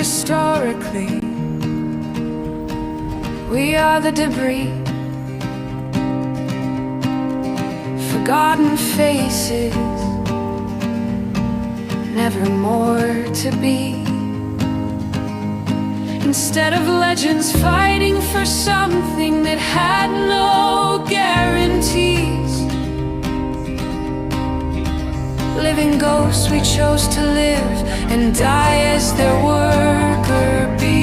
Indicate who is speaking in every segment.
Speaker 1: historically. We are the debris, forgotten faces, never more to be. Instead of legends fighting for something that had no guarantees, living ghosts we chose to live and die as their worker bees.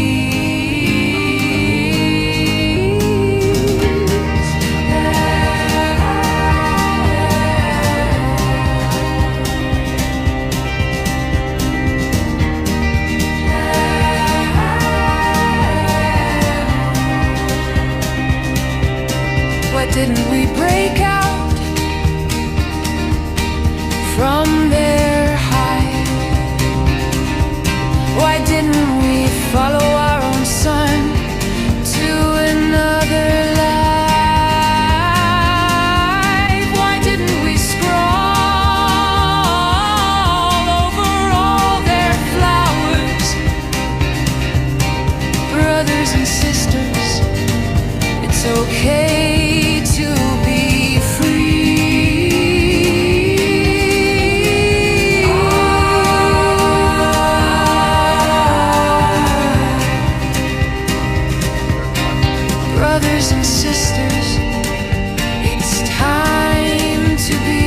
Speaker 1: Why didn't we break out from their hide? Why didn't we follow our own sun to another life? Why didn't we scroll over all their flowers? Brothers and sisters, it's okay to be free. Brothers and sisters, it's time to be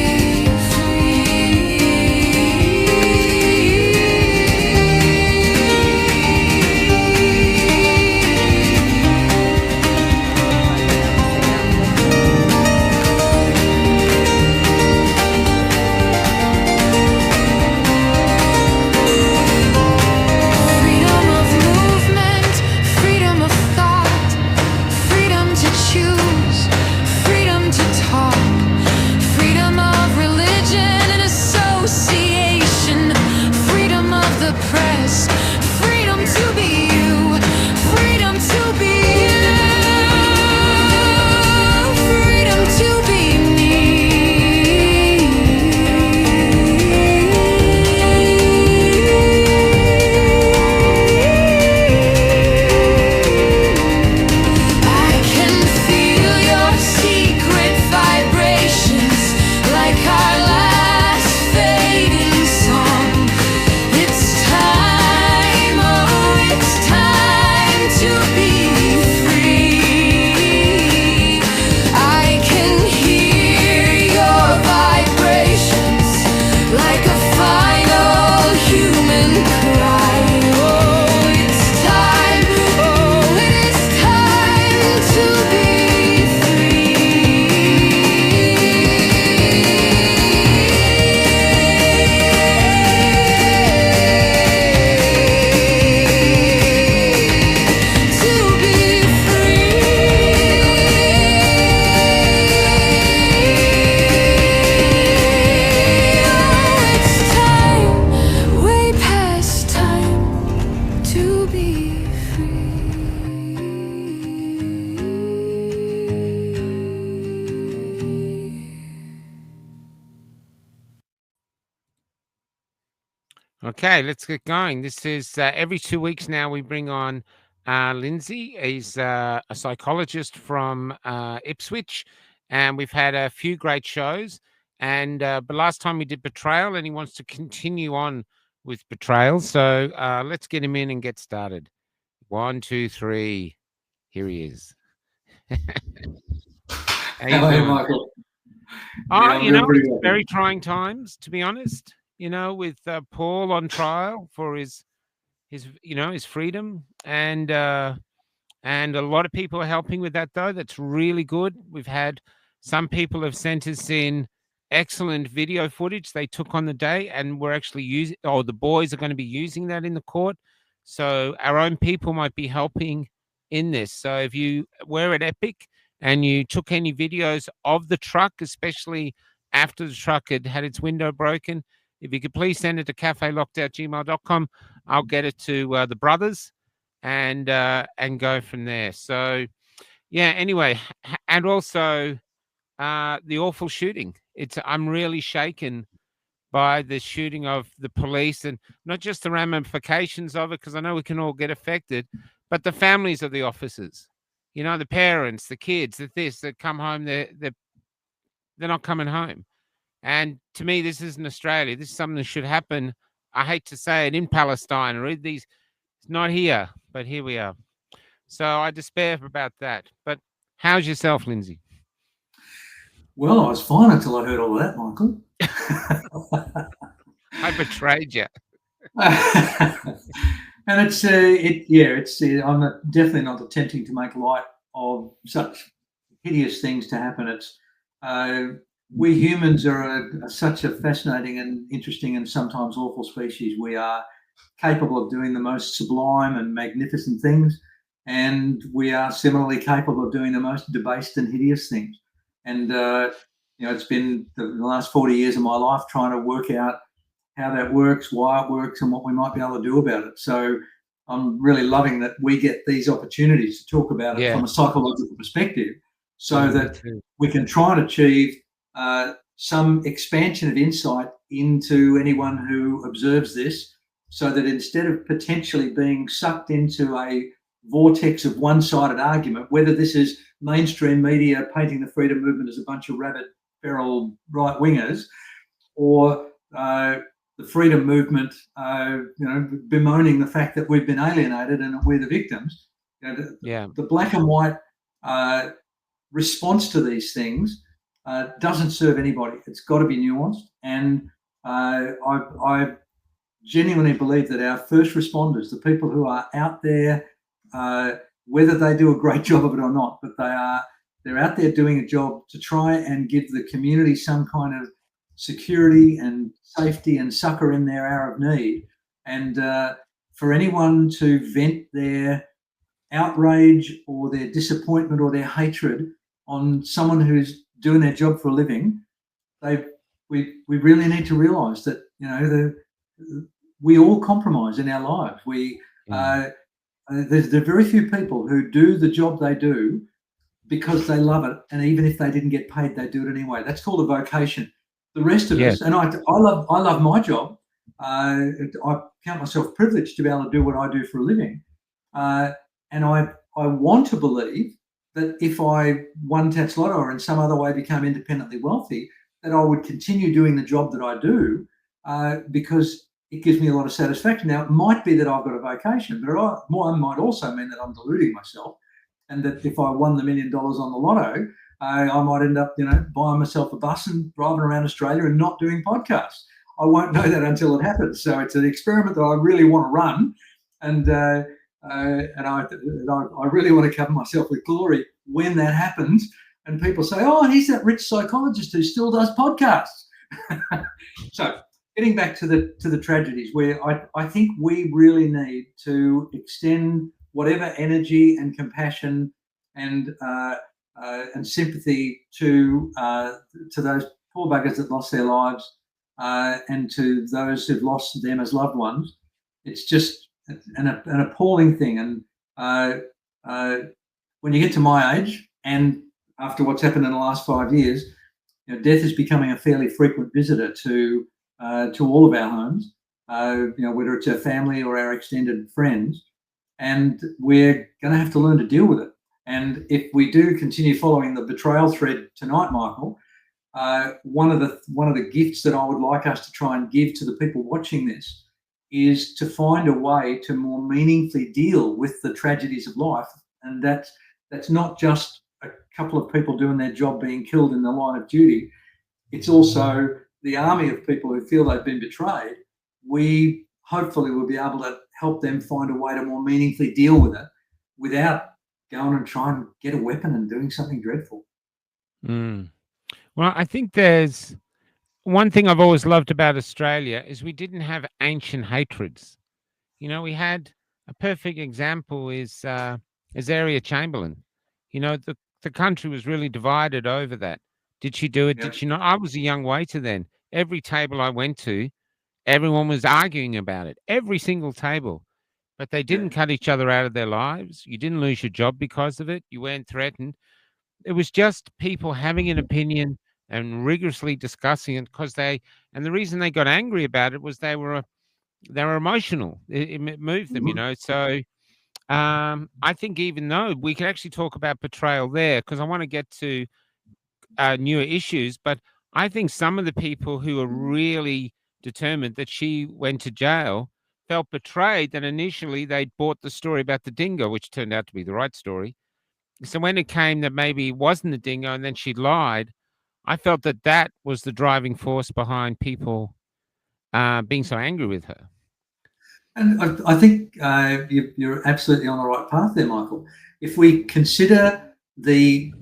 Speaker 2: Okay, let's get going. This is every 2 weeks now we bring on Lindsay. He's a psychologist from Ipswich, and we've had a few great shows. And but last time we did Betrayal, and he wants to continue on with Betrayal. So let's get him in and get started. 1, 2, 3. Here he is. How you
Speaker 3: Hello,
Speaker 2: doing?
Speaker 3: Michael.
Speaker 2: It's very trying times, to be honest. With Paul on trial for his freedom, and a lot of people are helping with that, though. That's really good. We've had some people have sent us in excellent video footage they took on the day, and we're actually using, the boys are going to be using that in the court. So our own people might be helping in this. So if you were at Epic and you took any videos of the truck, especially after the truck had had its window broken, if you could please send it to cafelocked@gmail.com, I'll get it to the brothers and go from there. So, yeah, anyway, and also the awful shooting. I'm really shaken by the shooting of the police, and not just the ramifications of it, because I know we can all get affected, but the families of the officers, the parents, the kids, that come home, they're not coming home. And to me, this isn't Australia. This is something that should happen. I hate to say it, in Palestine or these. It's not here, but here we are. So I despair about that. But how's yourself, Lindsay?
Speaker 3: Well, I was fine until I heard all of that, Michael.
Speaker 2: I betrayed you.
Speaker 3: And I'm definitely not attempting to make light of such hideous things to happen. It's we humans are such a fascinating and interesting and sometimes awful species. We are capable of doing the most sublime and magnificent things, and we are similarly capable of doing the most debased and hideous things. And it's been the last 40 years of my life trying to work out how that works, why it works, and what we might be able to do about it. So I'm really loving that we get these opportunities to talk about it from a psychological perspective, so that we can try and achieve some expansion of insight into anyone who observes this, so that instead of potentially being sucked into a vortex of one-sided argument, whether this is mainstream media painting the freedom movement as a bunch of rabid, feral right-wingers, or the freedom movement, bemoaning the fact that we've been alienated and that we're the victims. The black and white response to these things doesn't serve anybody. It's got to be nuanced, and I genuinely believe that our first responders, the people who are out there, whether they do a great job of it or not, but they're out there doing a job to try and give the community some kind of security and safety and succor in their hour of need. And for anyone to vent their outrage or their disappointment or their hatred on someone who's doing their job for a living, we really need to realise that we all compromise in our lives. There's very few people who do the job they do because they love it, and even if they didn't get paid, they do it anyway. That's called a vocation. The rest of us, and I love my job. I count myself privileged to be able to do what I do for a living, and I want to believe that if I won Tats Lotto or in some other way became independently wealthy, that I would continue doing the job that I do because it gives me a lot of satisfaction. Now, it might be that I've got a vocation, but one might also mean that I'm deluding myself, and that if I won the $1 million on the lotto, I might end up, buying myself a bus and driving around Australia and not doing podcasts. I won't know that until it happens. So it's an experiment that I really want to run, and I really want to cover myself with glory when that happens. And people say, "Oh, he's that rich psychologist who still does podcasts." So, getting back to the tragedies, where I think we really need to extend whatever energy and compassion and sympathy to those poor buggers that lost their lives, and to those who've lost them as loved ones. It's just an appalling thing. And when you get to my age, and after what's happened in the last 5 years, death is becoming a fairly frequent visitor to all of our homes, whether it's our family or our extended friends, and we're going to have to learn to deal with it. And if we do continue following the betrayal thread tonight, Michael, one of the gifts that I would like us to try and give to the people watching this is to find a way to more meaningfully deal with the tragedies of life. And that's not just a couple of people doing their job being killed in the line of duty. It's also the army of people who feel they've been betrayed. We hopefully will be able to help them find a way to more meaningfully deal with it without going and trying to get a weapon and doing something dreadful.
Speaker 2: Well, I think there's one thing I've always loved about Australia is we didn't have ancient hatreds. We had a perfect example is Area Chamberlain. The country was really divided over that. Did she do it?
Speaker 3: Yeah.
Speaker 2: Did she not? I was a young waiter then. Every table I went to, everyone was arguing about it. Every single table. But they didn't cut each other out of their lives. You didn't lose your job because of it. You weren't threatened. It was just people having an opinion and rigorously discussing it, because and the reason they got angry about it was they were emotional. It moved them, So I think even though we can actually talk about betrayal there, because I want to get to newer issues, but I think some of the people who are really determined that she went to jail felt betrayed that initially they'd bought the story about the dingo, which turned out to be the right story. So when it came that maybe it wasn't the dingo and then she lied, I felt that was the driving force behind people being so angry with her.
Speaker 3: And I think you're absolutely on the right path there, Michael. If we consider the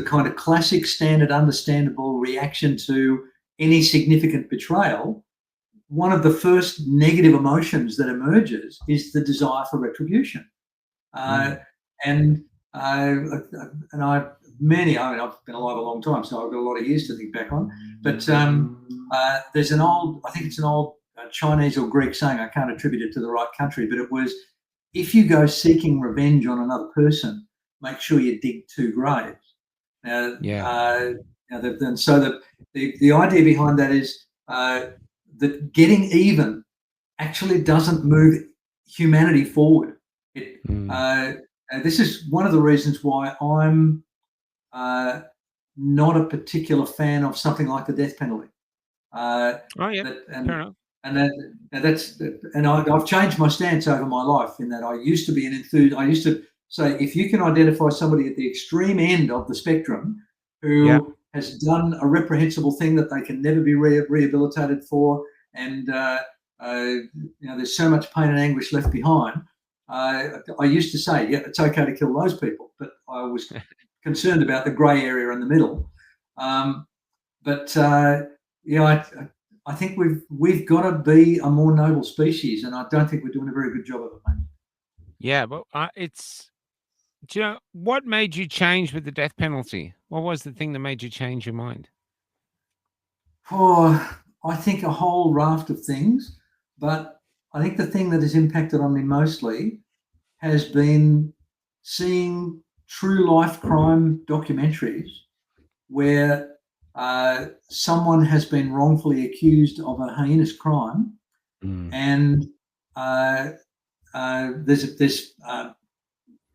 Speaker 3: kind of classic, standard, understandable reaction to any significant betrayal, one of the first negative emotions that emerges is the desire for retribution. And I've been alive a long time, so I've got a lot of years to think back on. But there's an old Chinese or Greek saying, I can't attribute it to the right country, but it was, if you go seeking revenge on another person, make sure you dig 2 graves. And so the idea behind that is that getting even actually doesn't move humanity forward. This is one of the reasons why I'm not a particular fan of something like the death penalty.
Speaker 2: Fair enough.
Speaker 3: And I've changed my stance over my life, in that I used to be an enthusiast. I used to say, if you can identify somebody at the extreme end of the spectrum who has done a reprehensible thing that they can never be rehabilitated for, and there's so much pain and anguish left behind, I used to say, yeah, it's okay to kill those people, but I was concerned about the grey area in the middle. I think we've got to be a more noble species, and I don't think we're doing a very good job of it, mate.
Speaker 2: Yeah, but do you know what made you change with the death penalty? What was the thing that made you change your mind?
Speaker 3: Oh, I think a whole raft of things, but I think the thing that has impacted on me mostly has been seeing true life crime documentaries where someone has been wrongfully accused of a heinous crime, and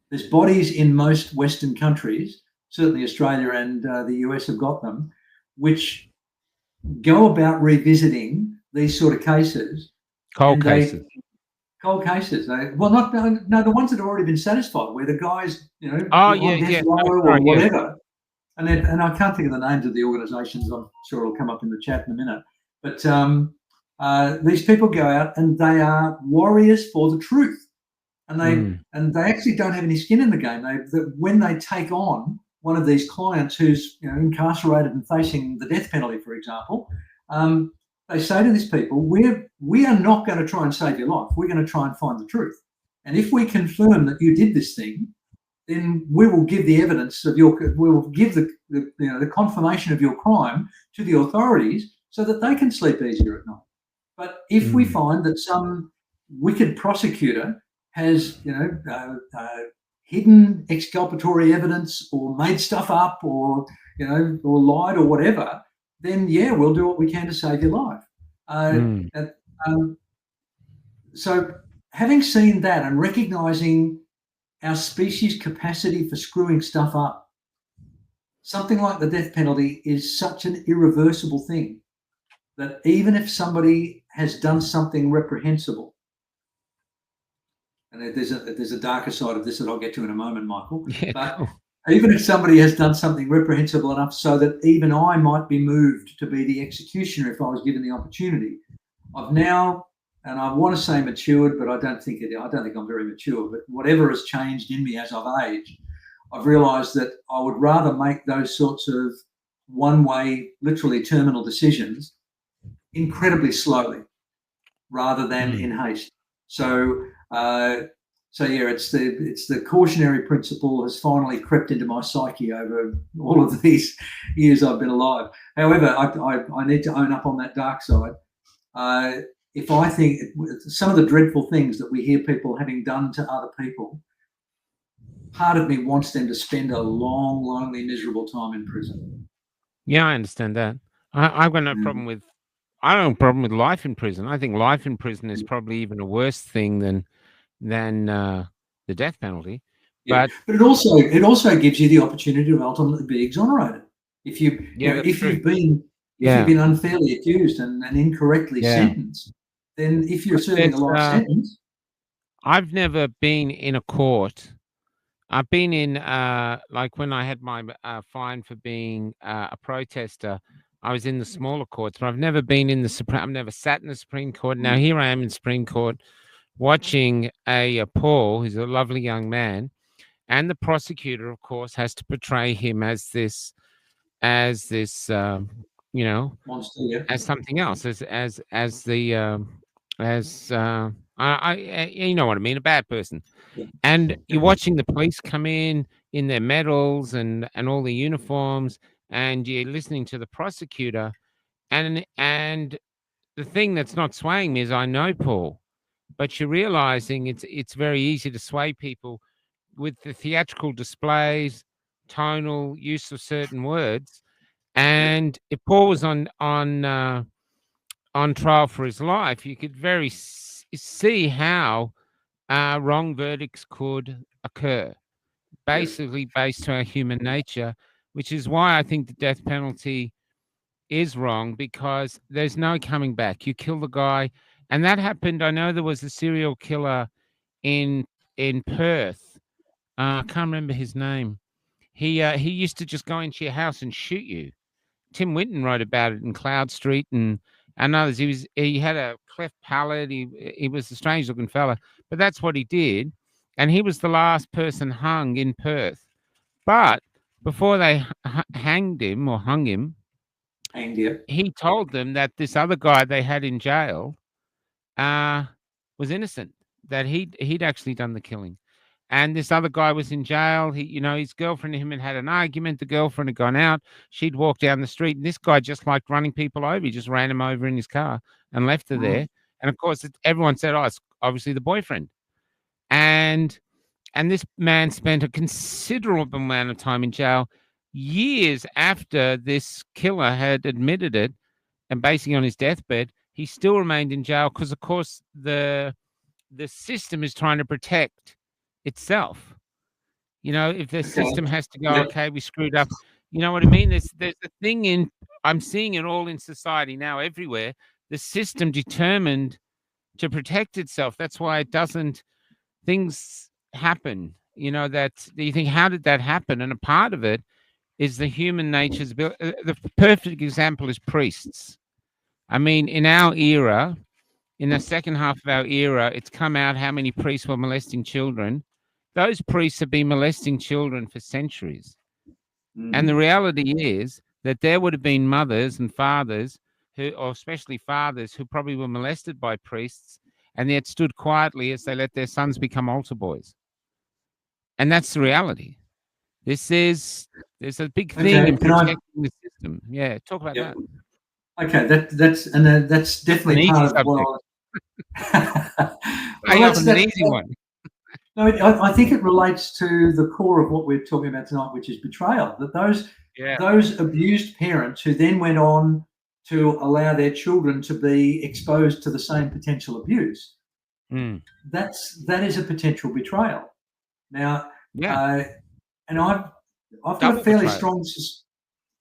Speaker 3: there's bodies in most Western countries, certainly Australia and the US have got them, which go about revisiting these sort of cases.
Speaker 2: Cold cases.
Speaker 3: The ones that have already been satisfied, where the guys, on death row or whatever. And I can't think of the names of the organisations. I'm sure it'll come up in the chat in a minute. But these people go out and they are warriors for the truth, and they actually don't have any skin in the game. When they take on one of these clients who's incarcerated and facing the death penalty, for example, they say to these people, we are not going to try and save your life. We're going to try and find the truth. And if we confirm that you did this thing, then we will give the evidence of we will give the confirmation of your crime to the authorities so that they can sleep easier at night. But if we find that some wicked prosecutor has, hidden exculpatory evidence or made stuff up or lied or whatever, then we'll do what we can to save your life. So having seen that and recognising our species' capacity for screwing stuff up, something like the death penalty is such an irreversible thing that even if somebody has done something reprehensible, and there's a darker side of this that I'll get to in a moment, Michael, but even if somebody has done something reprehensible enough so that even I might be moved to be the executioner if I was given the opportunity, I've now, and I want to say matured, but I don't think I'm very mature, but whatever has changed in me as I've aged, I've realised that I would rather make those sorts of one-way, literally terminal decisions incredibly slowly rather than in haste. So it's the cautionary principle has finally crept into my psyche over all of these years I've been alive. However, I need to own up on that dark side. If I think some of the dreadful things that we hear people having done to other people, part of me wants them to spend a long, lonely, miserable time in prison.
Speaker 2: Yeah, I understand that. I've got no problem with. I don't have a problem with life in prison. I think life in prison is probably even a worse thing than the death penalty.
Speaker 3: Yeah,
Speaker 2: But
Speaker 3: but it also gives you the opportunity to ultimately be exonerated if
Speaker 2: yeah, that's
Speaker 3: if
Speaker 2: true.
Speaker 3: you've
Speaker 2: Yeah,
Speaker 3: been unfairly accused and incorrectly
Speaker 2: yeah.
Speaker 3: sentenced. Then if you're
Speaker 2: But
Speaker 3: serving a life sentence,
Speaker 2: I've never been in a court. I've been in like when I had my fine for being a protester. I was in the smaller courts, but I've never been in the Supreme. I've never sat in the Supreme Court. Now here I am in Supreme Court, watching a Paul, who's a lovely young man, and the prosecutor, of course, has to portray him as this, you know,
Speaker 3: monster, yeah,
Speaker 2: as something else, as the as you know what I mean, a bad person.
Speaker 3: yeah,
Speaker 2: And
Speaker 3: yeah,
Speaker 2: you're watching the police come in their medals and all the uniforms, and you're listening to the prosecutor. And the thing that's not swaying me is I know Paul, but you're realizing it's very easy to sway people with the theatrical displays, tonal use of certain words.
Speaker 3: yeah.
Speaker 2: And if Paul was on trial for his life, you could see how wrong verdicts could occur,
Speaker 3: Yeah.
Speaker 2: basically based to our human nature, which is why I think the death penalty is wrong, because there's no coming back. You kill the guy, and that happened. I know there was a serial killer in Perth. I can't remember his name. He used to just go into your house and shoot you. Tim Winton wrote about it in Cloud Street and others. He had a cleft palate. He was a strange looking fella, but that's what he did, and he was the last person hung in Perth. But before they hanged him or hung him,
Speaker 3: And yeah,
Speaker 2: he told them that this other guy they had in jail uh, was innocent, that he'd actually done the killing. And this other guy was in jail. His girlfriend and him had an argument. The girlfriend had gone out. She'd walked down the street, and this guy just liked running people over. He just ran him over in his car and left her there. And of course, everyone said, "Oh, it's obviously the boyfriend." And this man spent a considerable amount of time in jail, years after this killer had admitted it, and basically on his deathbed, he still remained in jail because, of course, the system is trying to protect itself. If the
Speaker 3: okay,
Speaker 2: system has to go,
Speaker 3: yeah,
Speaker 2: okay, we screwed up. You know what I mean? There's a thing I'm seeing it all in society now, everywhere. The system determined to protect itself. That's why it doesn't. Things happen. That you think, how did that happen? And a part of it is the human nature's. The perfect example is priests. I mean, in our era, in the second half of our era, it's come out how many priests were molesting children. Those priests have been molesting children for centuries. And the reality is that there would have been mothers and fathers or especially fathers, who probably were molested by priests and yet stood quietly as they let their sons become altar boys. And that's the reality. There's a big thing
Speaker 3: okay.
Speaker 2: in protecting the system. Yeah, talk about
Speaker 3: Yeah,
Speaker 2: that.
Speaker 3: okay. That's
Speaker 2: It's an
Speaker 3: definitely
Speaker 2: easy
Speaker 3: part of what
Speaker 2: subject.
Speaker 3: well,
Speaker 2: Pay off an easy one.
Speaker 3: no, I think it relates to the core of what we're talking about tonight, which is betrayal. That
Speaker 2: Yeah.
Speaker 3: those abused parents who then went on to allow their children to be exposed to the same potential abuse,
Speaker 2: Mm.
Speaker 3: that is a potential betrayal. Now,
Speaker 2: Yeah.
Speaker 3: and I've got a
Speaker 2: Double
Speaker 3: fairly
Speaker 2: betrayal.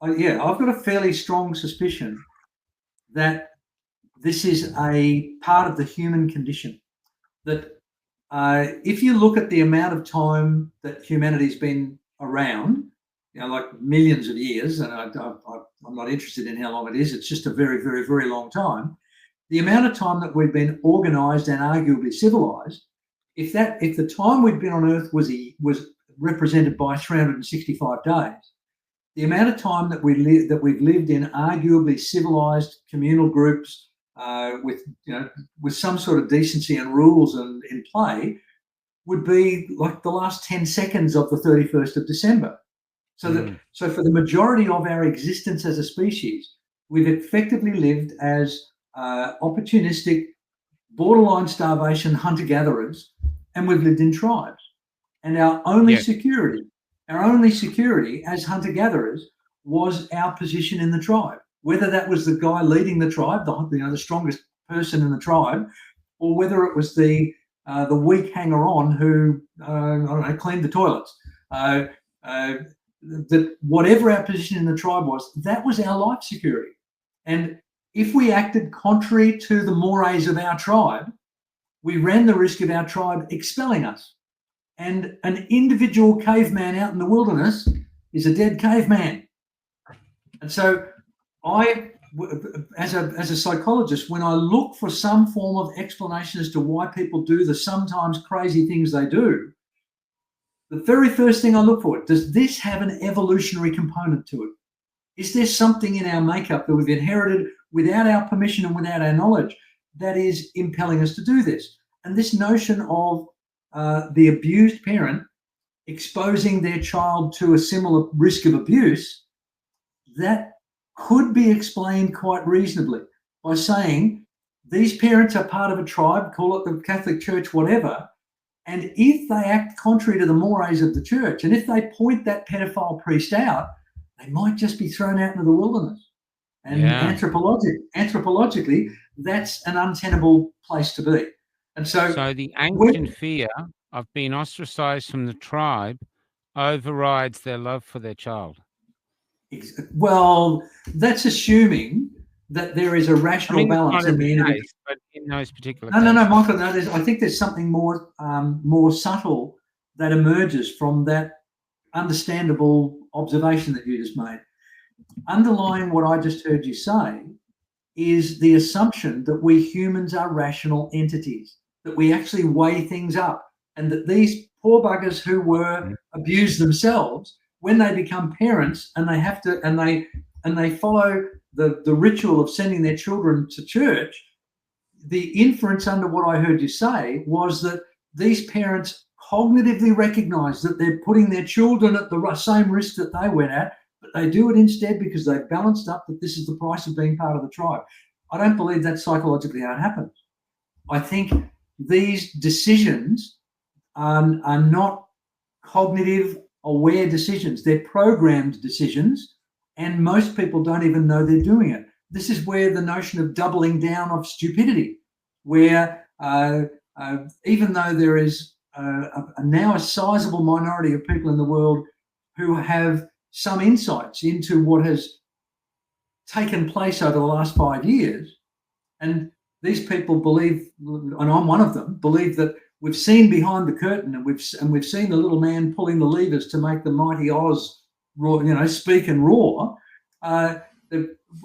Speaker 3: I've got a fairly strong suspicion that this is a part of the human condition. That if you look at the amount of time that humanity's been around, like millions of years, and I'm not interested in how long it is. It's just a very, very, very long time. The amount of time that we've been organised and arguably civilized, if the time we've been on Earth was represented by 365 days, the amount of time that we've lived in arguably civilized communal groups with some sort of decency and rules and in play would be like the last 10 seconds of the 31st of December. So for the majority of our existence as a species, we've effectively lived as opportunistic, borderline starvation hunter-gatherers, and we've lived in tribes. And our only security as hunter-gatherers was our position in the tribe. Whether that was the guy leading the tribe, the strongest person in the tribe, or whether it was the weak hanger-on who cleaned the toilets. That whatever our position in the tribe was, that was our life security. And if we acted contrary to the mores of our tribe, we ran the risk of our tribe expelling us. And an individual caveman out in the wilderness is a dead caveman. And so I, as a psychologist, when I look for some form of explanation as to why people do the sometimes crazy things they do, the very first thing I look for, does this have an evolutionary component to it? Is there something in our makeup that we've inherited without our permission and without our knowledge that is impelling us to do this? And this notion of the abused parent exposing their child to a similar risk of abuse, that could be explained quite reasonably by saying these parents are part of a tribe, call it the Catholic Church, whatever, and if they act contrary to the mores of the church, and if they point that pedophile priest out, they might just be thrown out into the wilderness. And anthropologically, that's an untenable place to be. And so
Speaker 2: the ancient fear of being ostracized from the tribe overrides their love for their child.
Speaker 3: Well, that's assuming that there is a rational balance in the individual.
Speaker 2: But in those particular
Speaker 3: No, Michael. No, I think there's something more subtle that emerges from that understandable observation that you just made. Underlying what I just heard you say is the assumption that we humans are rational entities, that we actually weigh things up, and that these poor buggers who were abused themselves, when they become parents and they have to, and they follow the ritual of sending their children to church, the inference under what I heard you say was that these parents cognitively recognize that they're putting their children at the same risk that they went at, but they do it instead because they've balanced up that this is the price of being part of the tribe. I don't believe that's psychologically how it happens. I think these decisions are not cognitive, aware decisions. They're programmed decisions, and most people don't even know they're doing it. This is where the notion of doubling down of stupidity, where even though there is now a sizable minority of people in the world who have some insights into what has taken place over the last 5 years, and these people believe, and I'm one of them, believe that we've seen behind the curtain, and we've seen the little man pulling the levers to make the mighty Oz roar, speak and roar,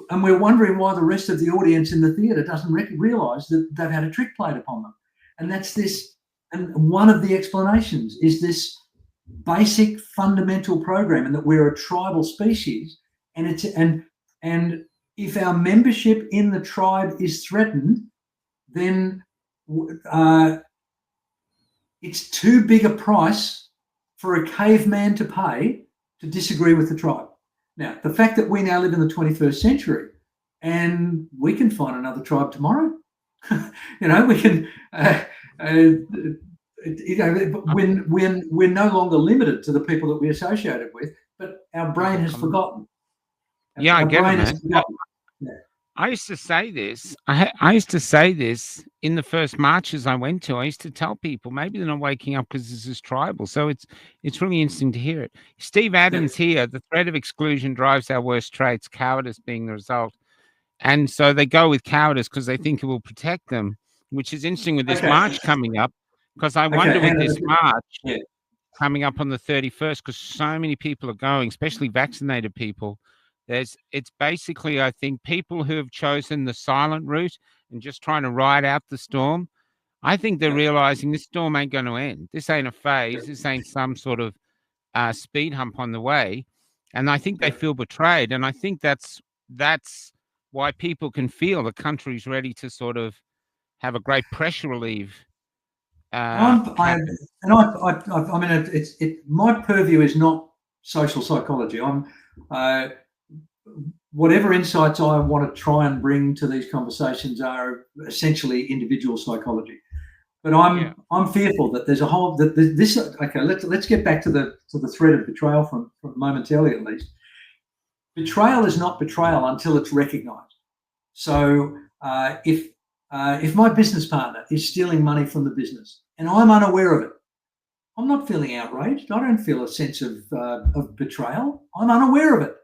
Speaker 3: and we're wondering why the rest of the audience in the theatre doesn't realise that they've had a trick played upon them. And that's this. And one of the explanations is this basic fundamental program, and that we're a tribal species, and if our membership in the tribe is threatened, then it's too big a price for a caveman to pay to disagree with the tribe. Now, the fact that we now live in the 21st century and we can find another tribe tomorrow, we can, we're no longer limited to the people that we associated with, but our brain has forgotten.
Speaker 2: Yeah, I get it, man. I used to say this. I used to say this in the first marches I went to. I used to tell people maybe they're not waking up because this is tribal. So it's really interesting to hear it. Steve Adams here. The threat of exclusion drives our worst traits, cowardice being the result. And so they go with cowardice because they think it will protect them, which is interesting with this march coming up. Because I wonder with this march coming up on the 31st, because so many people are going, especially vaccinated people. It's basically, I think, people who have chosen the silent route and just trying to ride out the storm. I think they're realizing this storm ain't going to end. This ain't a phase. This ain't some sort of speed hump on the way. And I think they feel betrayed. And I think that's why people can feel the country's ready to sort of have a great pressure relief.
Speaker 3: My purview is not social psychology. Whatever insights I want to try and bring to these conversations are essentially individual psychology. But I'm fearful that there's a whole Okay, let's get back to the threat of betrayal from momentarily at least. betrayal is not betrayal until it's recognised. So if my business partner is stealing money from the business and I'm unaware of it, I'm not feeling outraged. I don't feel a sense of betrayal. I'm unaware of it.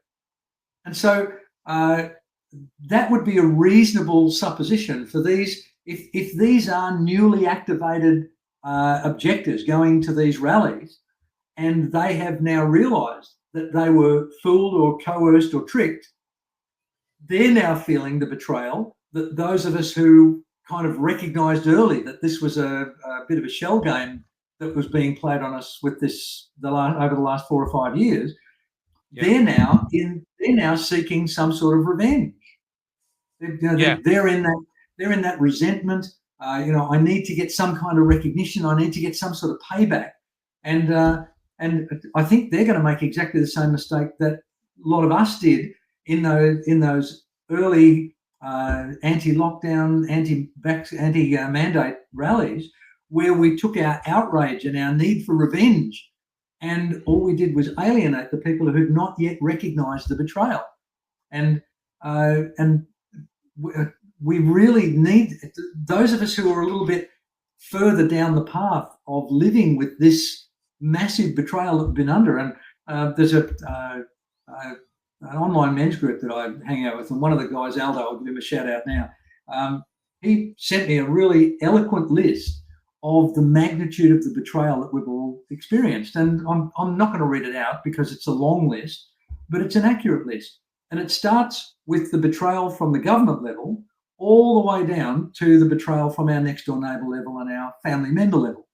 Speaker 3: And so that would be a reasonable supposition for these. If these are newly activated objectors going to these rallies and they have now realised that they were fooled or coerced or tricked, they're now feeling the betrayal that those of us who kind of recognised early that this was a bit of a shell game that was being played on us with this over the last 4 or 5 years, they're now seeking some sort of revenge. They're in that resentment. I need to get some kind of recognition. I need to get some sort of payback, and I think they're going to make exactly the same mistake that a lot of us did in those early anti-lockdown, anti-mandate rallies, where we took our outrage and our need for revenge, and all we did was alienate the people who had not yet recognised the betrayal. And we really need those of us who are a little bit further down the path of living with this massive betrayal that we've been under. And there's an online men's group that I hang out with, and one of the guys, Aldo, I'll give him a shout out now. He sent me a really eloquent list of the magnitude of the betrayal that we've all experienced. And I'm not going to read it out because it's a long list, but it's an accurate list. And it starts with the betrayal from the government level all the way down to the betrayal from our next door neighbour level and our family member level.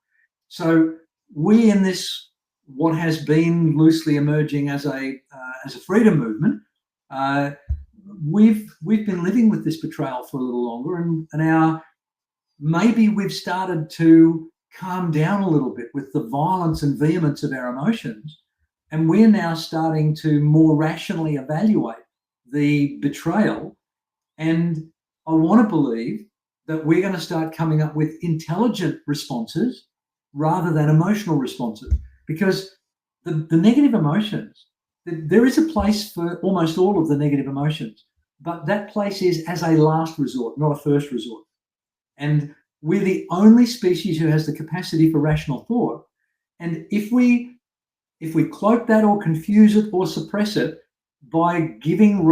Speaker 3: So we in this, what has been loosely emerging as a freedom movement, we've been living with this betrayal for a little longer, and maybe we've started to calm down a little bit with the violence and vehemence of our emotions, and we're now starting to more rationally evaluate the betrayal. And I want to believe that we're going to start coming up with intelligent responses rather than emotional responses, because the negative emotions, there is a place for almost all of the negative emotions, but that place is as a last resort, not a first resort. And we're the only species who has the capacity for rational thought. And if we cloak that or confuse it or suppress it by giving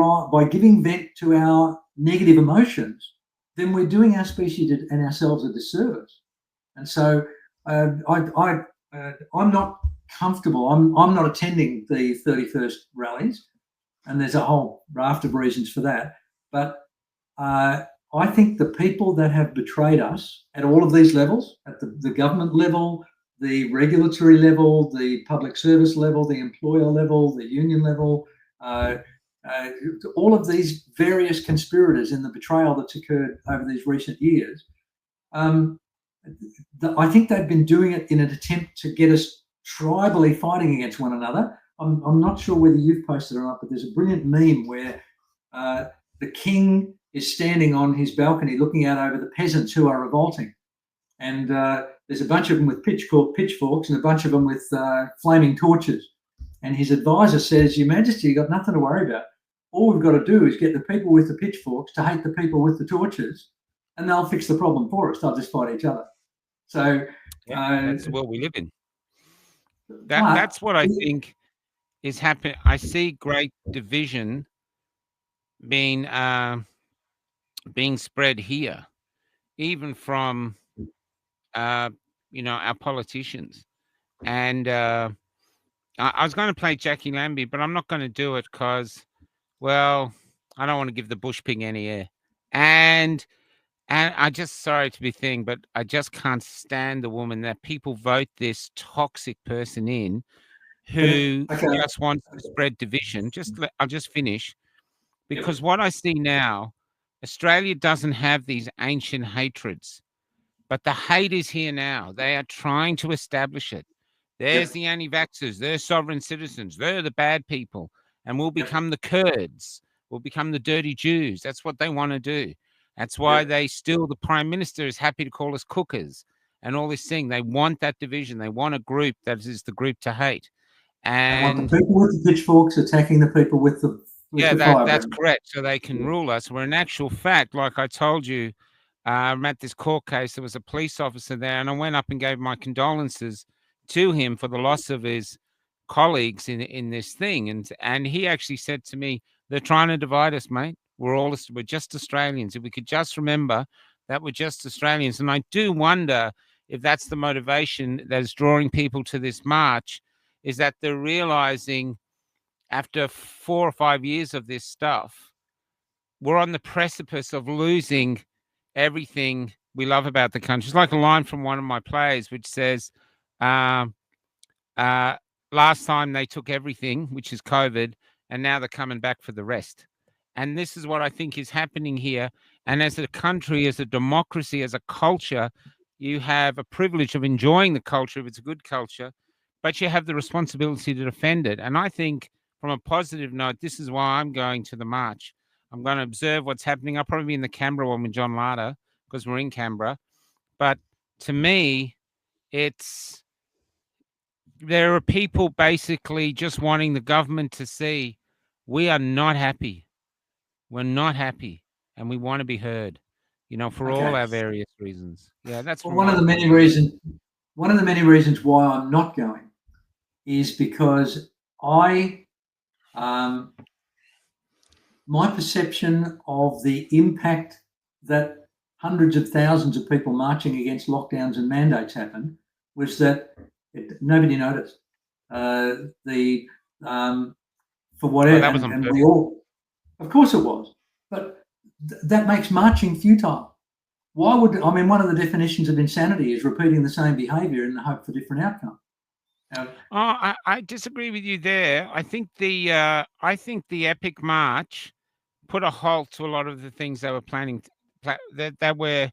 Speaker 3: vent to our negative emotions, then we're doing our species and ourselves a disservice. And so I'm not comfortable. I'm not attending the 31st rallies, and there's a whole raft of reasons for that. But I think the people that have betrayed us at all of these levels, at the government level, the regulatory level, the public service level, the employer level, the union level, all of these various conspirators in the betrayal that's occurred over these recent years, I think they've been doing it in an attempt to get us tribally fighting against one another. I'm not sure whether you've posted or not, but there's a brilliant meme where the king is standing on his balcony looking out over the peasants who are revolting. And there's a bunch of them with pitchforks and a bunch of them with flaming torches. And his advisor says, Your Majesty, you've got nothing to worry about. All we've got to do is get the people with the pitchforks to hate the people with the torches, and they'll fix the problem for us. They'll just fight each other. So
Speaker 2: that's the world we live in. That's what I think is happening. I see great division being spread here, even from our politicians. And I was going to play Jackie Lambie, but I'm not going to do it because, well, I don't want to give the bush pig any air. And I just, sorry to be thing, but I just can't stand the woman that people vote this toxic person in who just wants to spread division. I'll just finish. Because what I see now, Australia doesn't have these ancient hatreds, but the hate is here now. They are trying to establish it. There's the anti-vaxxers, they're sovereign citizens, they're the bad people, and we'll become the Kurds, we'll become the dirty Jews. That's what they want to do. That's why the Prime Minister is happy to call us cookers and all this thing. They want that division. They want a group that is the group to hate. And
Speaker 3: they want the people with the pitchforks attacking the people with the
Speaker 2: Yeah, that's correct. So they can rule us. Where in actual fact, like I told you, I'm at this court case. There was a police officer there, and I went up and gave my condolences to him for the loss of his colleagues in this thing. And he actually said to me, "They're trying to divide us, mate. We're just Australians. If we could just remember that we're just Australians." And I do wonder if that's the motivation that is drawing people to this march, is that they're realizing after 4 or 5 years of this stuff, we're on the precipice of losing everything we love about the country. It's like a line from one of my plays, which says, last time they took everything, which is COVID, and now they're coming back for the rest. And this is what I think is happening here. And as a country, as a democracy, as a culture, you have a privilege of enjoying the culture if it's a good culture, but you have the responsibility to defend it. And I think from a positive note, this is why I'm going to the march. I'm going to observe what's happening. I'll probably be in the Canberra one with John Larder because we're in Canberra. But to me, there are people basically just wanting the government to see we are not happy. We're not happy, and we want to be heard, for all our various reasons. Yeah, that's
Speaker 3: one of the many reasons. One of the many reasons why I'm not going is because my perception of the impact that hundreds of thousands of people marching against lockdowns and mandates happened was that nobody noticed. For whatever,
Speaker 2: that was
Speaker 3: and we all, of course it was, but that makes marching futile. Why would, one of the definitions of insanity is repeating the same behaviour in the hope for different outcome.
Speaker 2: I disagree with you there. I think the Epic March put a halt to a lot of the things they were planning that we're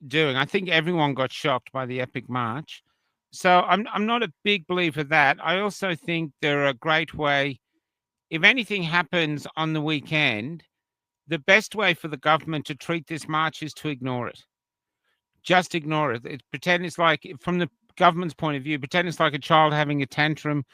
Speaker 2: doing. I think everyone got shocked by the Epic March. So I'm not a big believer of that. I also think they're a great way. If anything happens on the weekend, the best way for the government to treat this march is to ignore it. Just ignore it. Pretend it's like, from the government's point of view, pretend it's like a child having a tantrum.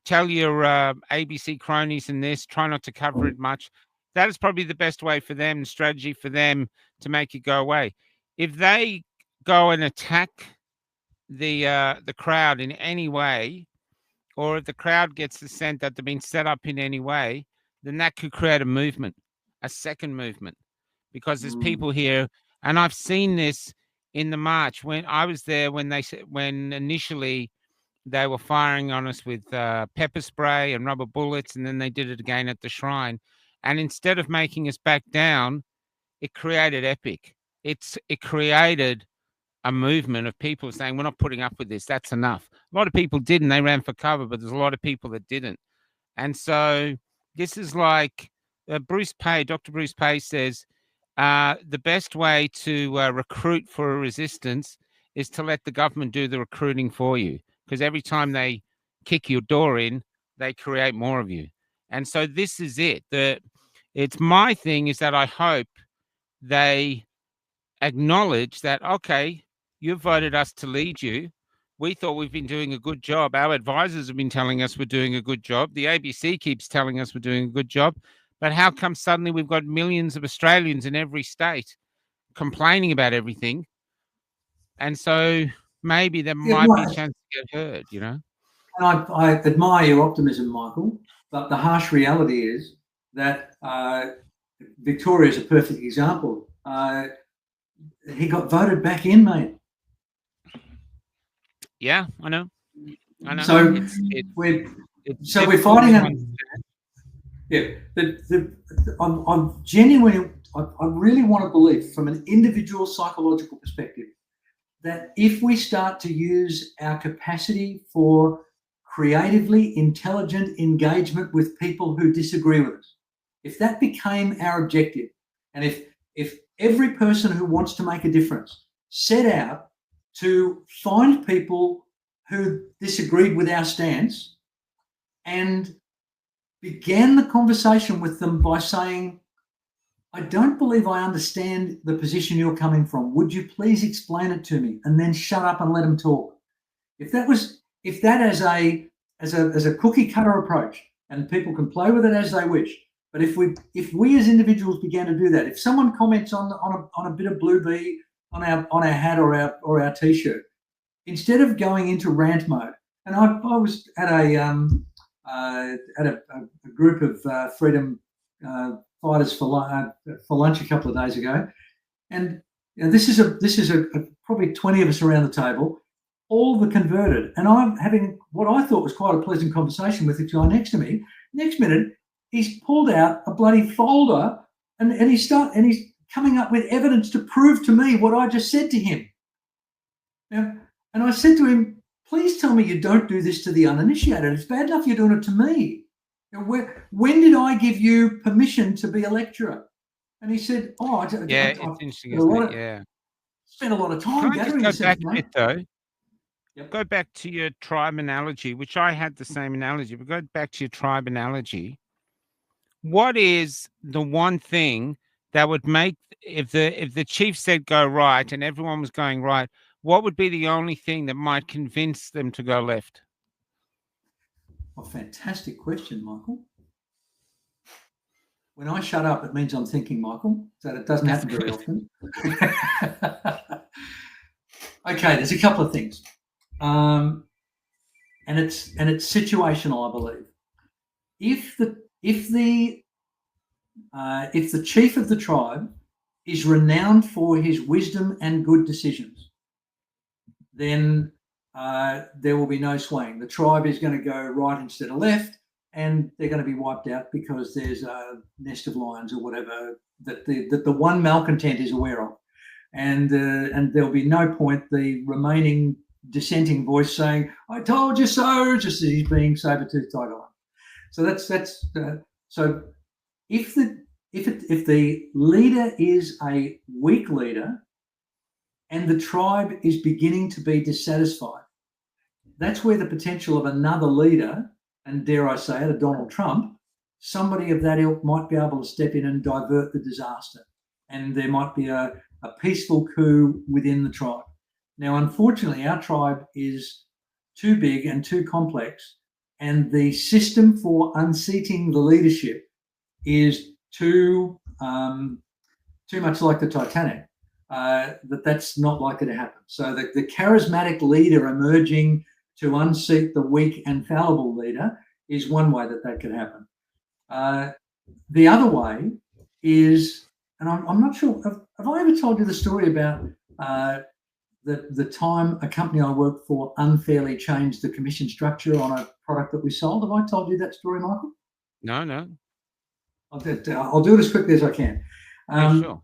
Speaker 2: Tell your ABC cronies and this, try not to cover it much. That is probably the best way for them, strategy for them to make it go away. If they go and attack the crowd in any way, or if the crowd gets the sense that they're being set up in any way, then that could create a movement, a second movement, because there's people here, and I've seen this in the march when I was there, when initially they were firing on us with pepper spray and rubber bullets, and then they did it again at the shrine. And instead of making us back down, it created Epic. It created a movement of people saying, we're not putting up with this. That's enough. A lot of people didn't. They ran for cover, but there's a lot of people that didn't. And so this is like Dr. Bruce Pay says, the best way to recruit for a resistance is to let the government do the recruiting for you. Because every time they kick your door in, they create more of you. And so this is it. It's my thing is that I hope they acknowledge that, okay, you've voted us to lead you. We thought we've been doing a good job. Our advisors have been telling us we're doing a good job. The ABC keeps telling us we're doing a good job. But how come suddenly we've got millions of Australians in every state complaining about everything? And so maybe there might be a chance to get heard, And
Speaker 3: I admire your optimism, Michael, but the harsh reality is that Victoria is a perfect example. He got voted back in, mate.
Speaker 2: Yeah, I know.
Speaker 3: So we're fighting. Yeah, I'm genuinely. I really want to believe, from an individual psychological perspective, that if we start to use our capacity for creatively intelligent engagement with people who disagree with us, if that became our objective, and if every person who wants to make a difference set out to find people who disagreed with our stance and began the conversation with them by saying, I don't believe I understand the position you're coming from. Would you please explain it to me? And then shut up and let them talk. If that as a cookie cutter approach and people can play with it as they wish. But if we as individuals began to do that, if someone comments on a bit of Blue Bee on our hat or our t-shirt, instead of going into rant mode, and I was at a group of freedom fighters for lunch a couple of days ago, and this is probably 20 of us around the table, all the converted, and I'm having what I thought was quite a pleasant conversation with the guy next to me. Next minute, he's pulled out a bloody folder and he's coming up with evidence to prove to me what I just said to him. Now, and I said to him, please tell me you don't do this to the uninitiated. It's bad enough you're doing it to me. When did I give you permission to be a lecturer? And he said, it's
Speaker 2: interesting, isn't it? Yeah.
Speaker 3: Spent a lot of time gathering this information.
Speaker 2: Though? Yep. Go back to your tribe analogy, which I had the same analogy, but go back to your tribe analogy. What is the one thing that would make, if the chief said go right and everyone was going right, what would be the only thing that might convince them to go left?
Speaker 3: A fantastic question, Michael. When I shut up, it means I'm thinking, Michael, so that doesn't happen very often. Okay, there's a couple of things. And it's situational, I believe. If the chief of the tribe is renowned for his wisdom and good decisions, then there will be no swaying. The tribe is going to go right instead of left, and they're going to be wiped out because there's a nest of lions or whatever that the one malcontent is aware of, and there'll be no point the remaining dissenting voice saying, "I told you so," just as he's being saber-toothed tiger. So that's so if the leader is a weak leader and the tribe is beginning to be dissatisfied, that's where the potential of another leader, and dare I say it, a Donald Trump, somebody of that ilk might be able to step in and divert the disaster, and there might be a peaceful coup within the tribe. Now, unfortunately, our tribe is too big and too complex, and the system for unseating the leadership is too much like the Titanic, that's not likely to happen. So the charismatic leader emerging to unseat the weak and fallible leader is one way that could happen. The other way is, and I'm not sure, have I ever told you the story about the time a company I worked for unfairly changed the commission structure on a product that we sold? Have I told you that story, Michael?
Speaker 2: No.
Speaker 3: I'll do it as quickly as I can.
Speaker 2: Sure.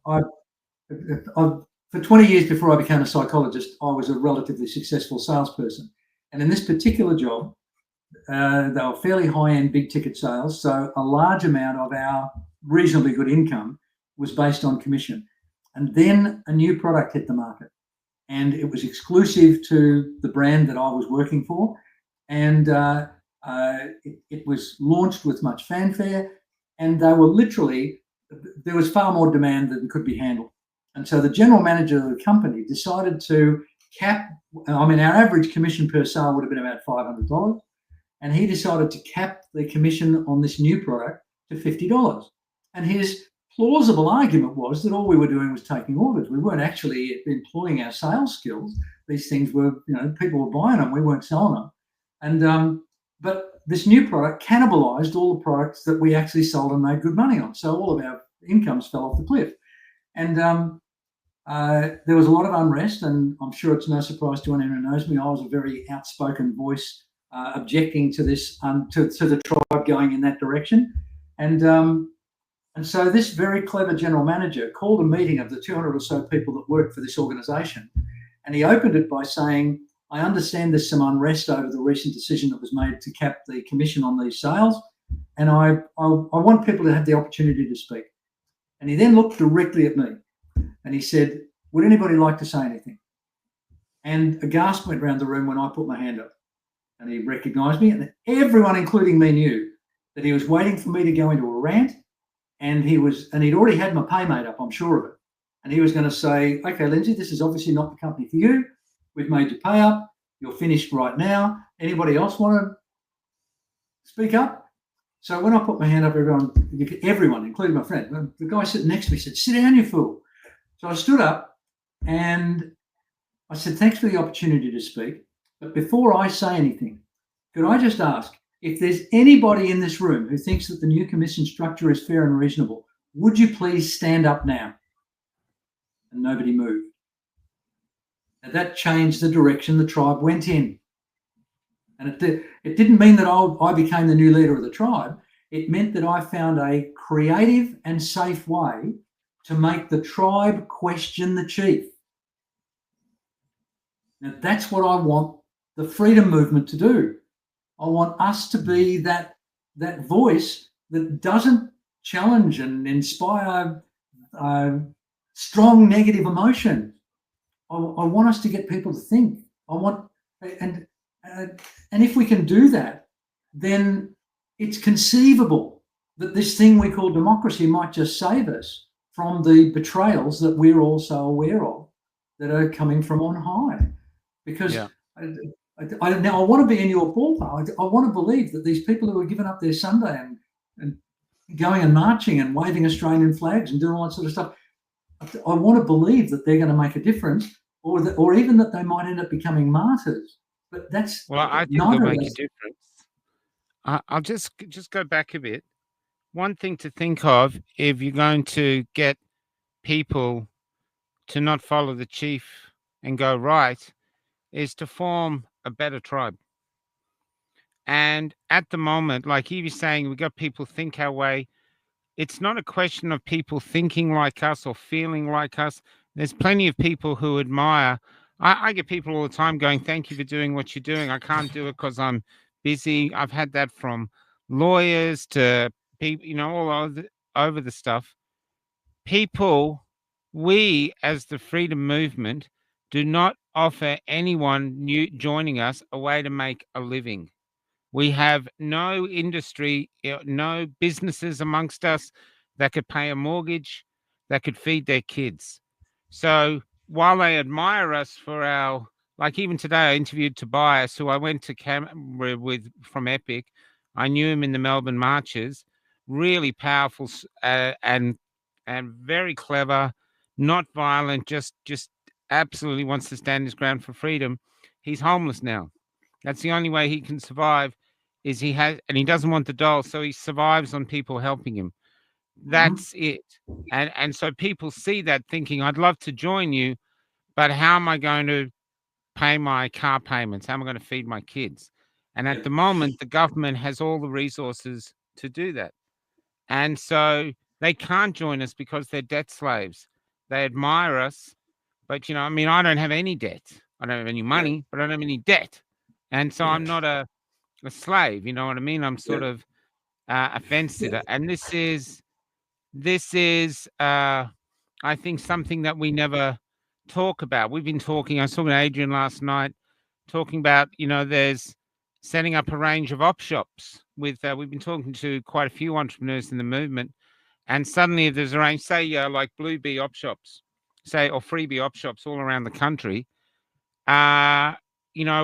Speaker 3: For 20 years before I became a psychologist, I was a relatively successful salesperson. And in this particular job, they were fairly high-end big-ticket sales, so a large amount of our reasonably good income was based on commission. And then a new product hit the market, and it was exclusive to the brand that I was working for, and it was launched with much fanfare, and there was far more demand than could be handled. And so the general manager of the company decided to cap, our average commission per sale would have been about $500, and he decided to cap the commission on this new product to $50. And his plausible argument was that all we were doing was taking orders. We weren't actually employing our sales skills. These things were, people were buying them. We weren't selling them. And but this new product cannibalized all the products that we actually sold and made good money on. So all of our incomes fell off the cliff. And there was a lot of unrest, and I'm sure it's no surprise to anyone who knows me. I was a very outspoken voice objecting to this, to the tribe going in that direction. And so this very clever general manager called a meeting of the 200 or so people that worked for this organization, and he opened it by saying, "I understand there's some unrest over the recent decision that was made to cap the commission on these sales, and I want people to have the opportunity to speak." And he then looked directly at me, and he said, "Would anybody like to say anything?" And a gasp went around the room when I put my hand up, and he recognised me, and everyone, including me, knew that he was waiting for me to go into a rant, and he'd already had my pay made up, I'm sure of it. And he was going to say, "Okay, Lindsay, this is obviously not the company for you. We've made you pay up. You're finished right now. Anybody else want to speak up?" So when I put my hand up, everyone, including my friend, the guy sitting next to me said, "Sit down, you fool." So I stood up and I said, "Thanks for the opportunity to speak. But before I say anything, could I just ask if there's anybody in this room who thinks that the new commission structure is fair and reasonable, would you please stand up now?" And nobody moved. And that changed the direction the tribe went in. And it didn't mean that I became the new leader of the tribe. It meant that I found a creative and safe way to make the tribe question the chief. Now, that's what I want the freedom movement to do. I want us to be that voice that doesn't challenge and inspire strong negative emotion. I want us to get people to think. And if we can do that, then it's conceivable that this thing we call democracy might just save us from the betrayals that we're also aware of that are coming from on high. Because now I want to be in your ballpark. I want to believe that these people who are giving up their Sunday and going and marching and waving Australian flags and doing all that sort of stuff, I want to believe that they're going to make a difference, or even that they might end up becoming martyrs. But that's
Speaker 2: I think they'll make a difference. I'll just go back a bit. One thing to think of if you're going to get people to not follow the chief and go right is to form a better tribe. And at the moment, like he was saying, we got people think our way. It's not a question of people thinking like us or feeling like us. There's plenty of people who admire. I get people all the time going, "Thank you for doing what you're doing. I can't do it because I'm busy." I've had that from lawyers to people, all over the stuff. People, we as the freedom movement do not offer anyone new joining us a way to make a living. We have no industry, no businesses amongst us that could pay a mortgage, that could feed their kids. So while they admire us for our, like even today, I interviewed Tobias, who I went to Canberra with from Epic. I knew him in the Melbourne marches. Really powerful and very clever, not violent, just absolutely wants to stand his ground for freedom. He's homeless now. That's the only way he can survive. Is he doesn't want the dole, so he survives on people helping him. That's it. And so people see that thinking, "I'd love to join you, but how am I going to pay my car payments? How am I going to feed my kids?" And at the moment, the government has all the resources to do that. And so they can't join us because they're debt slaves. They admire us, but I don't have any debt. I don't have any money, but I don't have any debt. And so I'm not a slave, you know what I mean? I'm sort of a fence sitter. And this is I think something that we never talk about. We've been talking, I was talking to Adrian last night, talking about, there's setting up a range of op shops with, we've been talking to quite a few entrepreneurs in the movement. And suddenly if there's a range, say like Blue Bee op shops, or freebie op shops all around the country, a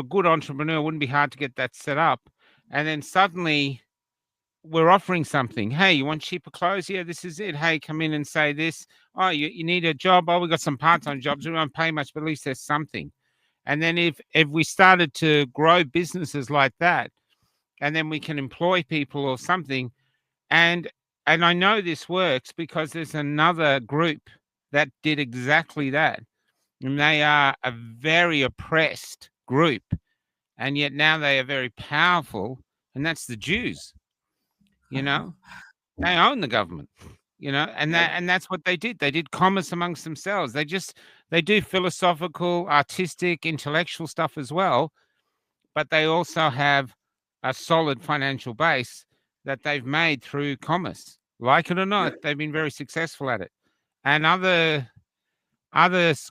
Speaker 2: good entrepreneur wouldn't be hard to get that set up. And then suddenly we're offering something. "Hey, you want cheaper clothes? Yeah, this is it. Hey, come in and say this. Oh, you need a job. Oh, we got some part-time jobs. We don't pay much, but at least there's something." And then if we started to grow businesses like that, and then we can employ people or something, and I know this works because there's another group that did exactly that. And they are a very oppressed group, and yet now they are very powerful, and that's the Jews. They own the government, and that's what they did. They did commerce amongst themselves. They do philosophical, artistic, intellectual stuff as well, but they also have a solid financial base that they've made through commerce. Like it or not, they've been very successful at it. And other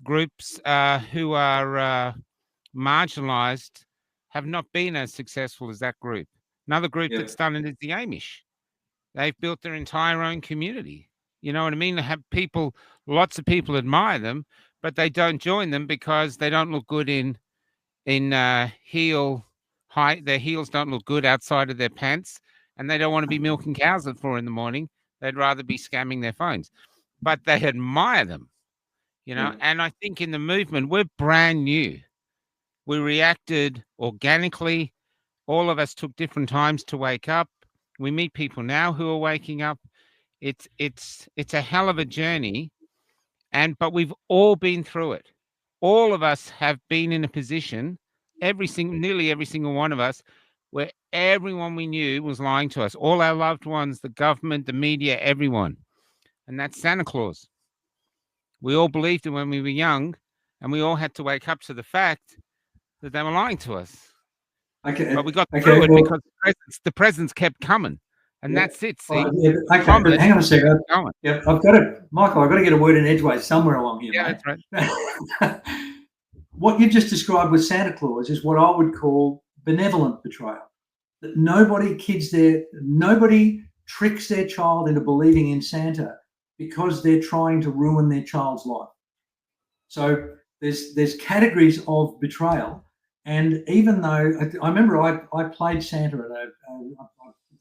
Speaker 2: groups who are marginalized have not been as successful as that group. Another group that's done it is the Amish. They've built their entire own community. You know what I mean? They have people, lots of people admire them, but they don't join them because they don't look good in heel height. Their heels don't look good outside of their pants, and they don't want to be milking cows at 4 a.m. They'd rather be scamming their phones, but they admire them, And I think in the movement, we're brand new. We reacted organically. All of us took different times to wake up. We meet people now who are waking up. It's a hell of a journey, but we've all been through it. All of us have been in a position, nearly every single one of us, where everyone we knew was lying to us. All our loved ones, the government, the media, everyone. And that's Santa Claus. We all believed it when we were young, and we all had to wake up to the fact that they were lying to us.
Speaker 3: Okay,
Speaker 2: but we got through it because the presents kept coming. And that's it. See,
Speaker 3: but hang on a second. Yeah, I've got to, Michael. I've got to get a word in edgeways somewhere along here.
Speaker 2: Yeah,
Speaker 3: mate.
Speaker 2: That's right.
Speaker 3: What you just described with Santa Claus is what I would call benevolent betrayal. That nobody tricks their child into believing in Santa because they're trying to ruin their child's life. So there's categories of betrayal, and even though I remember I played Santa at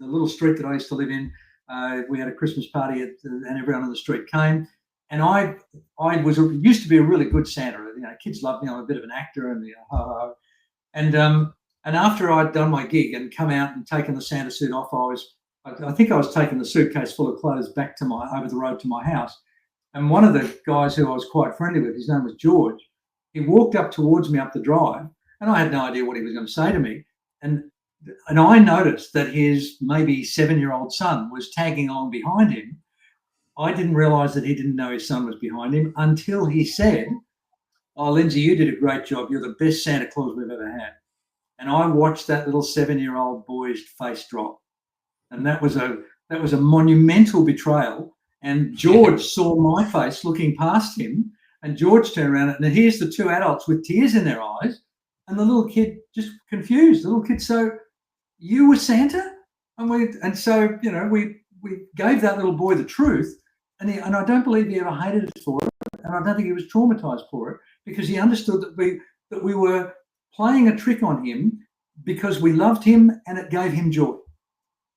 Speaker 3: the little street that I used to live in, we had a Christmas party and everyone on the street came. And I used to be a really good Santa. Kids loved me. I'm a bit of an actor, and after I'd done my gig and come out and taken the Santa suit off, I think I was taking the suitcase full of clothes back to over the road to my house. And one of the guys who I was quite friendly with, his name was George. He walked up towards me up the drive, and I had no idea what he was going to say to me. And I noticed that his maybe 7-year-old son was tagging along behind him. I didn't realise that he didn't know his son was behind him until he said, "Oh, Lindsay, you did a great job. You're the best Santa Claus we've ever had." And I watched that little 7-year-old boy's face drop. And that was a monumental betrayal. And George saw my face looking past him, and George turned around, and here's the two adults with tears in their eyes, and the little kid just confused. The little kid, "So you were Santa?" And so we gave that little boy the truth, and I don't believe he ever hated us for it, and I don't think he was traumatized for it, because he understood that we were playing a trick on him because we loved him and it gave him joy.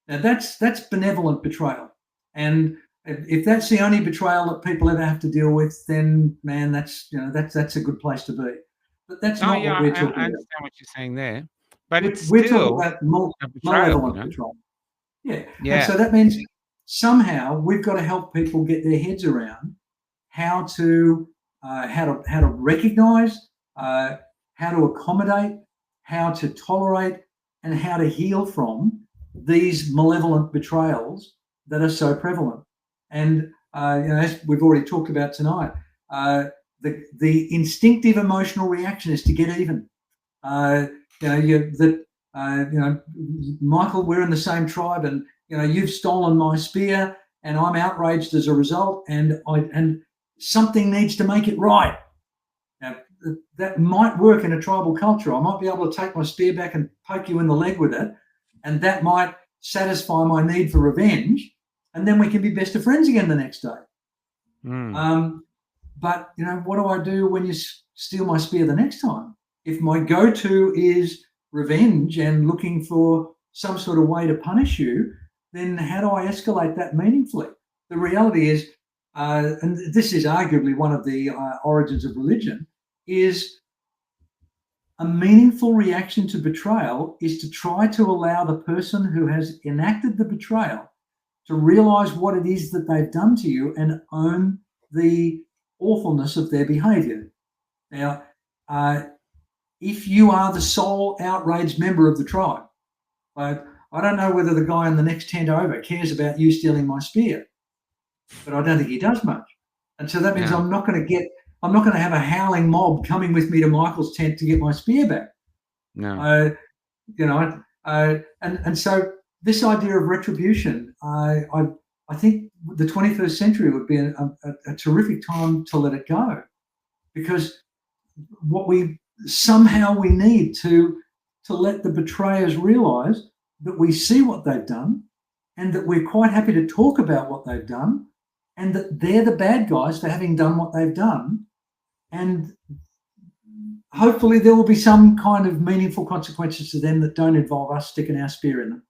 Speaker 3: Now that's benevolent betrayal, and if that's the only betrayal that people ever have to deal with, then man, that's a good place to be. But that's not what we're talking about. I
Speaker 2: understand what you're saying there, but
Speaker 3: we're talking about malevolent betrayal. Yeah. And so that means somehow we've got to help people get their heads around how to recognize, how to accommodate, how to tolerate, and how to heal from these malevolent betrayals that are so prevalent. And as we've already talked about tonight, the instinctive emotional reaction is to get even. Michael, we're in the same tribe, and you've stolen my spear, and I'm outraged as a result, and something needs to make it right. Now, that might work in a tribal culture. I might be able to take my spear back and poke you in the leg with it, and that might satisfy my need for revenge, and then we can be best of friends again the next day. But what do I do when you steal my spear the next time? If my go-to is revenge and looking for some sort of way to punish you, then how do I escalate that meaningfully? The reality is, and this is arguably one of the origins of religion, is a meaningful reaction to betrayal is to try to allow the person who has enacted the betrayal to realize what it is that they've done to you and own the awfulness of their behavior. Now, if you are the sole outraged member of the tribe, I don't know whether the guy in the next tent over cares about you stealing my spear, but I don't think he does much. And so that means I'm not going to have a howling mob coming with me to Michael's tent to get my spear back.
Speaker 2: No.
Speaker 3: And so this idea of retribution, I think the 21st century would be a terrific time to let it go, because what we need to let the betrayers realize that we see what they've done, and that we're quite happy to talk about what they've done, and that they're the bad guys for having done what they've done. And hopefully there will be some kind of meaningful consequences to them that don't involve us sticking our spear in them.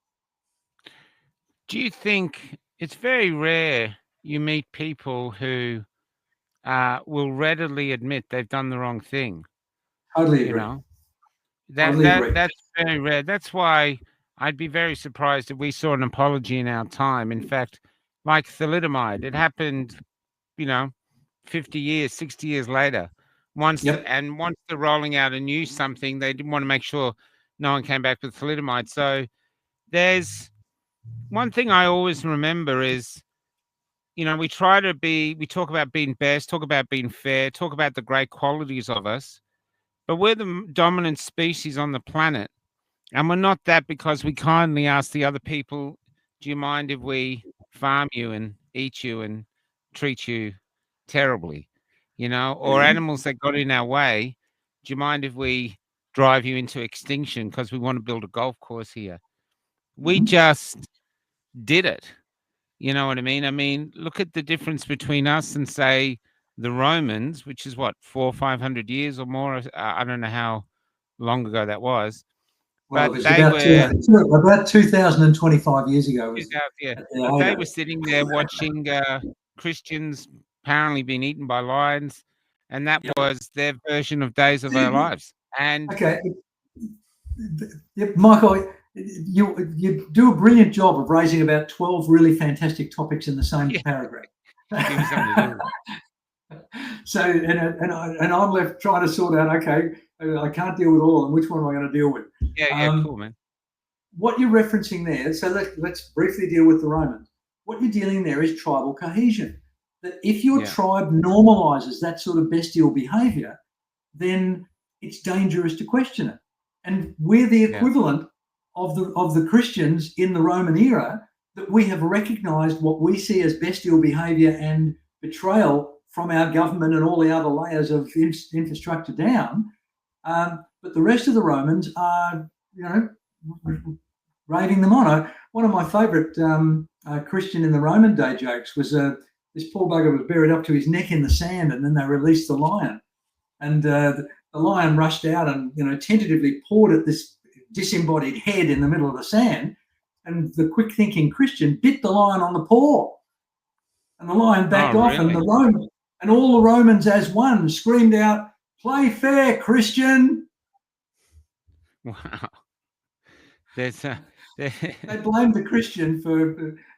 Speaker 2: Do you think it's very rare you meet people who will readily admit they've done the wrong thing?
Speaker 3: Totally
Speaker 2: You
Speaker 3: agree.
Speaker 2: know,
Speaker 3: Totally agree.
Speaker 2: that's very rare. That's why I'd be very surprised if we saw an apology in our time. In fact, like thalidomide, it happened, you know, 50 years, 60 years later. Once
Speaker 3: Yep.
Speaker 2: they're rolling out a new something, they didn't want to make sure no one came back with thalidomide. So there's one thing I always remember is, we talk about being best, talk about being fair, talk about the great qualities of us, but we're the dominant species on the planet. And we're not that because we kindly ask the other people, do you mind if we farm you and eat you and treat you terribly? Or animals that got in our way, do you mind if we drive you into extinction because we want to build a golf course here? We just did it. You know what I mean? I mean, look at the difference between us and, say, the Romans, which is what, 400-500 years or more. I don't know how long ago that was,
Speaker 3: Well,
Speaker 2: but
Speaker 3: it was
Speaker 2: they were
Speaker 3: about 2025 years ago. Was
Speaker 2: 2000, yeah.
Speaker 3: at the
Speaker 2: But they
Speaker 3: heyday.
Speaker 2: were sitting there watching Christians apparently being eaten by lions, and that
Speaker 3: Yep.
Speaker 2: was their version of Days of Our Lives. And
Speaker 3: Okay, Michael, you do a brilliant job of raising about 12 really fantastic topics in the same paragraph.
Speaker 2: give me something to do.
Speaker 3: So, and I'm left trying to sort out, okay, I can't deal with all of them. Which one am I going to deal with?
Speaker 2: Yeah, cool, man.
Speaker 3: What you're referencing there, so let's briefly deal with the Romans. What you're dealing there is tribal cohesion. That if your tribe normalizes that sort of bestial behavior, then it's dangerous to question it. And we're the equivalent of the Christians in the Roman era, that we have recognized what we see as bestial behavior and betrayal from our government and all the other layers of infrastructure down. But the rest of the Romans are, raving them on. One of my favorite Christian in the Roman day jokes was this poor bugger was buried up to his neck in the sand, and then they released the lion. And the lion rushed out and, tentatively pawed at this disembodied head in the middle of the sand. And the quick thinking Christian bit the lion on the paw. And the lion backed off,
Speaker 2: really?
Speaker 3: and all the Romans as one screamed out, "Play fair, Christian."
Speaker 2: Wow. They
Speaker 3: blamed the Christian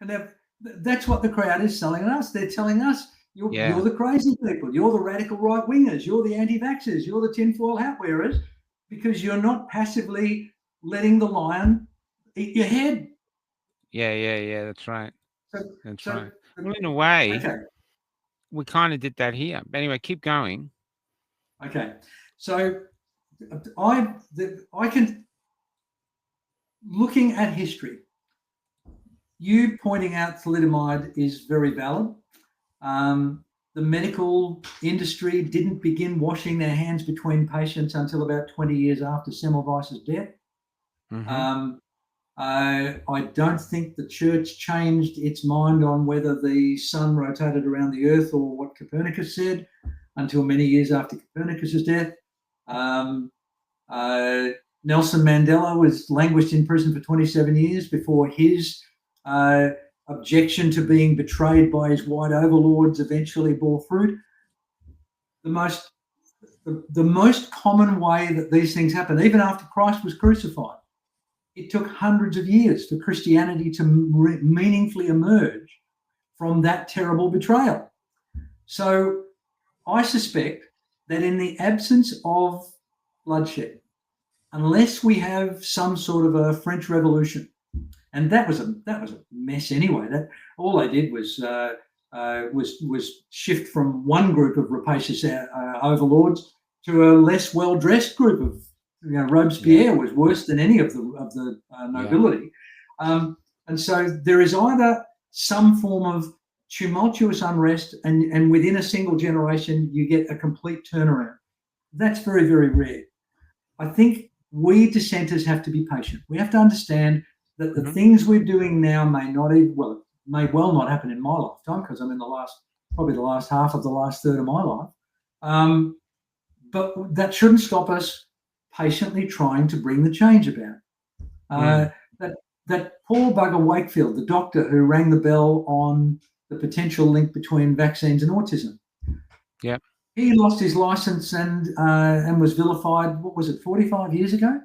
Speaker 3: and that's what the crowd is selling us. They're telling us, you're the crazy people, you're the radical right wingers, you're the anti-vaxxers, you're the tinfoil hat wearers, because you're not passively letting the lion eat your head.
Speaker 2: Yeah. That's right. That's right. Well, in a way, we kind of did that here. But anyway, keep going.
Speaker 3: Okay. So I can, looking at history, you pointing out thalidomide is very valid. The medical industry didn't begin washing their hands between patients until about 20 years after Semmelweis's death.
Speaker 2: Mm-hmm.
Speaker 3: I don't think the church changed its mind on whether the sun rotated around the earth or what Copernicus said until many years after Copernicus's death. Nelson Mandela was languished in prison for 27 years before his objection to being betrayed by his white overlords eventually bore fruit. The most common way that these things happen, even after Christ was crucified, it took hundreds of years for Christianity to meaningfully emerge from that terrible betrayal. So I suspect that in the absence of bloodshed, unless we have some sort of a French Revolution, and that was a mess anyway. That all they did was shift from one group of rapacious overlords to a less well-dressed group of. Robespierre was worse than any of the nobility, and so there is either some form of tumultuous unrest, and within a single generation you get a complete turnaround. That's very, very rare. I think we dissenters have to be patient. We have to understand that the things we're doing now may well not happen in my lifetime, because I'm in probably the last half of the last third of my life. But that shouldn't stop us patiently trying to bring the change about. that poor bugger Wakefield, the doctor who rang the bell on the potential link between vaccines and autism.
Speaker 2: Yep.
Speaker 3: He lost his license and was vilified. What was it, 45 years ago?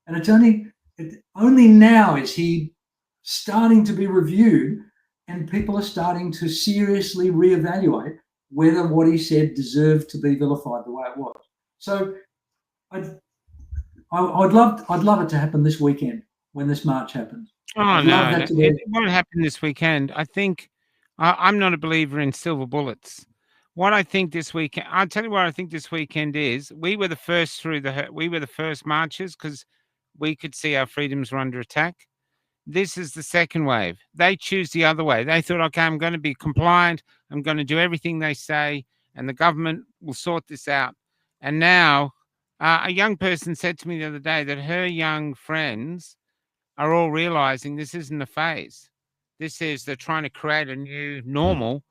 Speaker 3: And it's only now is he starting to be reviewed, and people are starting to seriously reevaluate whether what he said deserved to be vilified the way it was. So I'd love it to happen this weekend when this march happens.
Speaker 2: Oh, no, it won't happen this weekend. I think I'm not a believer in silver bullets. What I think this weekend, I'll tell you what I think this weekend is. We were the first we were the first marches because we could see our freedoms were under attack. This is the second wave. They choose the other way. They thought, okay, I'm going to be compliant. I'm going to do everything they say, and the government will sort this out. And now a young person said to me the other day that her young friends are all realizing this isn't a phase. This is they're trying to create a new normal,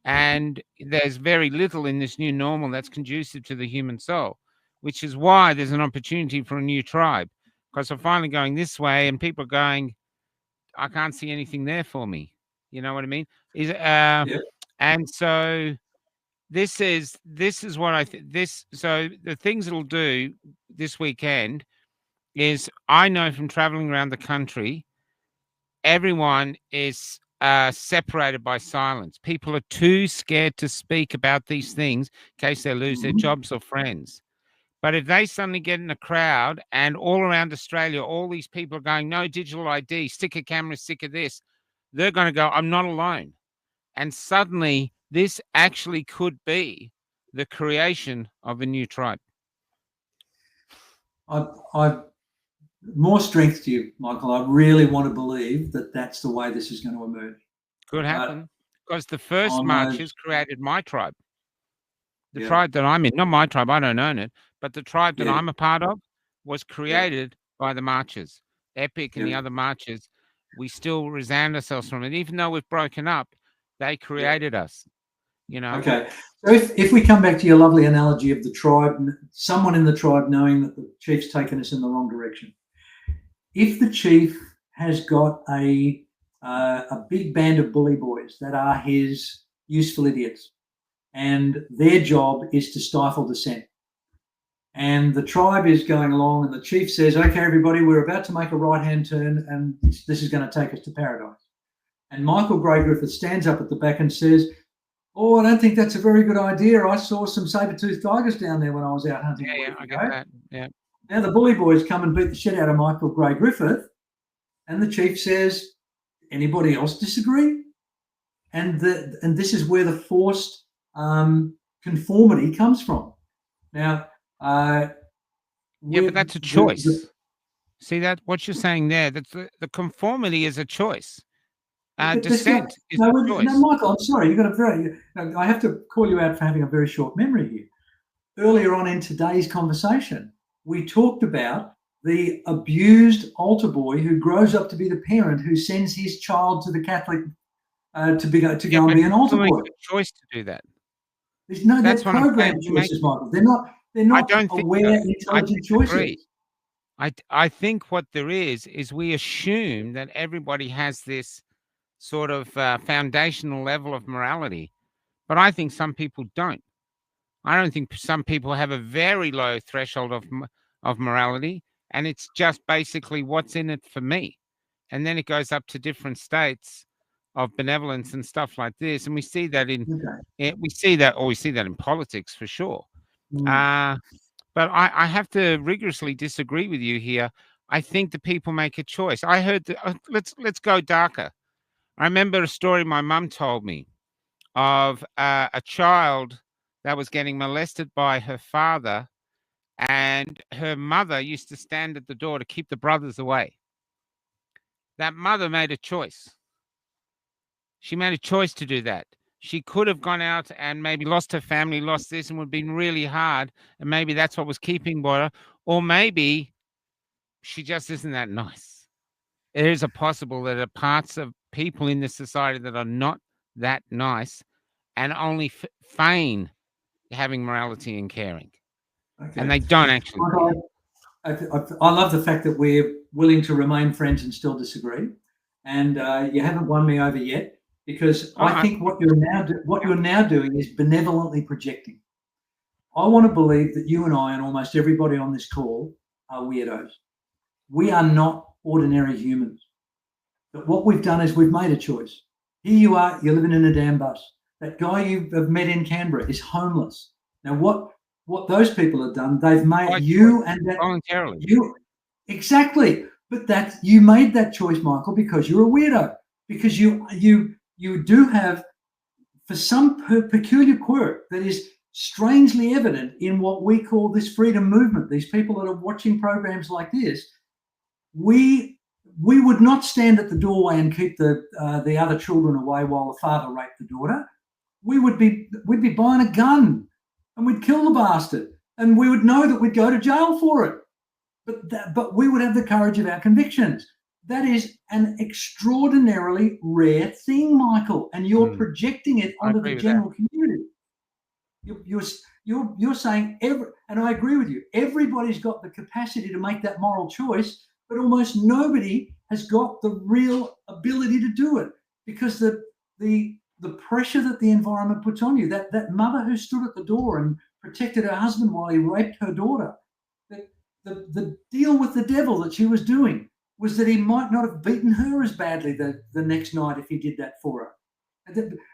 Speaker 2: and there's very little in this new normal that's conducive to the human soul, which is why there's an opportunity for a new tribe, because we're finally going this way and people are going, I can't see anything there for me. You know what I mean? And so this is what I think. So the things it'll do this weekend is, I know from traveling around the country, everyone is separated by silence. People are too scared to speak about these things in case they lose their jobs or friends. But if they suddenly get in a crowd and all around Australia, all these people are going, no digital ID, stick a camera, stick of this, they're going to go, I'm not alone. And suddenly this actually could be the creation of a new tribe.
Speaker 3: I've more strength to you, Michael. I really want to believe that that's the way this is going to emerge.
Speaker 2: Could happen, because the first marches created my tribe. The tribe that I'm in, not my tribe, I don't own it, but the tribe that I'm a part of was created by the marches. Epic and the other marches, we still resound ourselves from it. Even though we've broken up, they created us, you know.
Speaker 3: Okay. So if we come back to your lovely analogy of the tribe, someone in the tribe knowing that the chief's taken us in the wrong direction. If the chief has got a big band of bully boys that are his useful idiots, and their job is to stifle dissent, and the tribe is going along, and the chief says, okay, everybody, we're about to make a right-hand turn, and this is going to take us to paradise. And Michael Grey Griffith stands up at the back and says, oh, I don't think that's a very good idea. I saw some saber-toothed tigers down there when I was out hunting.
Speaker 2: I get that. Yeah.
Speaker 3: Now the bully boys come and beat the shit out of Michael Grey Griffith, and the chief says, anybody else disagree? And this is where the forced conformity comes from. Now,
Speaker 2: but that's a choice. See that? What you're saying there, that's the conformity is a choice. Dissent is a choice.
Speaker 3: No, Michael, I'm sorry. You've got I have to call you out for having a very short memory here. Earlier on in today's conversation, we talked about the abused altar boy who grows up to be the parent who sends his child to the Catholic to go and be an altar boy.
Speaker 2: A choice to do that.
Speaker 3: That's programmed choices, Michael. They're not aware, intelligent choices.
Speaker 2: I think what there is we assume that everybody has this sort of foundational level of morality, but I think some people don't. I don't think some people have a very low threshold of morality, and it's just basically what's in it for me. And then it goes up to different states of benevolence and stuff like this, and we see that we see that in politics for sure. But I have to rigorously disagree with you here. I think the people make a choice. I heard let's go darker. I remember a story my mum told me of a child that was getting molested by her father, and her mother used to stand at the door to keep the brothers away. That mother made a choice. She made a choice to do that. She could have gone out and maybe lost her family, lost this, and would have been really hard. And maybe that's what was keeping her. Or maybe she just isn't that nice. It is possible that there are parts of people in this society that are not that nice and only feign having morality and caring. Okay. And they don't actually.
Speaker 3: I love the fact that we're willing to remain friends and still disagree. And you haven't won me over yet, because I think what you're now doing is benevolently projecting. I want to believe that you and I and almost everybody on this call are weirdos. We are not ordinary humans. But what we've done is we've made a choice. Here you are, you're living in a damn bus. That guy you have met in Canberra is homeless. Now, what those people have done, they've made you and that
Speaker 2: voluntarily.
Speaker 3: Exactly. But you made that choice, Michael, because you're a weirdo. Because you do have, for some peculiar quirk that is strangely evident in what we call this freedom movement, these people that are watching programs like this, we would not stand at the doorway and keep the other children away while the father raped the daughter. We'd be buying a gun and we'd kill the bastard, and we would know that we'd go to jail for it. But we would have the courage of our convictions. That is an extraordinarily rare thing, Michael, and you're projecting it onto the general community. You're saying and I agree with you. Everybody's got the capacity to make that moral choice, but almost nobody has got the real ability to do it, because the pressure that the environment puts on you. That mother who stood at the door and protected her husband while he raped her daughter. The deal with the devil that she was doing was that he might not have beaten her as badly the next night if he did that for her.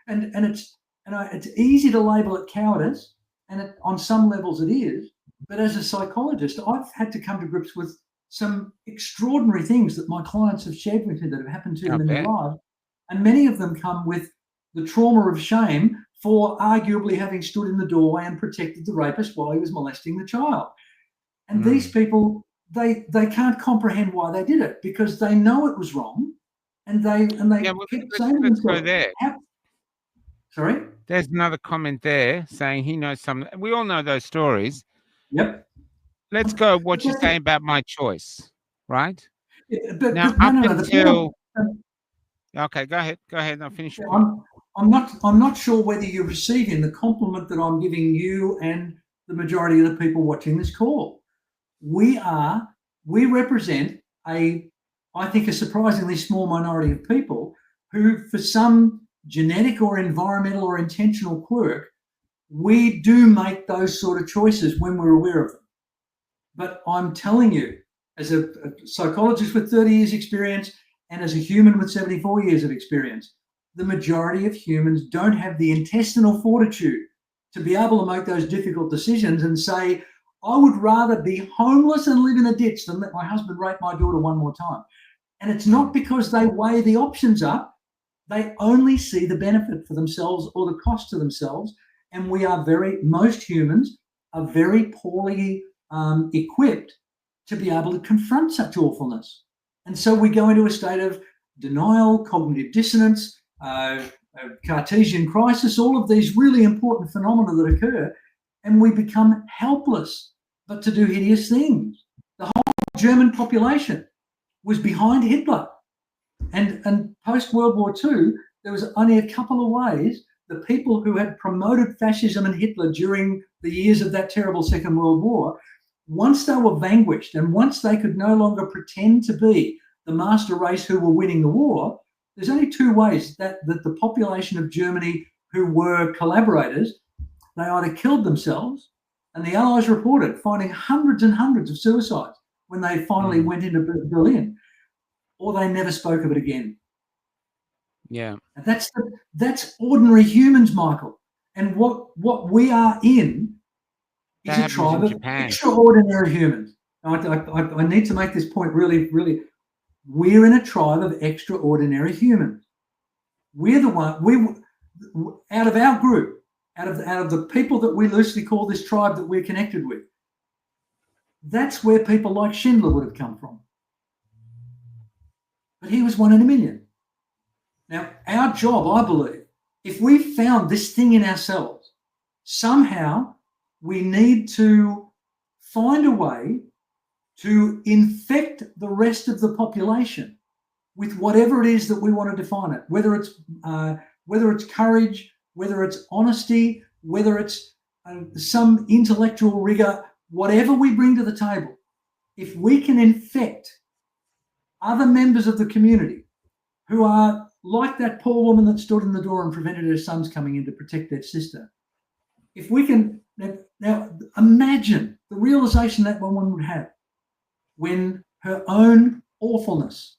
Speaker 3: And it's easy to label it cowardice, and on some levels it is. But as a psychologist, I've had to come to grips with some extraordinary things that my clients have shared with me that have happened to them in their lives, and many of them come with the trauma of shame for arguably having stood in the doorway and protected the rapist while he was molesting the child. And these people, they can't comprehend why they did it, because they know it was wrong, and they kept saying to themselves,
Speaker 2: go there.
Speaker 3: Sorry?
Speaker 2: There's another comment there saying he knows some. We all know those stories.
Speaker 3: Yep.
Speaker 2: Let's go what you're saying about my choice, right? Okay, go ahead. I'll finish.
Speaker 3: I'm not sure whether you're receiving the compliment that I'm giving you and the majority of the people watching this call. We represent I think a surprisingly small minority of people who, for some genetic or environmental or intentional quirk, we do make those sort of choices when we're aware of them. But I'm telling you, as a psychologist with 30 years experience and as a human with 74 years of experience, the majority of humans don't have the intestinal fortitude to be able to make those difficult decisions and say, I would rather be homeless and live in a ditch than let my husband rape my daughter one more time. And it's not because they weigh the options up. They only see the benefit for themselves or the cost to themselves. And most humans are very poorly equipped to be able to confront such awfulness. And so we go into a state of denial, cognitive dissonance, Cartesian crisis, all of these really important phenomena that occur, and we become helpless but to do hideous things. The whole German population was behind Hitler. And post-World War II, there was only a couple of ways the people who had promoted fascism and Hitler during the years of that terrible Second World War, once they were vanquished and once they could no longer pretend to be the master race who were winning the war, there's only two ways that the population of Germany who were collaborators, they either killed themselves, and the Allies reported finding hundreds and hundreds of suicides when they finally went into Berlin, or they never spoke of it again.
Speaker 2: Yeah.
Speaker 3: And that's ordinary humans, Michael. And what we are in is a tribe of extraordinary humans. I need to make this point really, really. We're in a tribe of extraordinary humans. We're the one, out of our group, out of the people that we loosely call this tribe that we're connected with, that's where people like Schindler would have come from. But he was one in a million. Now, our job, I believe, if we found this thing in ourselves, somehow we need to find a way to infect the rest of the population with whatever it is that we want to define it, whether it's courage, whether it's honesty, whether it's some intellectual rigor, whatever we bring to the table. if we can infect other members of the community who are like that poor woman that stood in the door and prevented her sons coming in to protect their sister, if we can now imagine the realization that woman would have when her own awfulness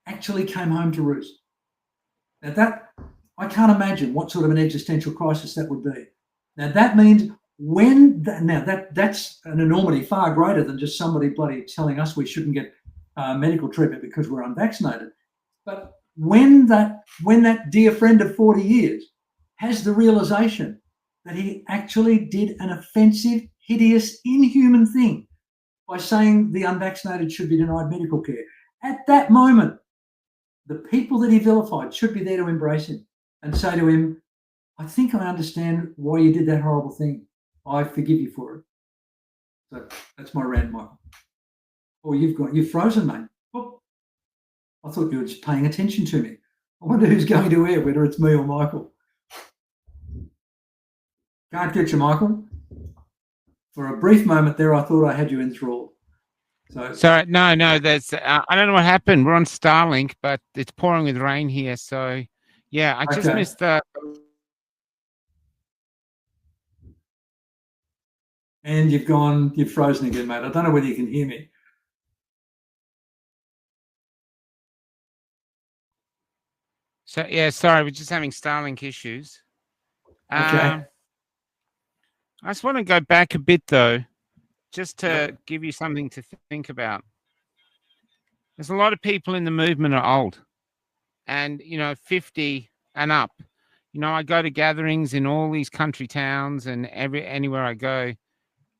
Speaker 3: actually came home to roost. Now that, I can't imagine what sort of an existential crisis that would be. Now that means that's an enormity far greater than just somebody bloody telling us we shouldn't get medical treatment because we're unvaccinated. But when that dear friend of 40 years has the realization that he actually did an offensive, hideous, inhuman thing by saying the unvaccinated should be denied medical care, at that moment, the people that he vilified should be there to embrace him and say to him, I think I understand why you did that horrible thing. I forgive you for it. So that's my rant, Michael. Oh, you've frozen, mate. Oh, I thought you were just paying attention to me. I wonder who's going to air, whether it's me or Michael. Can't get you, Michael. For a brief moment there, I thought I had you enthralled.
Speaker 2: So no, there's I don't know what happened. We're on Starlink, but it's pouring with rain here. So yeah, I just missed the.
Speaker 3: And you've frozen again, mate. I don't know whether you can hear me.
Speaker 2: So yeah, sorry, we're just having Starlink issues.
Speaker 3: Okay.
Speaker 2: I just want to go back a bit though, just to give you something to think about. There's a lot of people in the movement are old, and 50 and up. I go to gatherings in all these country towns and anywhere I go,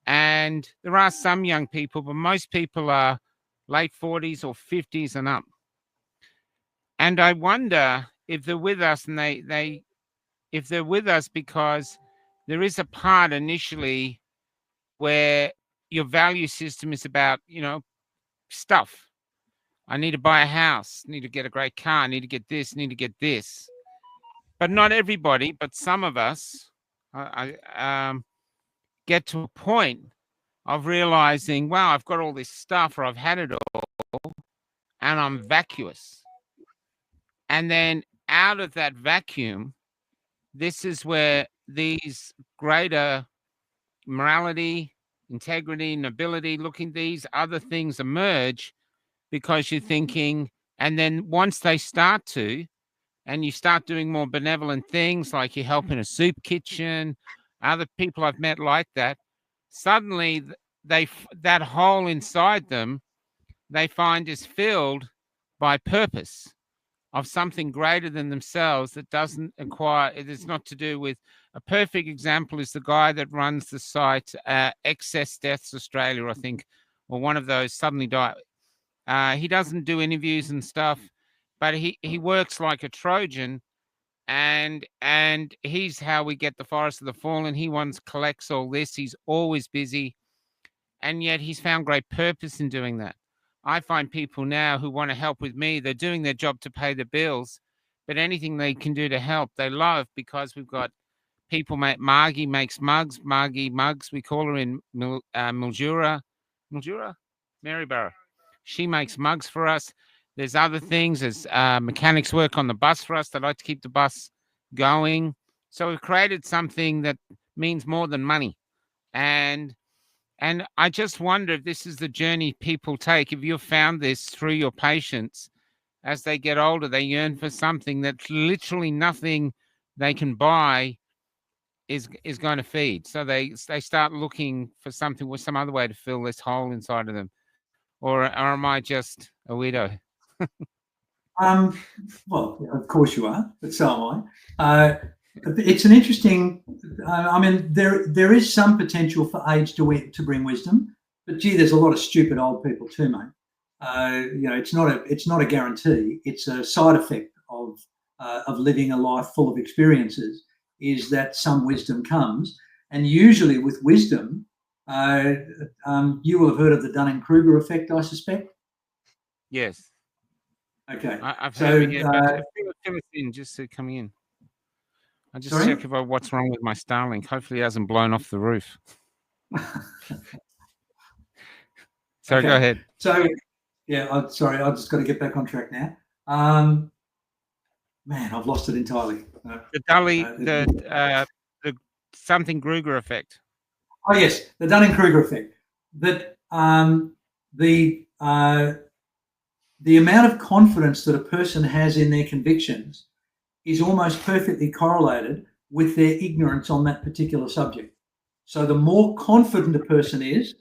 Speaker 2: and there are some young people, but most people are late 40s or 50s and up. And I wonder if they're with us, and if they're with us because there is a part initially where your value system is about, stuff. I need to buy a house, need to get a great car, need to get this, need to get this. But not everybody, but some of us get to a point of realizing, wow, I've got all this stuff, or I've had it all, and I'm vacuous. And then out of that vacuum, this is where these greater morality, integrity, nobility, these other things emerge, because you're thinking, and then once they start to, and you start doing more benevolent things, like you help in a soup kitchen, other people I've met like that, suddenly that hole inside them, they find is filled by purpose of something greater than themselves that doesn't acquire, it is not to do with, a perfect example is the guy that runs the site, Excess Deaths Australia, I think, or one of those, suddenly died. He doesn't do interviews and stuff, but he works like a Trojan, and he's how we get the Forest of the Fallen. He collects all this. He's always busy, and yet he's found great purpose in doing that. I find people now who want to help with me, they're doing their job to pay the bills, but anything they can do to help, they love, because we've got people. Margie makes mugs. Margie Mugs, we call her in Mildura, Maryborough. She makes mugs for us. There's other things. There's mechanics work on the bus for us. They like to keep the bus going. So we've created something that means more than money. And I just wonder if this is the journey people take. If you've found this through your patients, as they get older, they yearn for something that literally nothing they can buy is going to feed. So they start looking for something with some other way to fill this hole inside of them. Or am I just a weirdo?
Speaker 3: Well, of course you are, but so am I. It's an interesting. I mean, there is some potential for age to bring wisdom, but gee, there's a lot of stupid old people too, mate. It's not a guarantee. It's a side effect of living a life full of experiences. Is that some wisdom comes, and usually with wisdom, you will have heard of the Dunning-Kruger effect, I suspect.
Speaker 2: Yes.
Speaker 3: Okay.
Speaker 2: I've heard of it, but fill us in just to come in. I just check what's wrong with my Starlink. Hopefully it hasn't blown off the roof. Sorry, go ahead.
Speaker 3: So, yeah, sorry, I've just got to get back on track now. Man, I've lost it entirely.
Speaker 2: The something Kruger effect.
Speaker 3: Oh yes, the Dunning-Kruger effect. That the amount of confidence that a person has in their convictions is almost perfectly correlated with their ignorance on that particular subject. So the more confident a person is,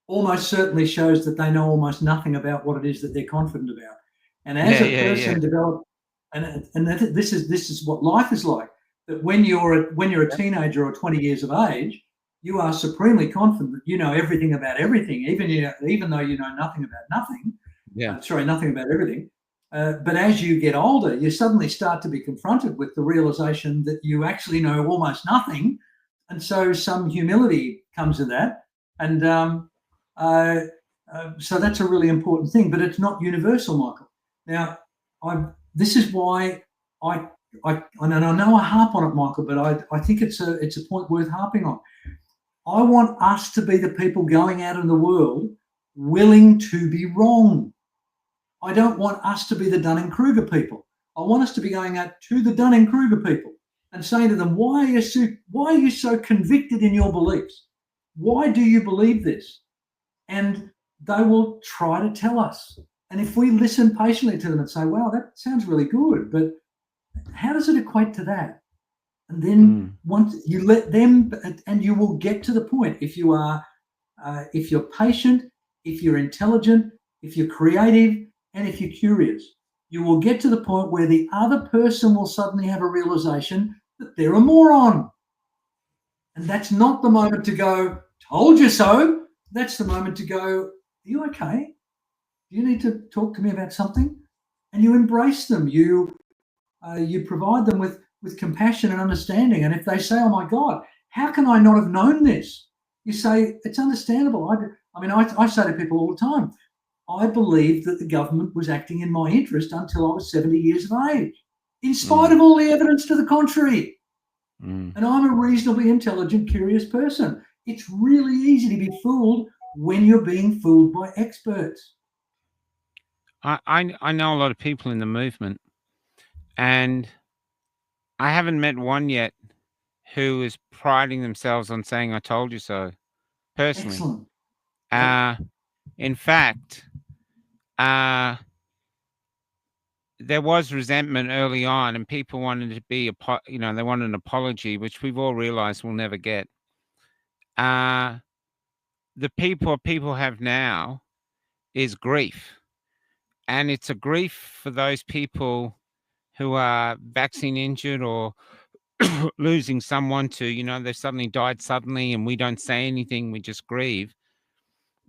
Speaker 3: almost certainly shows that they know almost nothing about what it is that they're confident about. And as a person develops, and this is what life is like. That when you're a teenager or 20 years of age, you are supremely confident that you know everything about everything, even though you know nothing about nothing. Nothing about everything. But as you get older, you suddenly start to be confronted with the realization that you actually know almost nothing. And so some humility comes in that. And so that's a really important thing, but it's not universal, Michael. Now, this is why I know I harp on it, Michael, but I think it's a point worth harping on. I want us to be the people going out in the world willing to be wrong. I don't want us to be the Dunning-Kruger people. I want us to be going out to the Dunning-Kruger people and saying to them, why are you so convicted in your beliefs? Why do you believe this? And they will try to tell us. And if we listen patiently to them and say, wow, that sounds really good, but how does it equate to that? And then once you let them, and you will get to the point, if you're patient, if you're intelligent, if you're creative, and if you're curious, you will get to the point where the other person will suddenly have a realization that they're a moron. And that's not the moment to go, told you so. That's the moment to go, are you okay? Do you need to talk to me about something? And you embrace them. You provide them with compassion and understanding. And if they say, oh my God, how can I not have known this? You say, it's understandable. I say to people all the time, I believed that the government was acting in my interest until I was 70 years of age, in spite of all the evidence to the contrary. And I'm a reasonably intelligent, curious person. It's really easy to be fooled when you're being fooled by experts.
Speaker 2: I know a lot of people in the movement, and I haven't met one yet who is priding themselves on saying, I told you so, personally.
Speaker 3: Excellent.
Speaker 2: In fact, there was resentment early on, and people wanted to be, they wanted an apology, which we've all realized we'll never get. The people have now is grief. And it's a grief for those people who are vaccine injured or losing someone to, they've suddenly died suddenly and we don't say anything, we just grieve.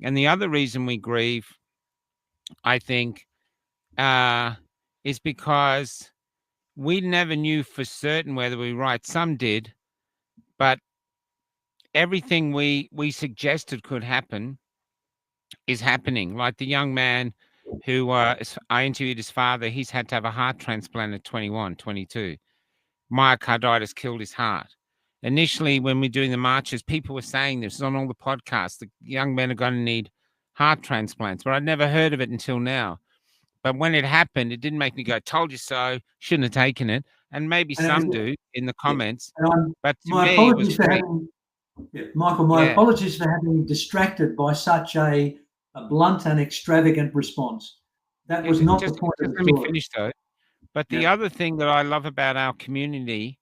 Speaker 2: And the other reason we grieve, I think, is because we never knew for certain whether we were right. Some did, but everything we suggested could happen is happening. Like the young man who I interviewed his father, he's had to have a heart transplant at 21, 22. Myocarditis killed his heart. Initially, when we're doing the marches, people were saying this on all the podcasts, the young men are going to need heart transplants, but I'd never heard of it until now. But when it happened, it didn't make me go, told you so, shouldn't have taken it. And maybe some do in the comments. But to me, it was great.
Speaker 3: Michael, my apologies for having distracted by such a blunt and extravagant response. That was not the point of the story.
Speaker 2: Let me finish though. But the other thing that I love about our community,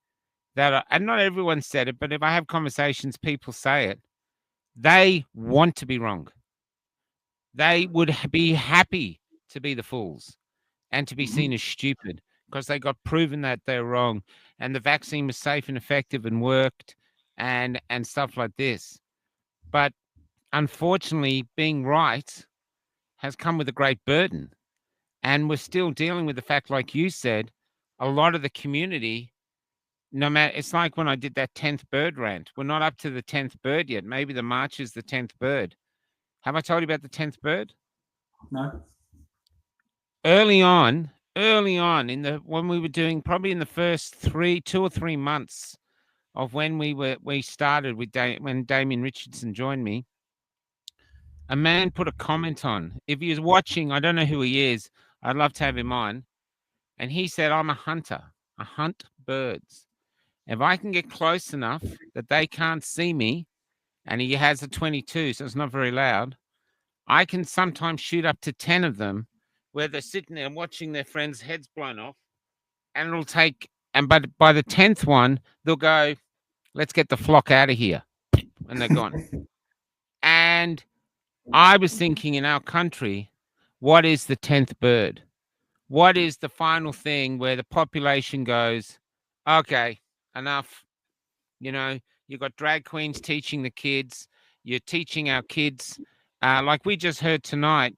Speaker 2: and not everyone said it, but if I have conversations, people say it, they want to be wrong. They would be happy to be the fools and to be seen as stupid because they got proven that they're wrong and the vaccine was safe and effective and worked and stuff like this. But unfortunately, being right has come with a great burden. And we're still dealing with the fact, like you said, a lot of the community, no matter, it's like when I did that 10th bird rant. We're not up to the 10th bird yet. Maybe the march is the 10th bird. Have I told you about the 10th bird?
Speaker 3: No.
Speaker 2: Early on, when we were doing probably in the first 2 or 3 months of when we started with when Damien Richardson joined me, a man put a comment on. If he was watching, I don't know who he is. I'd love to have him on. And he said, I'm a hunter. I hunt birds. If I can get close enough that they can't see me, and he has a 22, so it's not very loud, I can sometimes shoot up to 10 of them where they're sitting there watching their friends' heads blown off. And it'll take, and by the 10th one, they'll go, let's get the flock out of here. And they're gone. And I was thinking, in our country, what is the 10th bird? What is the final thing where the population goes, okay, enough? You know, you've got drag queens teaching the kids. You're teaching our kids. Like we just heard tonight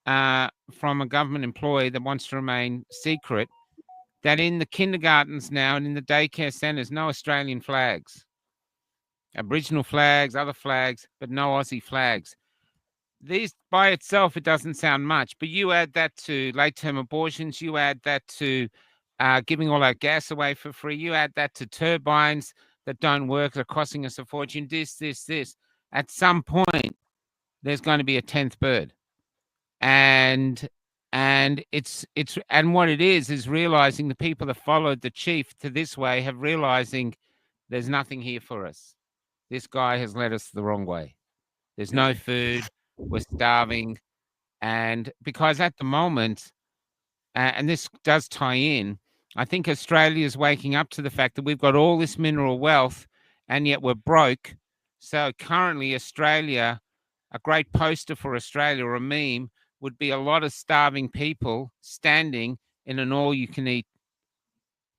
Speaker 2: from a government employee that wants to remain secret, that in the kindergartens now and in the daycare centres, no Australian flags. Aboriginal flags, other flags, but no Aussie flags. These by itself, it doesn't sound much, but you add that to late-term abortions, you add that to giving all our gas away for free, you add that to turbines that don't work, that are costing us a fortune, this. At some point, there's going to be a 10th bird. And it's what it is realizing the people that followed the chief to this way have realizing there's nothing here for us. This guy has led us the wrong way. There's no food. We're starving. And because at the moment, and this does tie in, I think Australia is waking up to the fact that we've got all this mineral wealth and yet we're broke. So currently Australia, a great poster for Australia or a meme would be a lot of starving people standing in an all-you-can-eat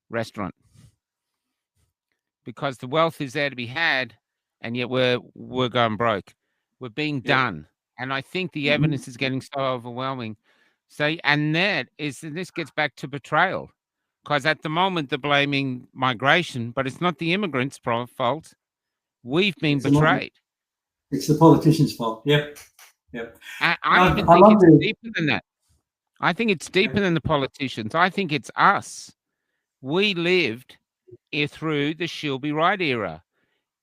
Speaker 2: restaurant. Because the wealth is there to be had, and yet we're going broke. We're being done. And I think the evidence is getting so overwhelming. So, and this gets back to betrayal. Because at the moment, they're blaming migration, but it's not the immigrants' fault. We've been betrayed.
Speaker 3: It's the politicians' fault. Yep.
Speaker 2: I even think it's deeper than that. I think it's deeper than the politicians. I think it's us. We lived through the Shilby Wright era,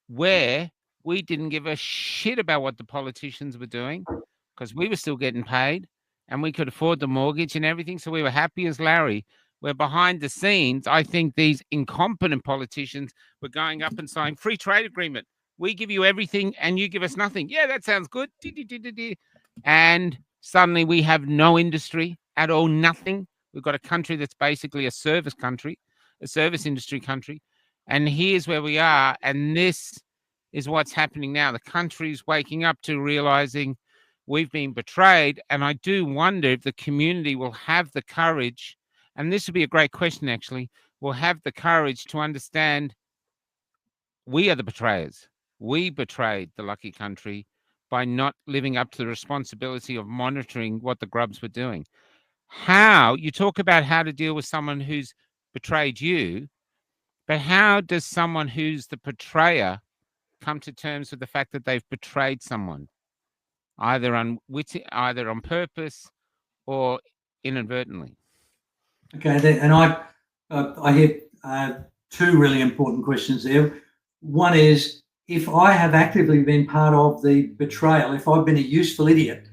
Speaker 2: where we didn't give a shit about what the politicians were doing because we were still getting paid and we could afford the mortgage and everything. So we were happy as Larry. Where behind the scenes, I think these incompetent politicians were going up and saying, free trade agreement. We give you everything and you give us nothing. Yeah, that sounds good. And suddenly we have no industry at all, nothing. We've got a country that's basically a service country, a service industry country. And here's where we are. And this is what's happening now. The country's waking up to realizing we've been betrayed. And I do wonder if the community will have the courage, and this would be a great question, actually, will have the courage to understand we are the betrayers. We betrayed the lucky country by not living up to the responsibility of monitoring what the grubs were doing. You talk about how to deal with someone who's betrayed you, but how does someone who's the betrayer come to terms with the fact that they've betrayed someone, either on purpose or inadvertently?
Speaker 3: Okay, and I hear two really important questions there. One is, if I have actively been part of the betrayal, if I've been a useful idiot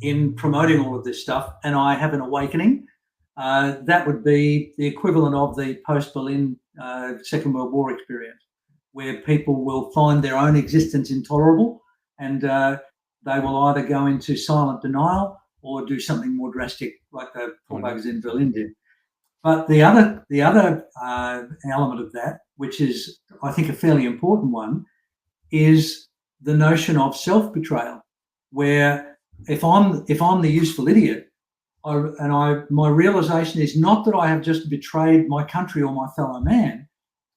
Speaker 3: in promoting all of this stuff and I have an awakening, that would be the equivalent of the post-Berlin Second World War experience, where people will find their own existence intolerable and they will either go into silent denial or do something more drastic like the poor buggers in Berlin did. But the other element of that, which is, I think, a fairly important one, is the notion of self-betrayal, where if I'm the useful idiot, my realization is not that I have just betrayed my country or my fellow man,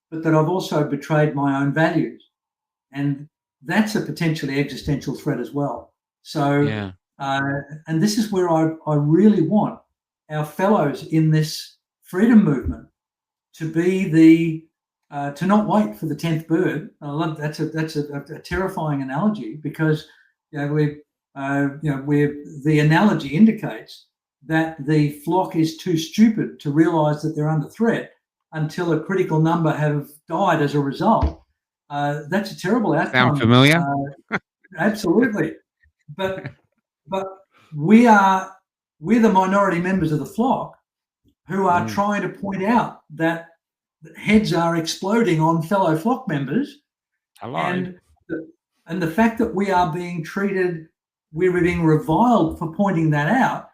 Speaker 3: but that I've also betrayed my own values, and that's a potentially existential threat as well. So, and this is where I really want our fellows in this freedom movement to be to not wait for the 10th bird. I love that's a terrifying analogy, because the analogy indicates that the flock is too stupid to realize that they're under threat until a critical number have died as a result. That's a terrible outcome.
Speaker 2: Sound familiar?
Speaker 3: Absolutely. But But we're the minority members of the flock who are trying to point out that heads are exploding on fellow flock members.
Speaker 2: Hello.
Speaker 3: And the fact that we are being treated, we're being reviled for pointing that out,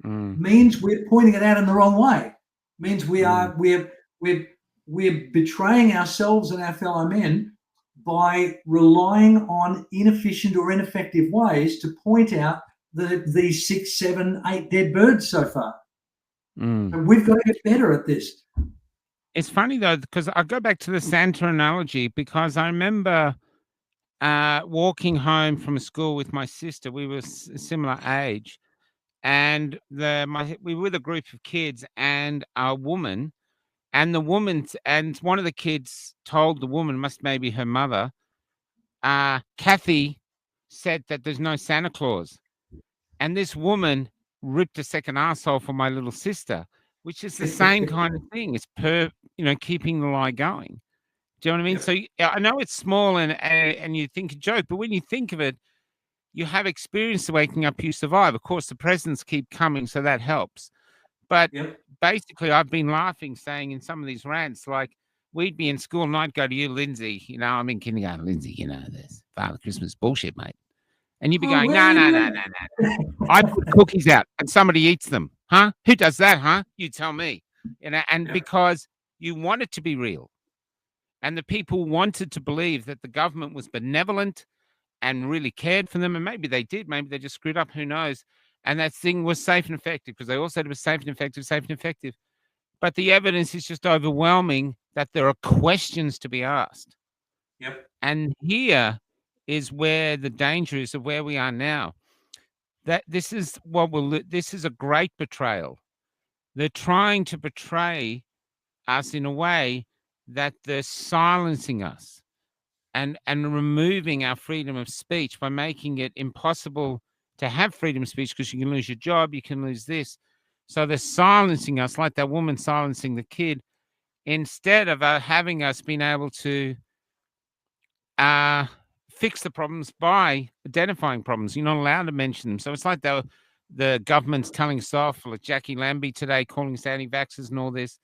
Speaker 3: means we're pointing it out in the wrong way. Means we're betraying ourselves and our fellow men by relying on inefficient or ineffective ways to point out these 6, 7, 8 dead birds so far. And we've got to get better at this.
Speaker 2: It's funny though, because I go back to the Santa analogy, because I remember walking home from school with my sister. We were a similar age, and we were with a group of kids and a woman, and one of the kids told the woman, must maybe her mother, Kathy said that there's no Santa Claus, and this woman ripped a second asshole for my little sister, which is the same kind of thing. It's keeping the lie going. Do you know what I mean?
Speaker 3: Yep.
Speaker 2: So I know it's small and you think a joke, but when you think of it, you have experience waking up, you survive. Of course, the presents keep coming, so that helps. But basically, I've been laughing, saying in some of these rants, like, we'd be in school and I'd go to you, Lindsay, I'm in kindergarten, Lindsay, this Father Christmas bullshit, mate. And you'd be going, no. I put cookies out and somebody eats them. Huh? Who does that, huh? You tell me. Because you want it to be real. And the people wanted to believe that the government was benevolent and really cared for them. And maybe they did. Maybe they just screwed up. Who knows? And that thing was safe and effective, because they all said it was safe and effective. But the evidence is just overwhelming that there are questions to be asked.
Speaker 3: Yep.
Speaker 2: And here is where the danger is of where we are now. That this is a great betrayal. They're trying to betray us in a way that they're silencing us and removing our freedom of speech by making it impossible to have freedom of speech, because you can lose your job, you can lose this. So they're silencing us, like that woman silencing the kid, instead of having us being able to fix the problems by identifying problems. You're not allowed to mention them. So it's like the government's telling us off, like Jackie Lambie today calling us anti-vaxxers and all this.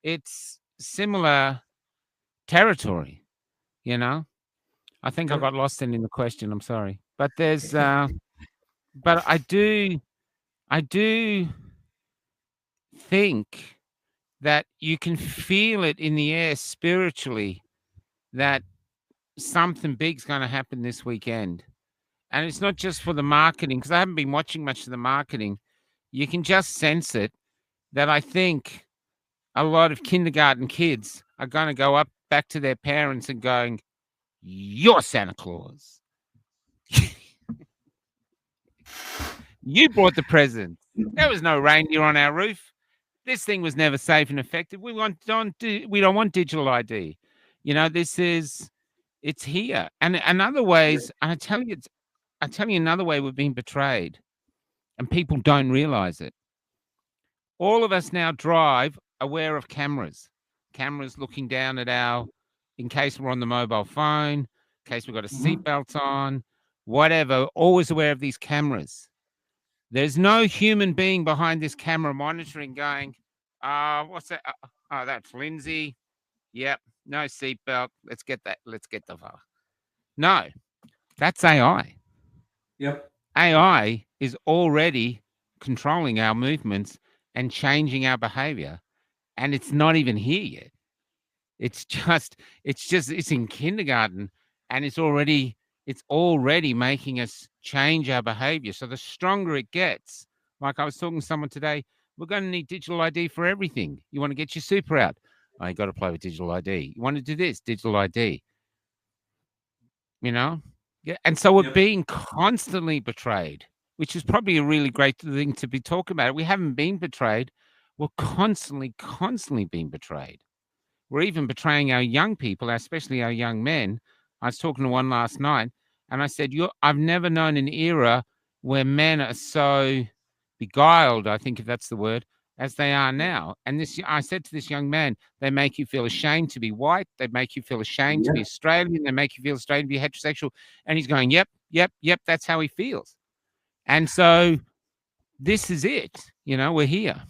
Speaker 2: It's similar territory, I think I got lost in the question. I'm sorry. But there's but I do think that you can feel it in the air spiritually that something big's going to happen this weekend. And it's not just for the marketing, because I haven't been watching much of the marketing. You can just sense it, that I think a lot of kindergarten kids are going to go up back to their parents and going, "You're Santa Claus. You brought the presents. There was no reindeer on our roof. This thing was never safe and effective. We don't want digital ID. It's here." And in other ways, I tell you another way we've been betrayed, and people don't realize it. All of us now drive aware of cameras looking down at in case we're on the mobile phone, in case we've got a seatbelt on, whatever, always aware of these cameras. There's no human being behind this camera monitoring going, what's that? Oh, that's Lindsay. Yep. No seatbelt. Let's get the far. No, that's AI.
Speaker 3: Yep.
Speaker 2: AI is already controlling our movements and changing our behavior. And it's not even here yet. It's in kindergarten, and it's already making us change our behavior. So the stronger it gets, like I was talking to someone today, we're going to need digital ID for everything. You want to get your super out? Oh, you got to play with digital ID. You want to do this? Digital ID. Yeah. And so we're being constantly betrayed, which is probably a really great thing to be talking about. We haven't been betrayed. We're constantly being betrayed. We're even betraying our young people, especially our young men. I was talking to one last night, and I said, I've never known an era where men are so beguiled, I think if that's the word, as they are now. And I said to this young man, they make you feel ashamed to be white. They make you feel ashamed to be Australian. They make you feel ashamed to be heterosexual. And he's going, yep, that's how he feels. And so this is it. We're here.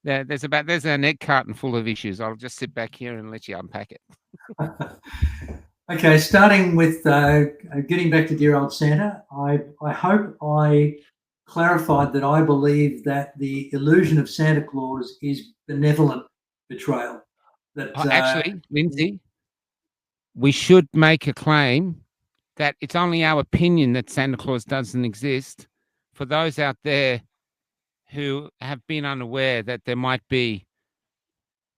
Speaker 2: There's an egg carton full of issues. I'll just sit back here and let you unpack it.
Speaker 3: Okay, starting with getting back to dear old Santa, I hope I clarified that I believe that the illusion of Santa Claus is benevolent betrayal. That
Speaker 2: actually, Lindsay, we should make a claim that it's only our opinion that Santa Claus doesn't exist. For those out there who have been unaware that there might be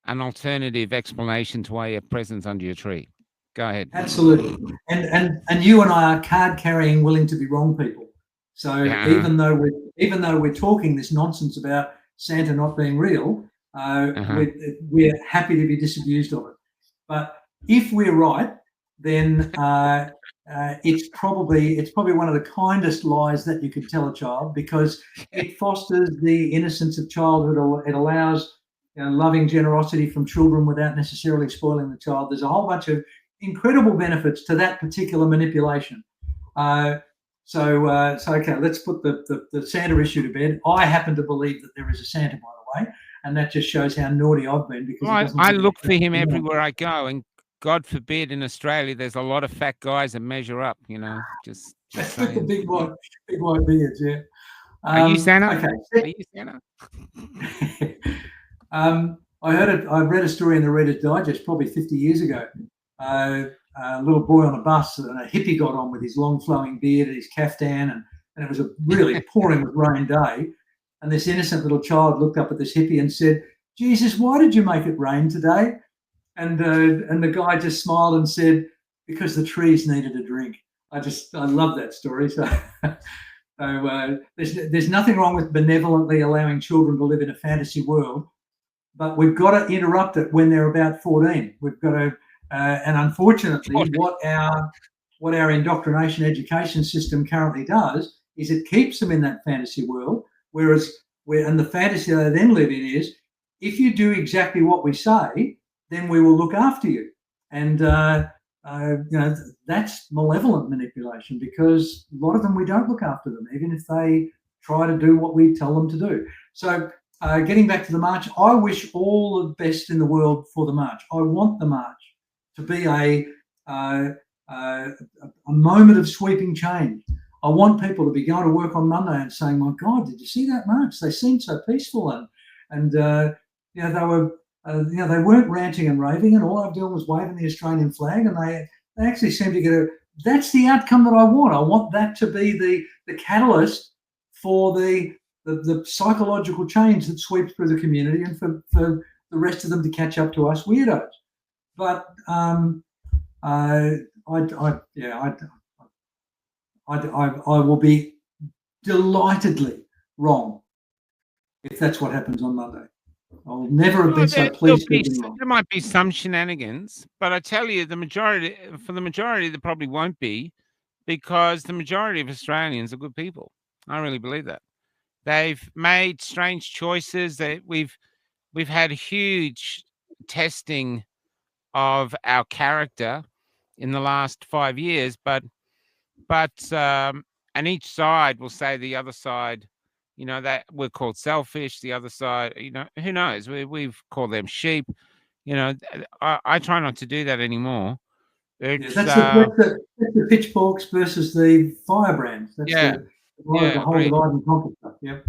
Speaker 2: an alternative explanation to why you have presents under your tree. Go ahead.
Speaker 3: Absolutely. And you and I are card carrying, willing to be wrong people. So even though we're talking this nonsense about Santa not being real, we're happy to be disabused of it. But if we're right, then it's probably one of the kindest lies that you could tell a child, because it fosters the innocence of childhood, or it allows loving generosity from children without necessarily spoiling the child. There's a whole bunch of incredible benefits to that particular manipulation. So okay, let's put the Santa issue to bed. I happen to believe that there is a Santa, by the way, and that just shows how naughty I've been. Because
Speaker 2: I look for him everywhere I go, and God forbid in Australia there's a lot of fat guys that measure up. Just
Speaker 3: with the big white beards. Yeah.
Speaker 2: Are you Santa?
Speaker 3: Okay.
Speaker 2: Are you Santa?
Speaker 3: I read a story in the Reader's Digest probably 50 years ago. A little boy on a bus, and a hippie got on with his long flowing beard and his caftan, and it was a really pouring with rain day. And this innocent little child looked up at this hippie and said, "Jesus, why did you make it rain today?" And the guy just smiled and said, "Because the trees needed a drink." I love that story. So, there's nothing wrong with benevolently allowing children to live in a fantasy world, but we've got to interrupt it when they're about 14. We've got to, and unfortunately, what our indoctrination education system currently does is it keeps them in that fantasy world. And the fantasy they then live in is, if you do exactly what we say, then we will look after you. And that's malevolent manipulation, because a lot of them, we don't look after them, even if they try to do what we tell them to do. So getting back to the march, I wish all the best in the world for the march. I want the march to be a moment of sweeping change. I want people to be going to work on Monday and saying, "My God, did you see that march? They seemed so peaceful, and they were." They weren't ranting and raving, and all I was doing was waving the Australian flag, and they actually seemed to get that's the outcome that I want. I want that to be the catalyst for the psychological change that sweeps through the community, and for the rest of them to catch up to us weirdos. But I will be delightedly wrong if that's what happens on Monday. I'll never have been so pleased.
Speaker 2: There might be some shenanigans, but I tell you, the majority there probably won't be, because the majority of Australians are good people. I really believe that. They've made strange choices. We've had huge testing of our character in the last 5 years, but and each side will say the other side, that we're called selfish. The other side, who knows? We've called them sheep. I try not to do that anymore.
Speaker 3: That's the pitchforks versus the firebrands. That's the whole divide and conquer stuff. Yeah,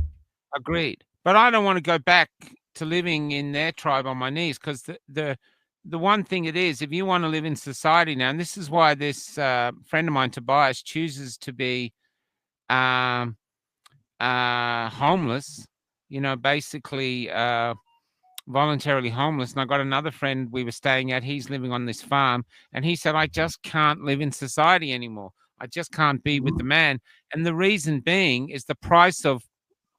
Speaker 2: agreed. But I don't want to go back to living in their tribe on my knees, because the one thing it is, if you want to live in society now, and this is why this friend of mine, Tobias, chooses to be homeless, basically voluntarily homeless. And I got another friend we were staying at, he's living on this farm, and he said, "I just can't live in society anymore. I just can't be with the man." And the reason being is the price of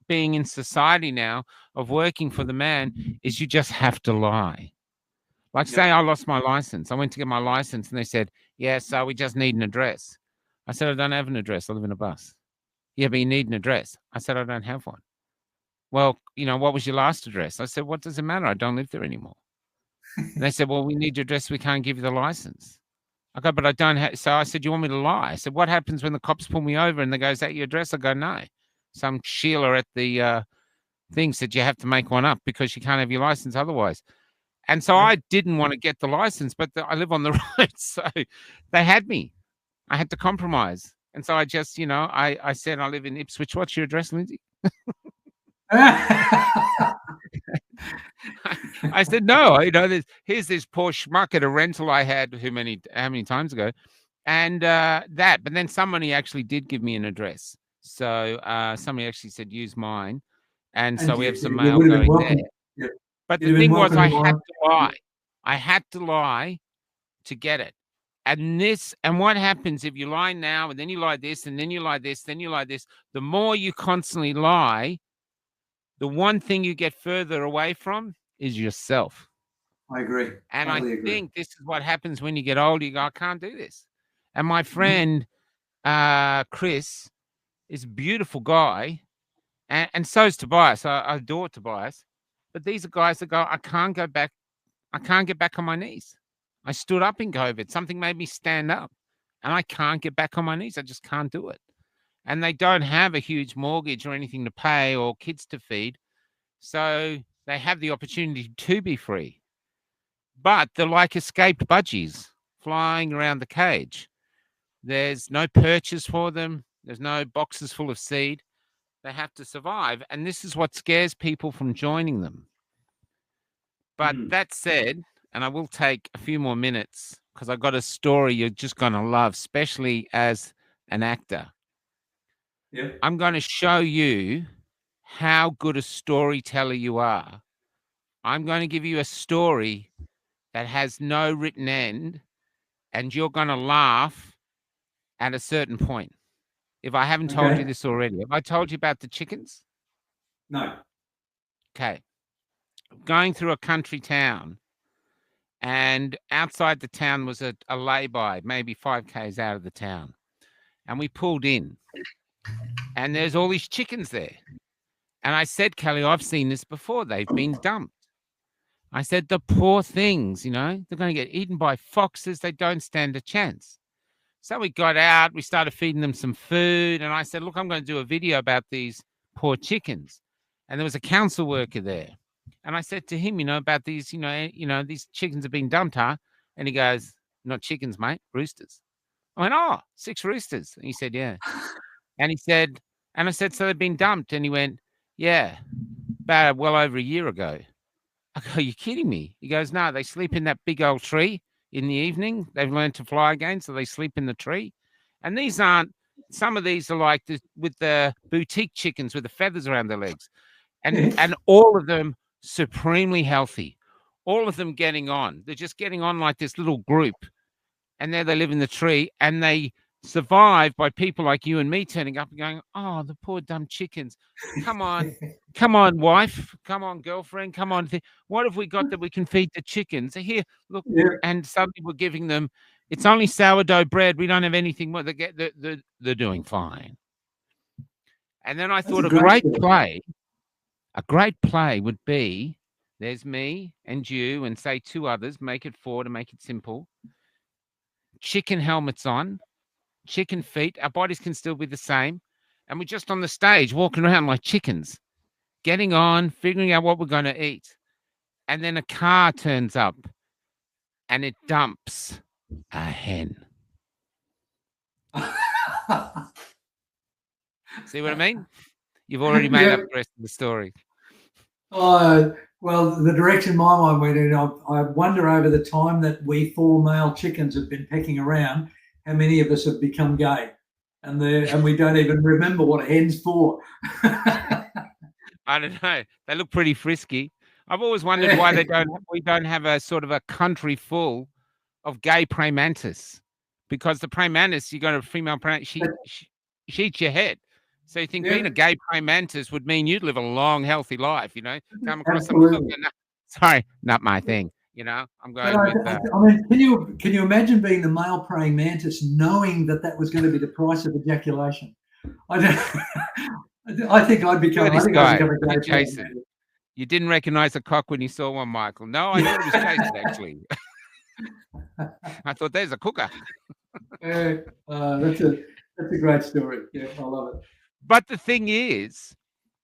Speaker 2: being in society now, of working for the man, is you just have to lie. Like, say I lost my license. I went to get my license and they said, "Yeah, so we just need an address." I said, "I don't have an address. I live in a bus." "Yeah, but you need an address." I said, "I don't have one." "Well, what was your last address?" I said, "What does it matter? I don't live there anymore." And they said, "Well, we need your address. We can't give you the license." I go, "But I don't have." So I said, "You want me to lie?" I said, "What happens when the cops pull me over and they go, 'Is that your address?" I go, "No." some Sheila at the thing said you have to make one up because you can't have your license otherwise. And so I didn't want to get the license, but I live on the road, so they had me. I had to compromise. And so I just, I said I live in Ipswich. What's your address, Lindsay? I said, no, here's this poor schmuck at a rental I had how many times ago. And but then somebody actually did give me an address. So somebody actually said, use mine. And so we have some mail going there.
Speaker 3: Yep.
Speaker 2: But the thing was, I had to lie. I had to lie to get it. And what happens if you lie now, and then you lie this, and then you lie this, then you lie this, the more you constantly lie, the one thing you get further away from is yourself.
Speaker 3: I agree.
Speaker 2: And I think this is what happens when you get older. You go, I can't do this. And my friend, Chris, is a beautiful guy. And so is Tobias. I adore Tobias. But these are guys that go, I can't go back. I can't get back on my knees. I stood up in COVID. Something made me stand up. And I can't get back on my knees. I just can't do it. And they don't have a huge mortgage or anything to pay or kids to feed. So they have the opportunity to be free. But they're like escaped budgies flying around the cage. There's no purchase for them. There's no boxes full of seed. They have to survive. And this is what scares people from joining them. But that said, and I will take a few more minutes because I've got a story you're just going to love, especially as an actor.
Speaker 3: Yeah.
Speaker 2: I'm going to show you how good a storyteller you are. I'm going to give you a story that has no written end, and you're going to laugh at a certain point. If I haven't told you this already, have I told you about the chickens?
Speaker 3: No.
Speaker 2: Okay. Going through a country town, and outside the town was a lay-by, maybe 5 k's out of the town. And we pulled in, and there's all these chickens there. And I said, Kelly, I've seen this before. They've been dumped. I said, the poor things, they're going to get eaten by foxes. They don't stand a chance. So we got out, we started feeding them some food. And I said, look, I'm going to do a video about these poor chickens. And there was a council worker there. And I said to him, about these, these chickens have been dumped, huh? And he goes, not chickens, mate, roosters. I went, 6 roosters. And he said, yeah. And he said, and I said, so they've been dumped. And he went, yeah, about well over a year ago. I go, are you kidding me? He goes, no, they sleep in that big old tree in the evening. They've learned to fly again, so they sleep in the tree. And these aren't, some of these are like with the boutique chickens with the feathers around their legs. And all of them supremely healthy. All of them getting on. They're just getting on like this little group. And there they live in the tree, and they survive by people like you and me turning up and going, oh, the poor dumb chickens. Come on, wife. Come on, girlfriend. Come on. What have we got that we can feed the chickens? Here, look. Yeah. And suddenly we're giving them, it's only sourdough bread. We don't have anything more. They're doing fine. And then I thought a great play would be, there's me and you and say 2 others, make it 4 to make it simple. Chicken helmets on, chicken feet. Our bodies can still be the same. And we're just on the stage walking around like chickens, getting on, figuring out what we're going to eat. And then a car turns up and it dumps a hen. See what I mean? You've already made up the rest of the story.
Speaker 3: Well, the direction my mind went in, I wonder over the time that we 4 male chickens have been pecking around, how many of us have become gay, and we don't even remember what a hen's for.
Speaker 2: I don't know. They look pretty frisky. I've always wondered why we don't have a sort of a country full of gay praying mantis, because the praying mantis, you got a female praying, she eats your head. So you think being a gay praying mantis would mean you'd live a long, healthy life, Come across something. Sorry, not my thing. I'm going with that.
Speaker 3: I mean, can you imagine being the male praying mantis, knowing that was going to be the price of ejaculation? I think I'd become a gay
Speaker 2: Jason. You didn't recognize a cock when you saw one, Michael. No, I thought it was Jason, actually. I thought there's a cooker.
Speaker 3: That's a great story. Yeah, I love it.
Speaker 2: But the thing is,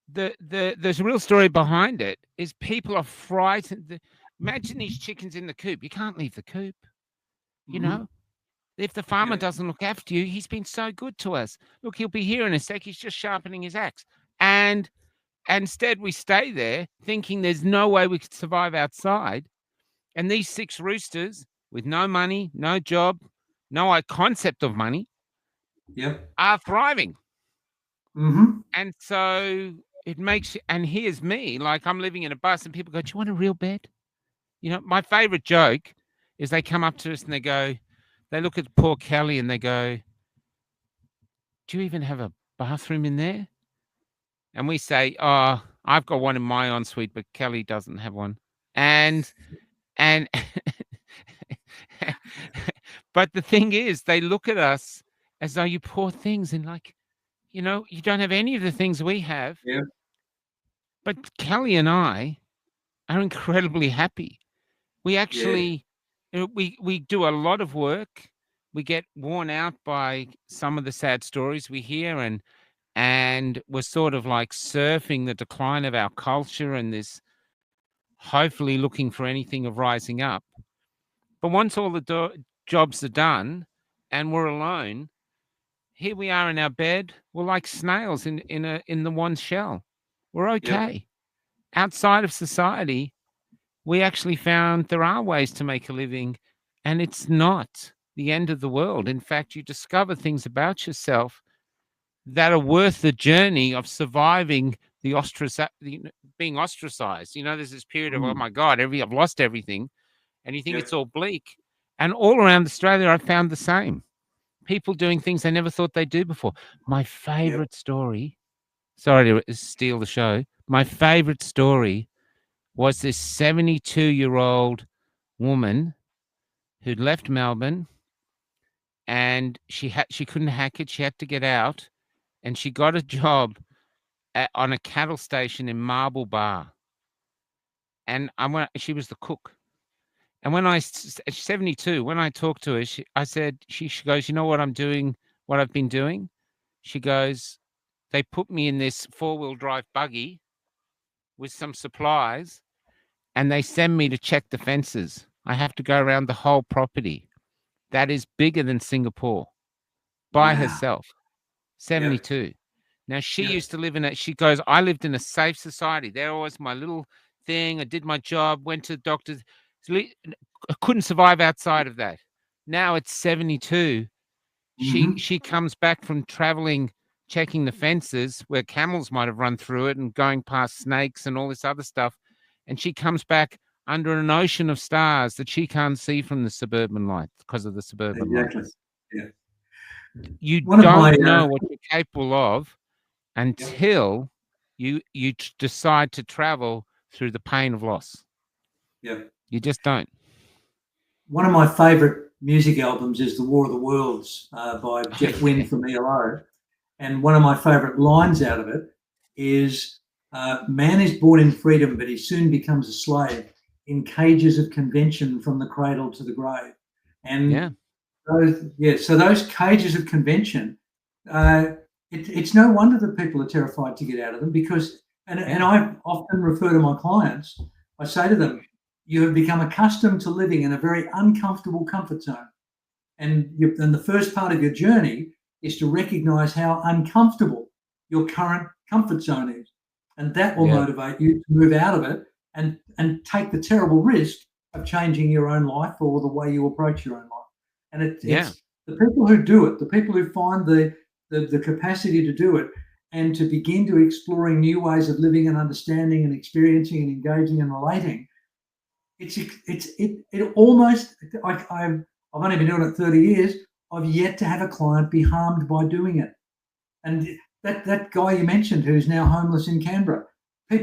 Speaker 2: there's a real story behind it. Is people are frightened. Imagine these chickens in the coop. You can't leave the coop. You know, if the farmer doesn't look after you, he's been so good to us. Look, he'll be here in a sec. He's just sharpening his axe, and instead we stay there thinking there's no way we could survive outside. And these 6 roosters with no money, no job, no concept of money, are thriving. And so it makes, and here's me, like I'm living in a bus and people go, do you want a real bed? You know, my favorite joke is they come up to us and they look at poor Kelly and they go, do you even have a bathroom in there? And we say, oh, I've got one in my ensuite, but Kelly doesn't have one. And but the thing is, they look at us as though you poor things and like, you know, you don't have any of the things we have.
Speaker 3: Yeah.
Speaker 2: But Kelly and I are incredibly happy. We actually, we do a lot of work. We get worn out by some of the sad stories we hear, and we're sort of like surfing the decline of our culture and this hopefully looking for anything of rising up. But once all the jobs are done and we're alone, here we are in our bed. We're like snails in the one shell. We're okay. Outside of society, we actually found there are ways to make a living, and it's not the end of the world. In fact, you discover things about yourself that are worth the journey of surviving the being ostracized. You know, there's this period of, oh my God, I've lost everything. And you think it's all bleak. And all around Australia, I found the same. People doing things they never thought they'd do before. My favorite story, sorry to steal the show, my favorite story was this 72-year-old woman who'd left Melbourne and she couldn't hack it. She had to get out, and she got a job on a cattle station in Marble Bar. And she was the cook. And when at 72, when I talked to her, she goes, you know what I'm doing, what I've been doing? She goes, they put me in this 4-wheel drive buggy with some supplies, and they send me to check the fences. I have to go around the whole property. That is bigger than Singapore by herself. 72. Now, she used to live she goes, I lived in a safe society. There was my little thing. I did my job, went to the doctors. I couldn't survive outside of that. Now it's 72. She comes back from traveling, checking the fences where camels might have run through it and going past snakes and all this other stuff. And she comes back under an ocean of stars that she can't see from the suburban light because of the suburban lights.
Speaker 3: Yeah.
Speaker 2: You don't know what you're capable of until you decide to travel through the pain of loss.
Speaker 3: Yeah.
Speaker 2: You just don't.
Speaker 3: One of my favourite music albums is The War of the Worlds by Jeff Wynne from ELO. And one of my favourite lines out of it is, man is born in freedom, but he soon becomes a slave in cages of convention from the cradle to the grave. And so those cages of convention, it's no wonder that people are terrified to get out of them because, and I often refer to my clients, I say to them, you have become accustomed to living in a very uncomfortable comfort zone. And the first part of your journey is to recognize how uncomfortable your current comfort zone is. And that will motivate you to move out of it and take the terrible risk of changing your own life or the way you approach your own life. And it's the people who do it, the people who find the capacity to do it and to begin to exploring new ways of living and understanding and experiencing and engaging and relating. It almost, I've only been doing it 30 years. I've yet to have a client be harmed by doing it. And that guy you mentioned who's now homeless in Canberra, the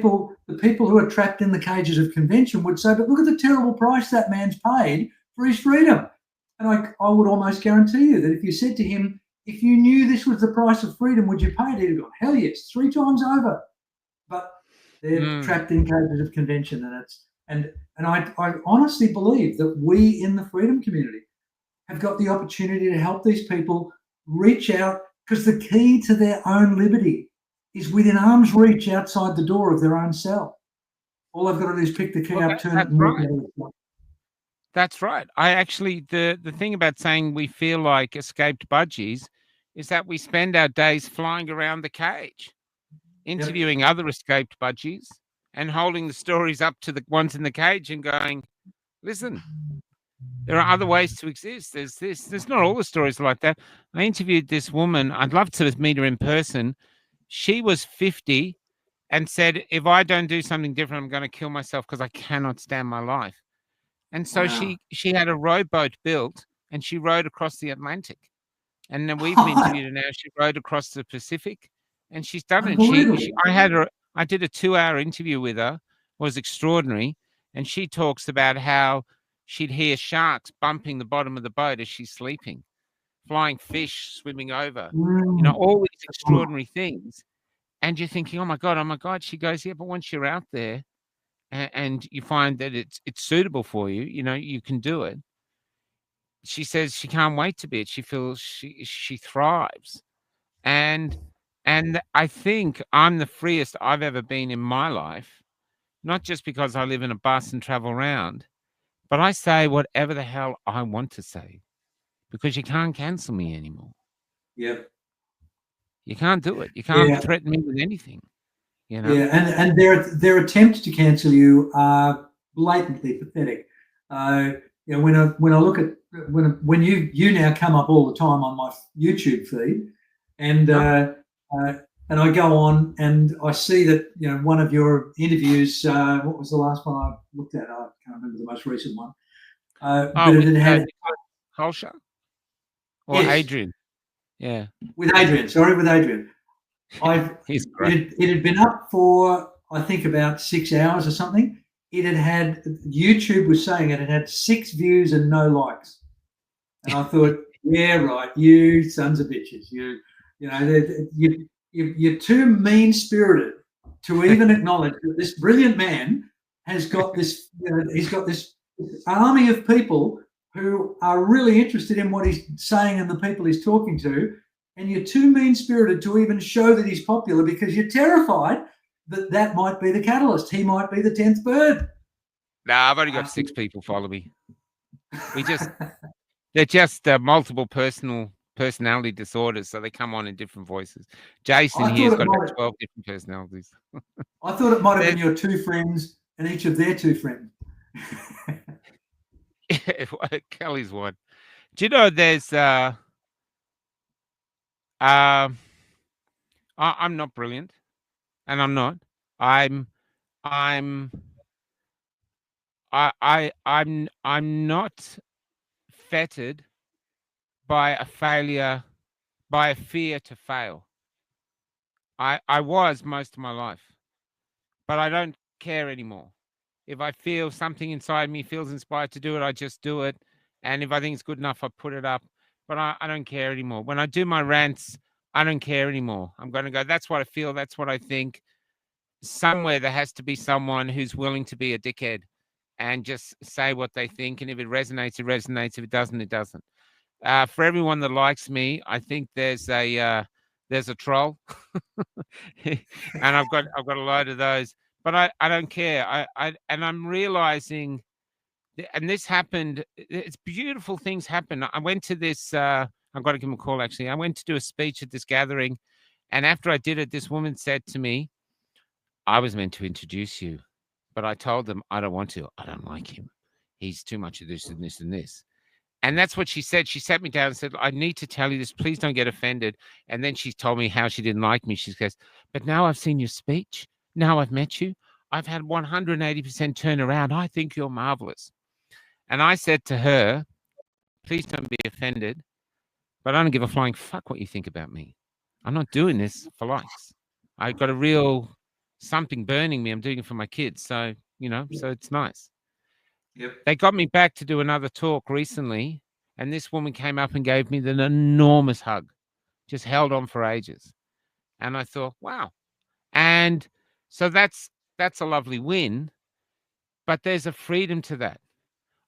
Speaker 3: people who are trapped in the cages of convention would say, but look at the terrible price that man's paid for his freedom. And I would almost guarantee you that if you said to him, if you knew this was the price of freedom, would you pay it? He'd go, hell yes, 3 times over. But they're trapped in cages of convention, and I honestly believe that we in the freedom community have got the opportunity to help these people reach out because the key to their own liberty is within arm's reach outside the door of their own cell. All they've got to do is pick the key up, turn it, and walk out.
Speaker 2: That's right. I actually, the thing about saying we feel like escaped budgies is that we spend our days flying around the cage, interviewing other escaped budgies and holding the stories up to the ones in the cage and going, listen, there are other ways to exist. There's not all the stories like that. I interviewed this woman. I'd love to meet her in person. She was 50 and said, if I don't do something different, I'm going to kill myself because I cannot stand my life. And so she had a rowboat built and she rowed across the Atlantic. And then we've interviewed her now. She rowed across the Pacific and she's done it. I did a 2-hour interview with her. It was extraordinary. And she talks about how she'd hear sharks bumping the bottom of the boat as she's sleeping, flying fish swimming over, all these extraordinary things. And you're thinking, oh my God. She goes, yeah, but once you're out there and you find that it's suitable for you, you can do it. She says she can't wait to be it. She feels she thrives. And I think I'm the freest I've ever been in my life, not just because I live in a bus and travel around, but I say whatever the hell I want to say because you can't cancel me anymore.
Speaker 3: Yep.
Speaker 2: You can't do it. You can't threaten me with anything.
Speaker 3: Yeah, and their attempts to cancel you are blatantly pathetic. When I look at when you now come up all the time on my YouTube feed, and I go on and I see that one of your interviews. What was the last one I looked at? I can't remember the most recent one. But it had
Speaker 2: Holscher or Adrian. Yeah,
Speaker 3: with Adrian. Sorry, with Adrian.
Speaker 2: He's great.
Speaker 3: It had been up for I think about 6 hours or something. It had YouTube was saying it had 6 views and no likes, and I thought, yeah, right, you sons of bitches, you're too mean spirited to even acknowledge that this brilliant man has got this. He's got this army of people who are really interested in what he's saying and the people he's talking to. And you're too mean-spirited to even show that he's popular because you're terrified that might be the catalyst. He might be the 10th bird.
Speaker 2: Nah, I've only got 6 people follow me. They're just multiple personality disorders, so they come on in different voices. Jason here's got about 12 different personalities.
Speaker 3: I thought it might have been your 2 friends and each of their 2 friends.
Speaker 2: Yeah, Kelly's one. Do you know there's I'm not brilliant, and I'm not. I'm not fettered by a failure, by a fear to fail. I was most of my life, but I don't care anymore. If I feel something inside me feels inspired to do it, I just do it. And if I think it's good enough, I put it up. But I don't care anymore. When I do my rants, I don't care anymore. I'm going to go, that's what I feel. That's what I think. Somewhere there has to be someone who's willing to be a dickhead and just say what they think. And if it resonates, it resonates. If it doesn't, it doesn't. For everyone that likes me, I think there's a troll, and I've got a load of those. But I don't care. And I'm realizing, and this happened. It's beautiful things happen. I went to this. I've got to give him a call. Actually, I went to do a speech at this gathering, and after I did it, this woman said to me, "I was meant to introduce you, but I told them I don't want to. I don't like him. He's too much of this and this and this." And that's what she said. She sat me down and said, "I need to tell you this. Please don't get offended." And then she told me how she didn't like me. She goes, "But now I've seen your speech. Now I've met you. I've had 180% turnaround. I think you're marvelous." And I said to her, "Please don't be offended, but I don't give a flying fuck what you think about me. I'm not doing this for likes. I've got a real something burning me. I'm doing it for my kids. So, so it's nice."
Speaker 3: Yep.
Speaker 2: They got me back to do another talk recently, and this woman came up and gave me an enormous hug, just held on for ages. And I thought, wow. And so that's a lovely win, but there's a freedom to that.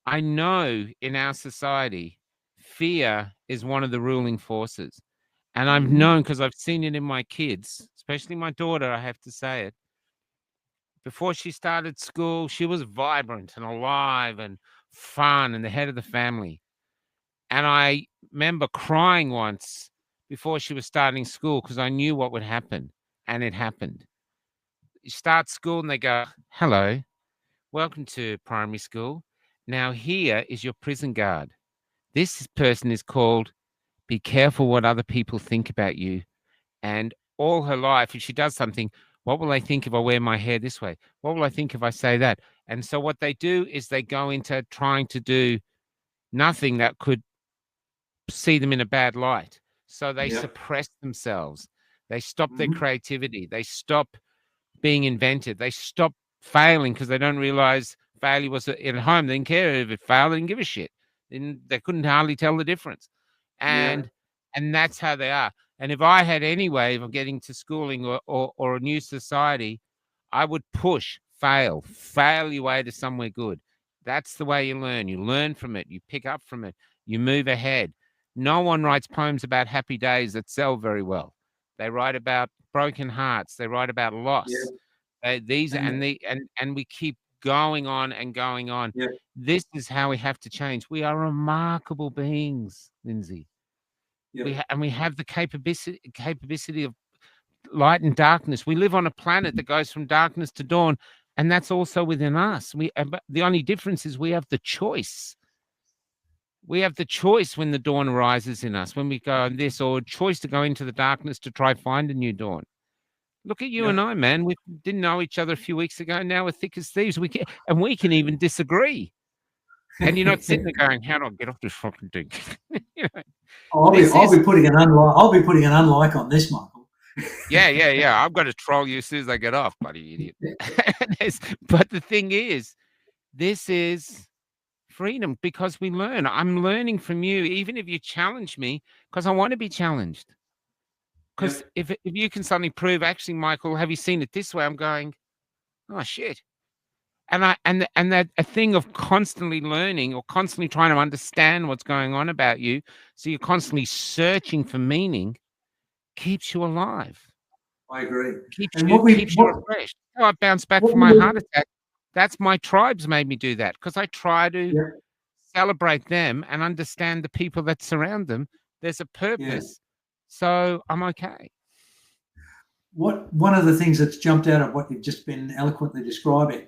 Speaker 2: I know in our society, fear is one of the ruling forces. And I've known, because I've seen it in my kids, especially my daughter, I have to say it. Before she started school, she was vibrant and alive and fun and the head of the family. And I remember crying once before she was starting school because I knew what would happen. And it happened. You start school and they go, hello, welcome to primary school. Now here is your prison guard. This person is called, be careful what other people think about you. And all her life, if she does something, what will they think if I wear my hair this way? What will I think if I say that? And so what they do is they go into trying to do nothing that could see them in a bad light. So they suppress themselves. They stop their creativity. They stop being inventive. They stop failing because they don't realize failure was at home. They didn't care if it failed. They didn't give a shit. They couldn't hardly tell the difference. And that's how they are. And if I had any way of getting to schooling or a new society, I would push, fail your way to somewhere good. That's the way you learn. You learn from it. You pick up from it. You move ahead. No one writes poems about happy days that sell very well. They write about broken hearts. They write about loss. And we keep going on and going on. This is how we have to change. We are remarkable beings, Lindsay. We have the capability of light and darkness. We live on a planet that goes from darkness to dawn, and that's also within us. The only difference is we have the choice. We have the choice when the dawn arises in us, when we go on this, or a choice to go into the darkness to try find a new dawn. Look at you and I, man. We didn't know each other a few weeks ago. Now we're thick as thieves. We can even disagree. And you're not sitting there going, "How do I get off this fucking thing?" You know,
Speaker 3: I'll be putting an unlike on this, Michael.
Speaker 2: Yeah. I've got to troll you as soon as I get off, bloody idiot. But the thing is, this is freedom because we learn. I'm learning from you, even if you challenge me, because I want to be challenged. Because if you can suddenly prove, actually, Michael, have you seen it this way? I'm going, oh shit. And that a thing of constantly learning or constantly trying to understand what's going on about you, so you're constantly searching for meaning, keeps you alive.
Speaker 3: I agree.
Speaker 2: Keeps you refreshed. I bounced back from my heart attack. That's my tribes made me do that because I try to celebrate them and understand the people that surround them. There's a purpose. So I'm okay.
Speaker 3: One of the things that's jumped out of what you've just been eloquently describing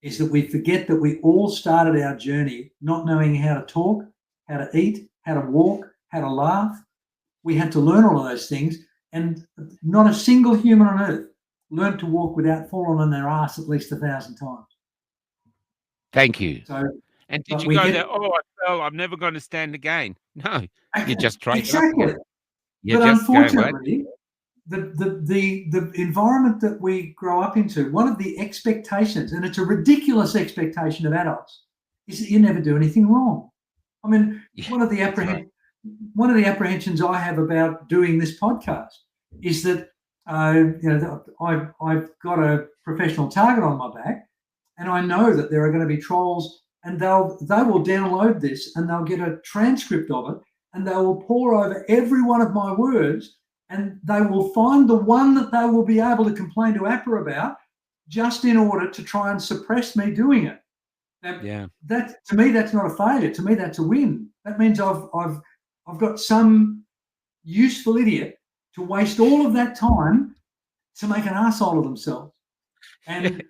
Speaker 3: is that we forget that we all started our journey not knowing how to talk, how to eat, how to walk, how to laugh. We had to learn all of those things, and not a single human on earth learned to walk without falling on their ass at least 1,000 times.
Speaker 2: Thank you. And did you go there? Oh, I fell. I'm never going to stand again. No, you just tried.
Speaker 3: Exactly. But unfortunately, the environment that we grow up into, one of the expectations, and it's a ridiculous expectation of adults, is that you never do anything wrong. I mean, one of the apprehensions I have about doing this podcast is that I've got a professional target on my back, and I know that there are going to be trolls, and they will download this and they'll get a transcript of it, and they will pore over every one of my words, and they will find the one that they will be able to complain to APRA about, just in order to try and suppress me doing it. Now, that to me, that's not a failure. To me, that's a win. That means I've got some useful idiot to waste all of that time to make an arsehole of themselves, and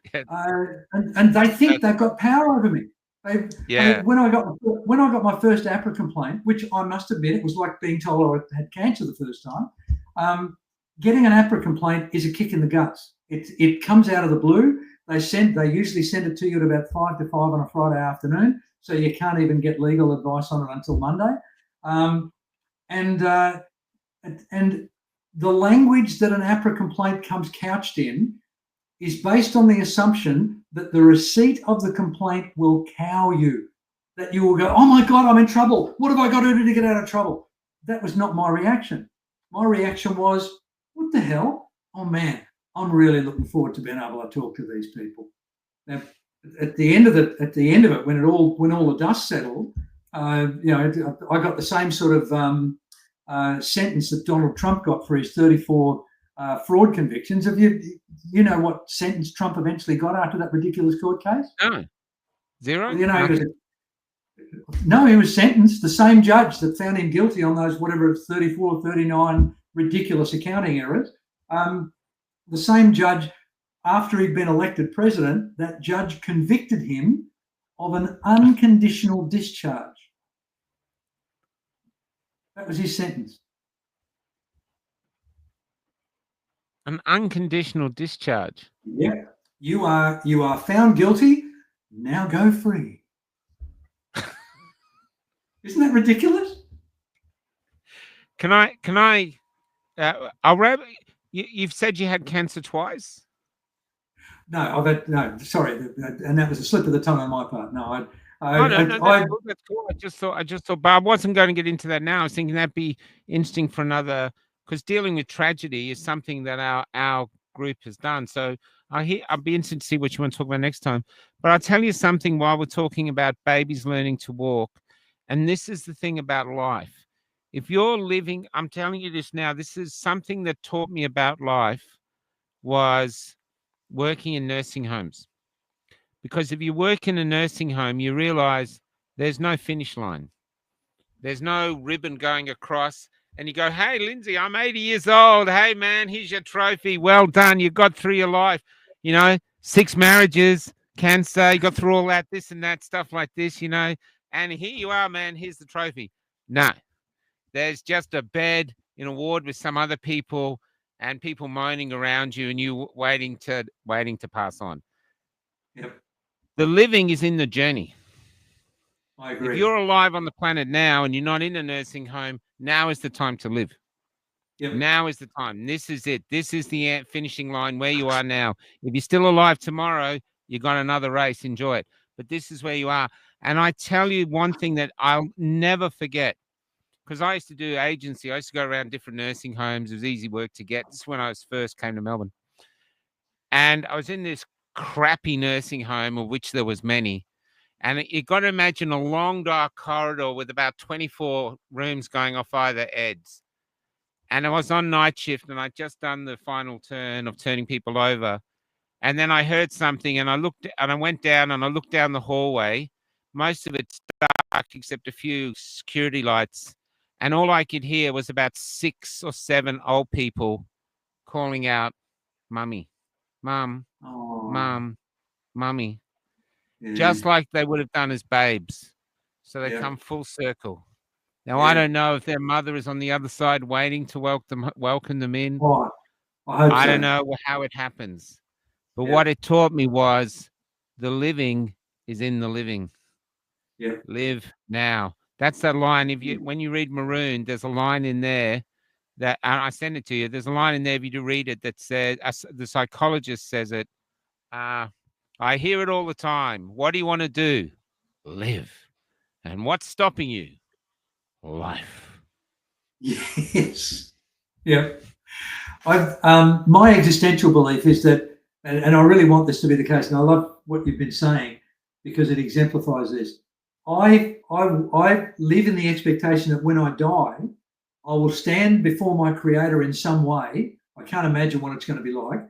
Speaker 3: they think they've got power over me. When I got my first APRA complaint, which I must admit, it was like being told I had cancer the first time. Getting an APRA complaint is a kick in the guts. It comes out of the blue. They usually send it to you at about 5 to 5 on a Friday afternoon, so you can't even get legal advice on it until Monday. And the language that an APRA complaint comes couched in is based on the assumption that the receipt of the complaint will cow you, that you will go, oh my God, I'm in trouble. What have I got to do to get out of trouble? That was not my reaction. My reaction was, what the hell? Oh man, I'm really looking forward to being able to talk to these people. Now, at the end of it, when all the dust settled, I got the same sort of sentence that Donald Trump got for his 34 fraud convictions. Have you know what sentence Trump eventually got after that ridiculous court case?
Speaker 2: No. Zero?
Speaker 3: Well, you know, he was sentenced. The same judge that found him guilty on those, whatever, 34, 39 ridiculous accounting errors, the same judge, after he'd been elected president, that judge convicted him of an unconditional discharge. That was his sentence.
Speaker 2: An unconditional discharge.
Speaker 3: Yeah. You are found guilty. Now go free. Isn't that ridiculous?
Speaker 2: Can I? You've said you had cancer twice.
Speaker 3: No, sorry, and that was a slip of the tongue on my part. No,
Speaker 2: that's cool. I just thought, but I wasn't going to get into that now. I was thinking that'd be interesting for another, because dealing with tragedy is something that our group has done. So I'll be interested to see what you want to talk about next time. But I'll tell you something while we're talking about babies learning to walk, and this is the thing about life. If you're living, I'm telling you this now, this is something that taught me about life, was working in nursing homes. Because if you work in a nursing home, you realize there's no finish line. There's no ribbon going across. And you go, hey, Lindsay, I'm 80 years old. Hey, man, here's your trophy. Well done. You got through your life. 6 marriages, cancer. You got through all that, this and that, stuff like this, And here you are, man. Here's the trophy. No. There's just a bed in a ward with some other people and people moaning around you and you waiting to pass on.
Speaker 3: Yep.
Speaker 2: The living is in the journey.
Speaker 3: I agree.
Speaker 2: If you're alive on the planet now and you're not in a nursing home, now is the time to live. Yep. Now is the time. This is it. This is the finishing line where you are now. If you're still alive tomorrow, you got another race. Enjoy it. But this is where you are. And I tell you one thing that I'll never forget, because I used to do agency. I used to go around different nursing homes. It was easy work to get. This is when I first came to Melbourne. And I was in this crappy nursing home, of which there was many. And you got to imagine a long, dark corridor with about 24 rooms going off either ends. And I was on night shift, and I'd just done the final turn of turning people over. And then I heard something, and I went down, and I looked down the hallway. Most of it's dark, except a few security lights. And all I could hear was about 6 or 7 old people calling out, "Mummy, Mum, Mum, Mummy." Yeah. Just like they would have done as babes. So they come full circle. Now, I don't know if their mother is on the other side waiting to welcome them in.
Speaker 3: Oh,
Speaker 2: I don't know how it happens. But what it taught me was the living is in the living.
Speaker 3: Yeah.
Speaker 2: Live now. That's that line. When you read Maroon, there's a line in there that I send it to you. There's a line in there, if you do read it, that says, the psychologist says it. I hear it all the time. What do you want to do? Live. And what's stopping you? Life.
Speaker 3: Yes. Yep. My existential belief is that, and I really want this to be the case, and I love what you've been saying because it exemplifies this. I live in the expectation that when I die, I will stand before my Creator in some way. I can't imagine what it's going to be like,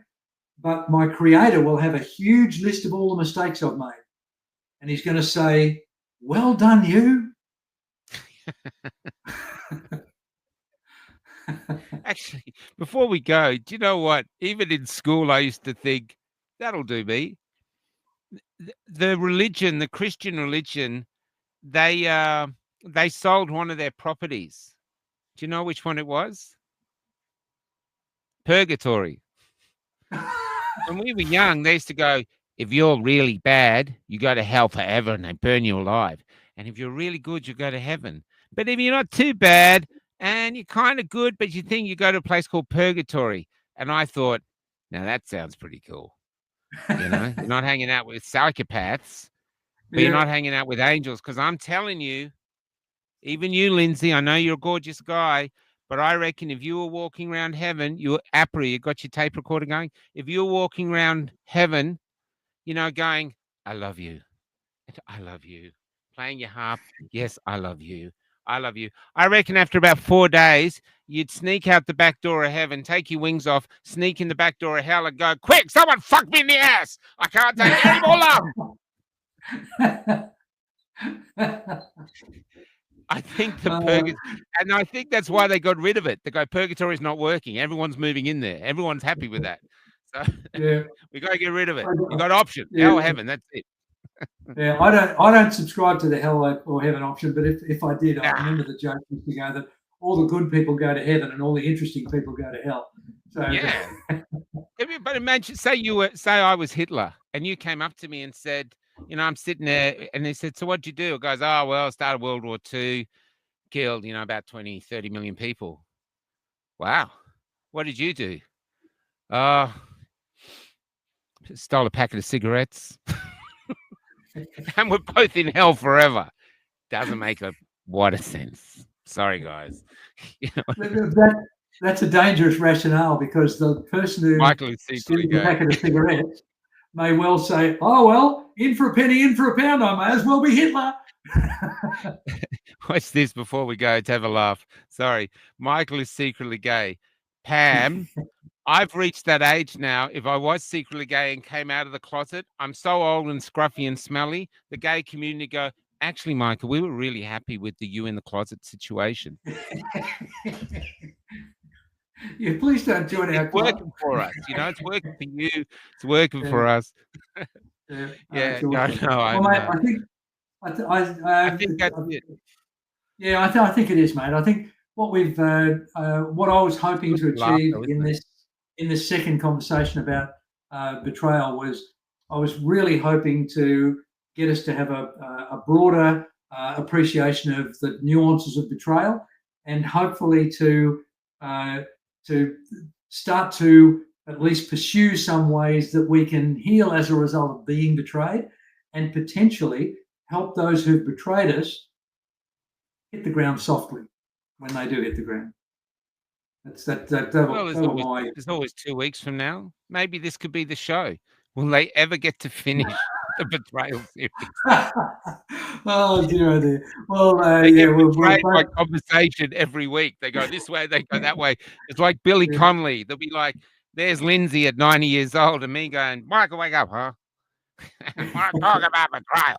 Speaker 3: but my Creator will have a huge list of all the mistakes I've made, and He's going to say, "Well done, you."
Speaker 2: Actually, before we go, do you know what? Even in school, I used to think, that'll do me. The religion, the Christian religion, they sold one of their properties. Do you know which one it was? Purgatory. When we were young, they used to go, if you're really bad, you go to hell forever and they burn you alive. And if you're really good, you go to heaven. But if you're not too bad and you're kind of good, but you think, you go to a place called purgatory. And I thought, now that sounds pretty cool. You're not hanging out with psychopaths, but you're not hanging out with angels. Because I'm telling you, even you, Lindsay, I know you're a gorgeous guy, but I reckon if you were walking around heaven, you got your tape recorder going. If you were walking around heaven, going, I love you. I love you. Playing your harp. Yes, I love you. I love you. I reckon after about 4 days, you'd sneak out the back door of heaven, take your wings off, sneak in the back door of hell, and go, "Quick, someone fuck me in the ass! I can't take any more love." I think the purgatory, and I think that's why they got rid of it. They go, purgatory is not working. Everyone's moving in there. Everyone's happy with that. So
Speaker 3: Yeah,
Speaker 2: we got to get rid of it. You got option,
Speaker 3: yeah.
Speaker 2: hell, heaven. That's it.
Speaker 3: Yeah, I don't subscribe to the hell or heaven option, but if I did, I remember the joke used to go that all the good people go to heaven and all the interesting people go to hell. So
Speaker 2: yeah. But imagine, say I was Hitler, and you came up to me and said, you know, I'm sitting there, and they said, "So what'd you do?" It goes, "Oh, well, I started World War II, killed, you know, about 20, 30 million people." Wow. What did you do? Stole a packet of cigarettes. And we're both in hell forever. Doesn't make a what a sense. Sorry, guys. You know,
Speaker 3: that's a dangerous rationale, because the person who steals a packet of cigarettes may well say, "Oh well, in for a penny, in for a pound. I may as well be Hitler."
Speaker 2: Watch this before we go to have a laugh. Sorry, Michael is secretly gay. Pam, I've reached that age now. If I was secretly gay and came out of the closet, I'm so old and scruffy and smelly, the gay community go, "Actually, Michael, we were really happy with the you in the closet situation."
Speaker 3: Yeah, please don't join our club.
Speaker 2: It's working for us, you know. It's working for you. It's working for us. Yeah, no,
Speaker 3: I think
Speaker 2: that's it.
Speaker 3: Yeah, I think it is, mate. I think what we've what I was hoping to achieve in this second conversation about betrayal was, I was really hoping to get us to have a broader appreciation of the nuances of betrayal, and hopefully to start to at least pursue some ways that we can heal as a result of being betrayed, and potentially help those who've betrayed us hit the ground softly when they do hit the ground.
Speaker 2: There's always 2 weeks from now. Maybe this could be the show. Will they ever get to finish the Betrayal series?
Speaker 3: Oh dear. Well,
Speaker 2: we'll by conversation every week. They go this way, they go that way. It's like Billy Connolly. They'll be like, "There's Lindsay at 90 years old," and me going, "Michael, wake up, huh? I talk about betrayal."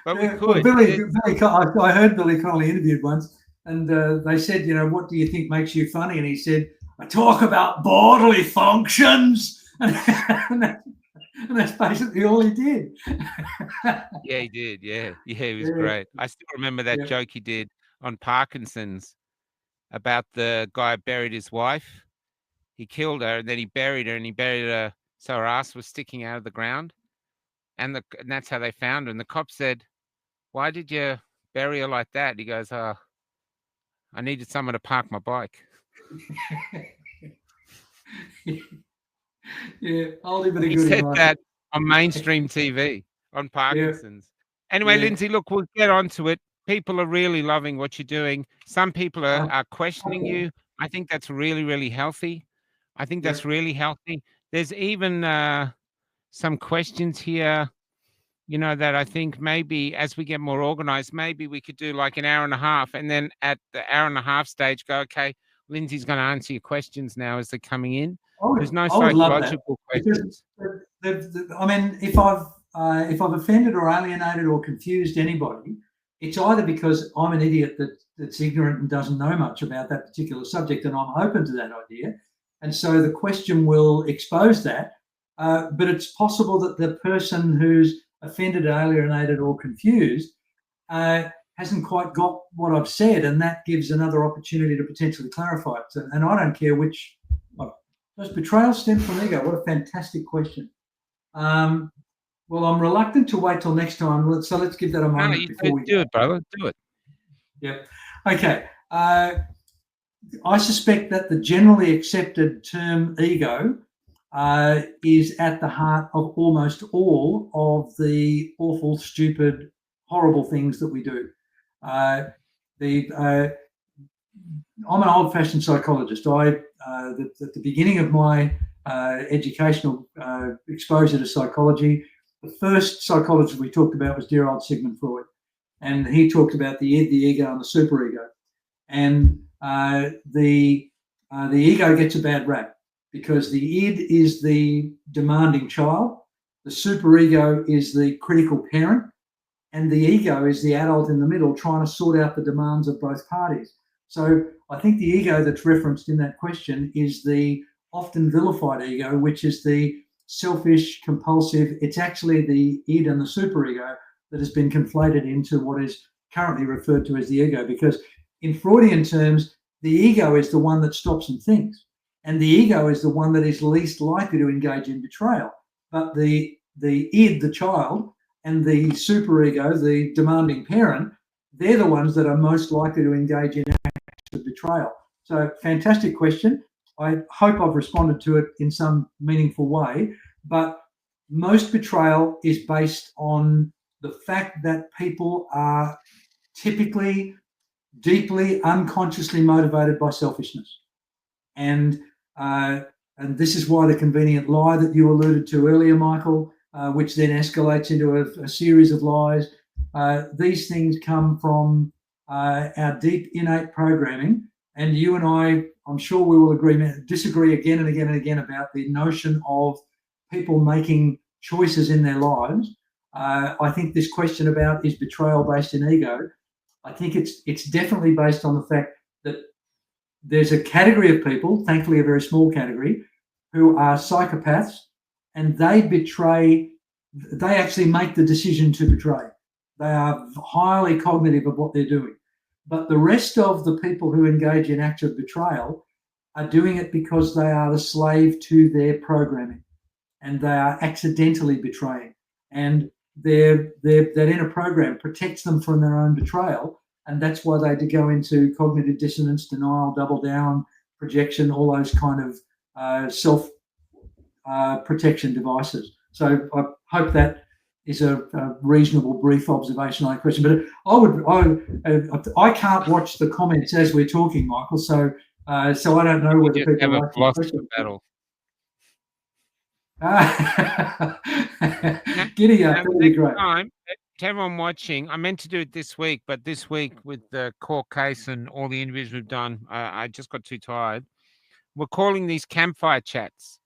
Speaker 2: But we could.
Speaker 3: Well, I heard Billy Connolly interviewed once, and they said, "You know, what do you think makes you funny?" And he said, "I talk about bodily functions." And that's basically all he did.
Speaker 2: Yeah, he did. Yeah, he was great. I still remember that joke he did on Parkinson's about the guy who buried his wife. He killed her, and then he buried her, so her ass was sticking out of the ground, and that's how they found her. And the cop said, "Why did you bury her like that?" He goes, "I needed someone to park my bike."
Speaker 3: Yeah, I'll leave it a
Speaker 2: He
Speaker 3: good
Speaker 2: said
Speaker 3: one.
Speaker 2: that on mainstream TV on Parkinson's. Anyway, Lindsay, look, we'll get onto it. People are really loving what you're doing. Some people are questioning you. I think that's really, really healthy. I think that's really healthy. There's even some questions here, you know, that I think maybe as we get more organized, maybe we could do like an hour and a half, and then at the hour and a half stage go, "Okay, Lindsay's going to answer your questions now as they're coming in." There's no psychological questions.
Speaker 3: I mean, if I've offended or alienated or confused anybody, it's either because I'm an idiot that's ignorant and doesn't know much about that particular subject, and I'm open to that idea, and so the question will expose that. But it's possible that the person who's offended, alienated, or confused hasn't quite got what I've said, and that gives another opportunity to potentially clarify it. And I don't care which. Does betrayal stem from ego? What a fantastic question. Well, I'm reluctant to wait till next time, so let's give that a moment before we
Speaker 2: do it, brother. Do it.
Speaker 3: Yeah. Okay. I suspect that the generally accepted term ego is at the heart of almost all of the awful, stupid, horrible things that we do. I'm an old-fashioned psychologist. At the beginning of my educational exposure to psychology, the first psychologist we talked about was dear old Sigmund Freud. and he talked about the id, the ego, and the superego. And the ego gets a bad rap because the id is the demanding child, the superego is the critical parent, and the ego is the adult in the middle trying to sort out the demands of both parties. So I think the ego that's referenced in that question is the often vilified ego, which is the selfish, compulsive. It's actually the id and the superego that has been conflated into what is currently referred to as the ego, because in Freudian terms, the ego is the one that stops and thinks, and the ego is the one that is least likely to engage in betrayal. But the id, the child, and the superego, the demanding parent, they're the ones that are most likely to engage in acts of betrayal. So, fantastic question. I hope I've responded to it in some meaningful way, but most betrayal is based on the fact that people are typically deeply unconsciously motivated by selfishness. And this is why the convenient lie that you alluded to earlier, Michael, which then escalates into a series of lies. These things come from our deep innate programming. And you and I'm sure we will disagree again and again and again about the notion of people making choices in their lives. I think this question about is betrayal based in ego, I think it's definitely based on the fact that there's a category of people, thankfully a very small category, who are psychopaths, and they actually make the decision to betray. They are highly cognitive of what they're doing. But the rest of the people who engage in acts of betrayal are doing it because they are the slave to their programming, and they are accidentally betraying. And that inner program protects them from their own betrayal, and that's why they go into cognitive dissonance, denial, double down, projection, all those kind of self protection devices. So I hope that is a reasonable, brief observation on that question. But I can't watch the comments as we're talking, Michael. So I don't know whether people
Speaker 2: have a
Speaker 3: like
Speaker 2: philosophy battle.
Speaker 3: Giddy up, that'd be great.
Speaker 2: Time, to everyone watching, I meant to do it this week, but this week with the court case and all the interviews we've done, I just got too tired. We're calling these campfire chats.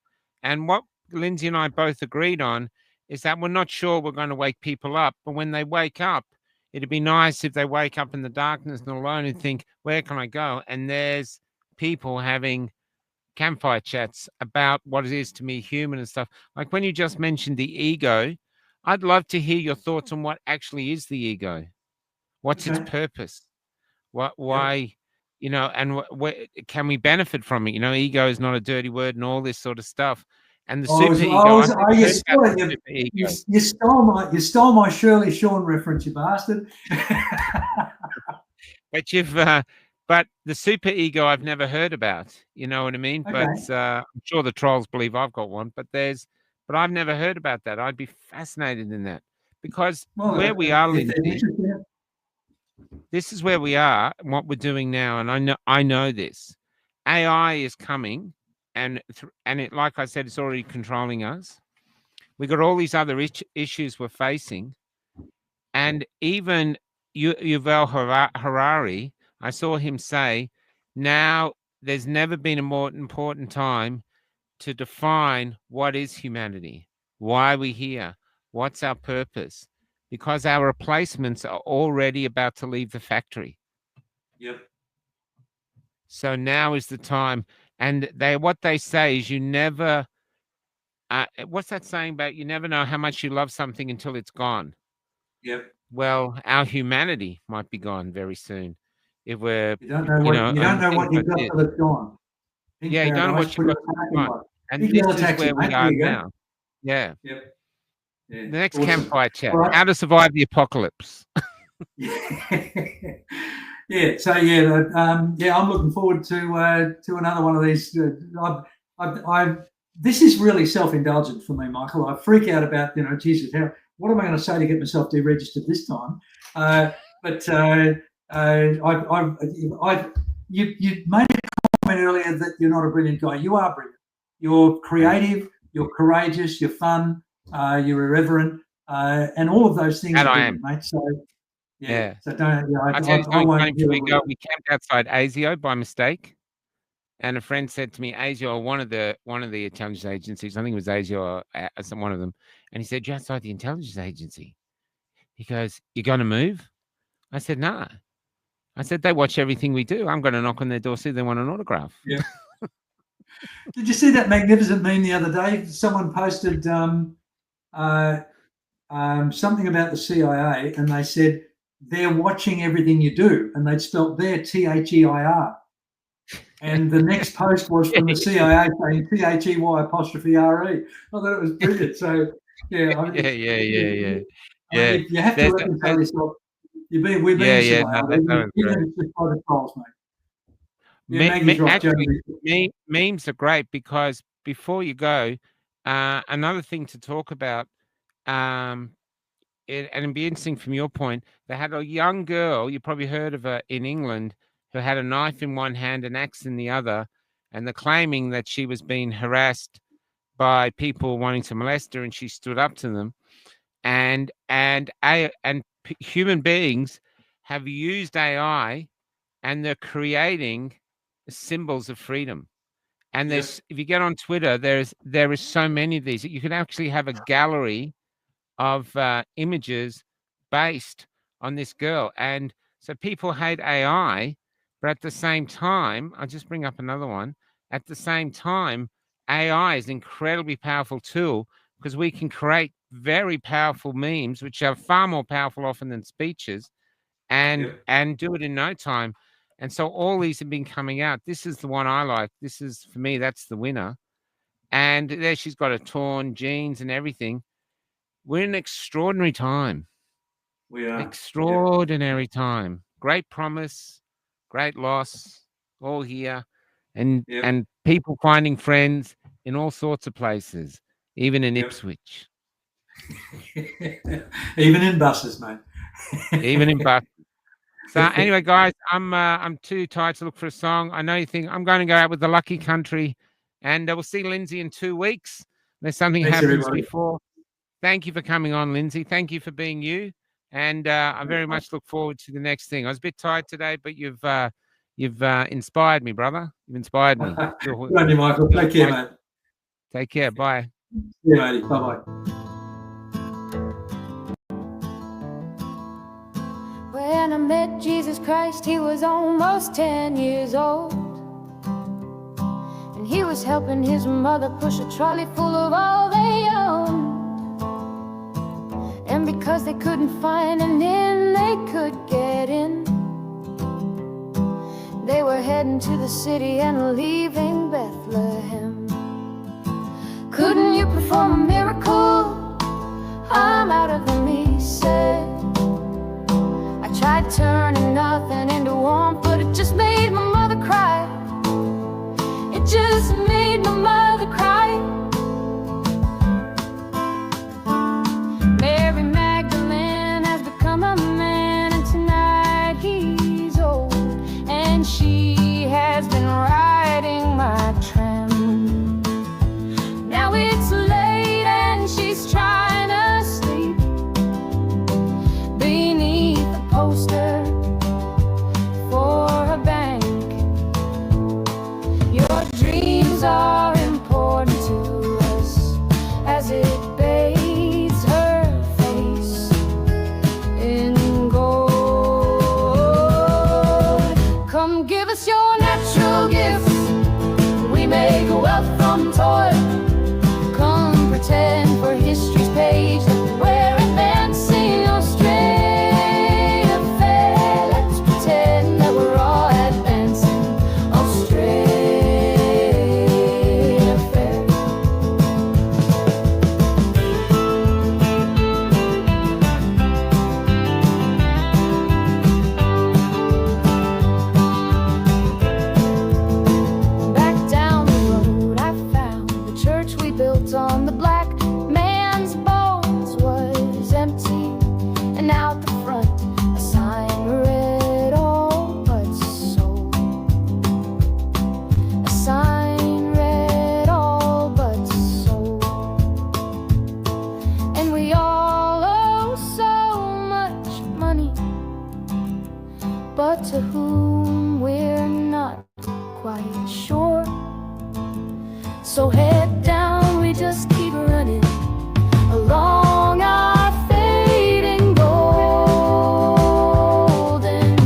Speaker 2: And what Lindsay and I both agreed on is that we're not sure we're going to wake people up, but when they wake up, it'd be nice if they wake up in the darkness and alone and think, where can I go? And there's people having campfire chats about what it is to be human and stuff. Like when you just mentioned the ego, I'd love to hear your thoughts on what actually is the ego. What's its purpose? Why, and can we benefit from it? Ego is not a dirty word and all this sort of stuff. And the super ego.
Speaker 3: You stole my Shirley Shawn reference, you bastard.
Speaker 2: But the super ego I've never heard about. You know what I mean? Okay. But I'm sure the trolls believe I've got one. But I've never heard about that. I'd be fascinated in that because where we are, Lindsay, this is where we are and what we're doing now. And I know this. AI is coming, and it, like I said, it's already controlling us. We got all these other issues we're facing, and even Yuval Harari, I saw him say, now there's never been a more important time to define what is humanity, why are we here, what's our purpose, because our replacements are already about to leave the factory.
Speaker 3: Yep.
Speaker 2: So now is the time. And what they say is you never, what's that saying about you never know how much you love something until it's gone?
Speaker 3: Yep.
Speaker 2: Well, our humanity might be gone very soon. If we're,
Speaker 3: you don't know what you've got till it's gone.
Speaker 2: Yeah, you don't know what you've got till it's gone. And this is where we are now. Yeah.
Speaker 3: Yep. Yeah.
Speaker 2: The next campfire chat: how to survive the apocalypse.
Speaker 3: Yeah. So I'm looking forward to another one of these. This is really self-indulgent for me, Michael. I freak out about Jesus, what am I going to say to get myself deregistered this time? You made a comment earlier that you're not a brilliant guy. You are brilliant. You're creative. You're courageous. You're fun. You're irreverent, and all of those things.
Speaker 2: And I am,
Speaker 3: mate. So
Speaker 2: Yeah.
Speaker 3: So don't.
Speaker 2: I tell you
Speaker 3: I
Speaker 2: something
Speaker 3: won't
Speaker 2: funny before we
Speaker 3: deal
Speaker 2: go.
Speaker 3: with
Speaker 2: We camped outside ASIO by mistake, and a friend said to me, ASIO, or one of the intelligence agencies, I think it was ASIO or some one of them, and he said, "You're outside the intelligence agency." He goes, "You're going to move?" I said, "No." I said, "They watch everything we do. I'm going to knock on their door, see if they want an autograph."
Speaker 3: Yeah. Did you see that magnificent meme the other day? Someone posted something about the CIA, and they said they're watching everything you do, and they'd spelt their THEIR. And the next post was from the CIA saying THEY apostrophe RE. I thought it was brilliant. So
Speaker 2: Yeah.
Speaker 3: You have to
Speaker 2: There's
Speaker 3: reconcile yourself. We're being
Speaker 2: no, that was great.
Speaker 3: even just by the trolls, mate. Yeah, Maggie's right.
Speaker 2: Actually, memes are great because before you go, another thing to talk about, and it'd be interesting from your point. They had a young girl, you probably heard of her in England, who had a knife in one hand, an axe in the other, and they're claiming that she was being harassed by people wanting to molest her, and she stood up to them. And human beings have used AI, and they're creating symbols of freedom. And there's, if you get on Twitter, there is so many of these. You can actually have a gallery of images based on this girl. And so people hate AI, but at the same time, I'll just bring up another one. At the same time, AI is an incredibly powerful tool because we can create very powerful memes, which are far more powerful often than speeches, and do it in no time. And so all these have been coming out. This is the one I like. This is, for me, that's the winner. And there she's got a torn jeans and everything. We're in an extraordinary time.
Speaker 3: We are.
Speaker 2: Extraordinary time. Great promise, great loss, all here. And people finding friends in all sorts of places, even in Ipswich.
Speaker 3: Even in buses, mate.
Speaker 2: Even in buses. So anyway, guys, I'm too tired to look for a song. I know you think I'm going to go out with the Lucky Country, and we'll see Lindsay in 2 weeks. Unless something happens before. Thank you for coming on, Lindsay. Thank you for being you, and I very much look forward to the next thing. I was a bit tired today, but you've inspired me, brother. You've inspired me.
Speaker 3: Good on you, Michael. Take care, mate.
Speaker 2: Take care. Bye.
Speaker 3: See you, matey. Bye-bye.
Speaker 1: When I met Jesus Christ, he was almost 10 years old, and he was helping his mother push a trolley full of all they owned. And because they couldn't find an inn they could get in, they were heading to the city and leaving Bethlehem. Couldn't you perform a miracle? I'm out of them, he said. I tried turning nothing into warmth, but it just made my mother cry. It just made my mother cry. Mary Magdalene has become a man, and tonight he's old, and she has been riding my tram. Now it's late and she's trying to sleep beneath the poster for a bank. Your dreams are important to us as it bathes her face in gold. Come give us your natural gifts, we make wealth from toil. Come pretend for history's page that we're advancing Australia fair. Let's pretend that we're all advancing Australia fair. Back down the road I found the church we built on the black man's bones. quiet shore. So head down, we just keep running along our fading golden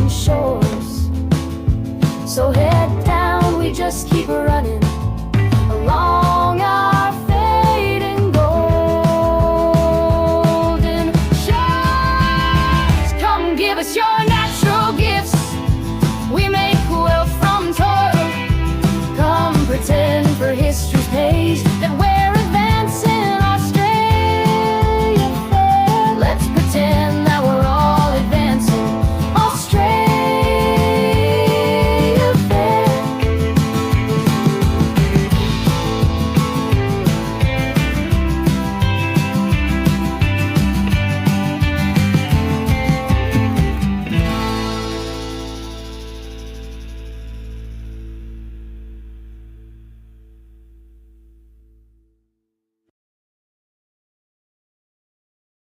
Speaker 1: shores. So head down, we just keep running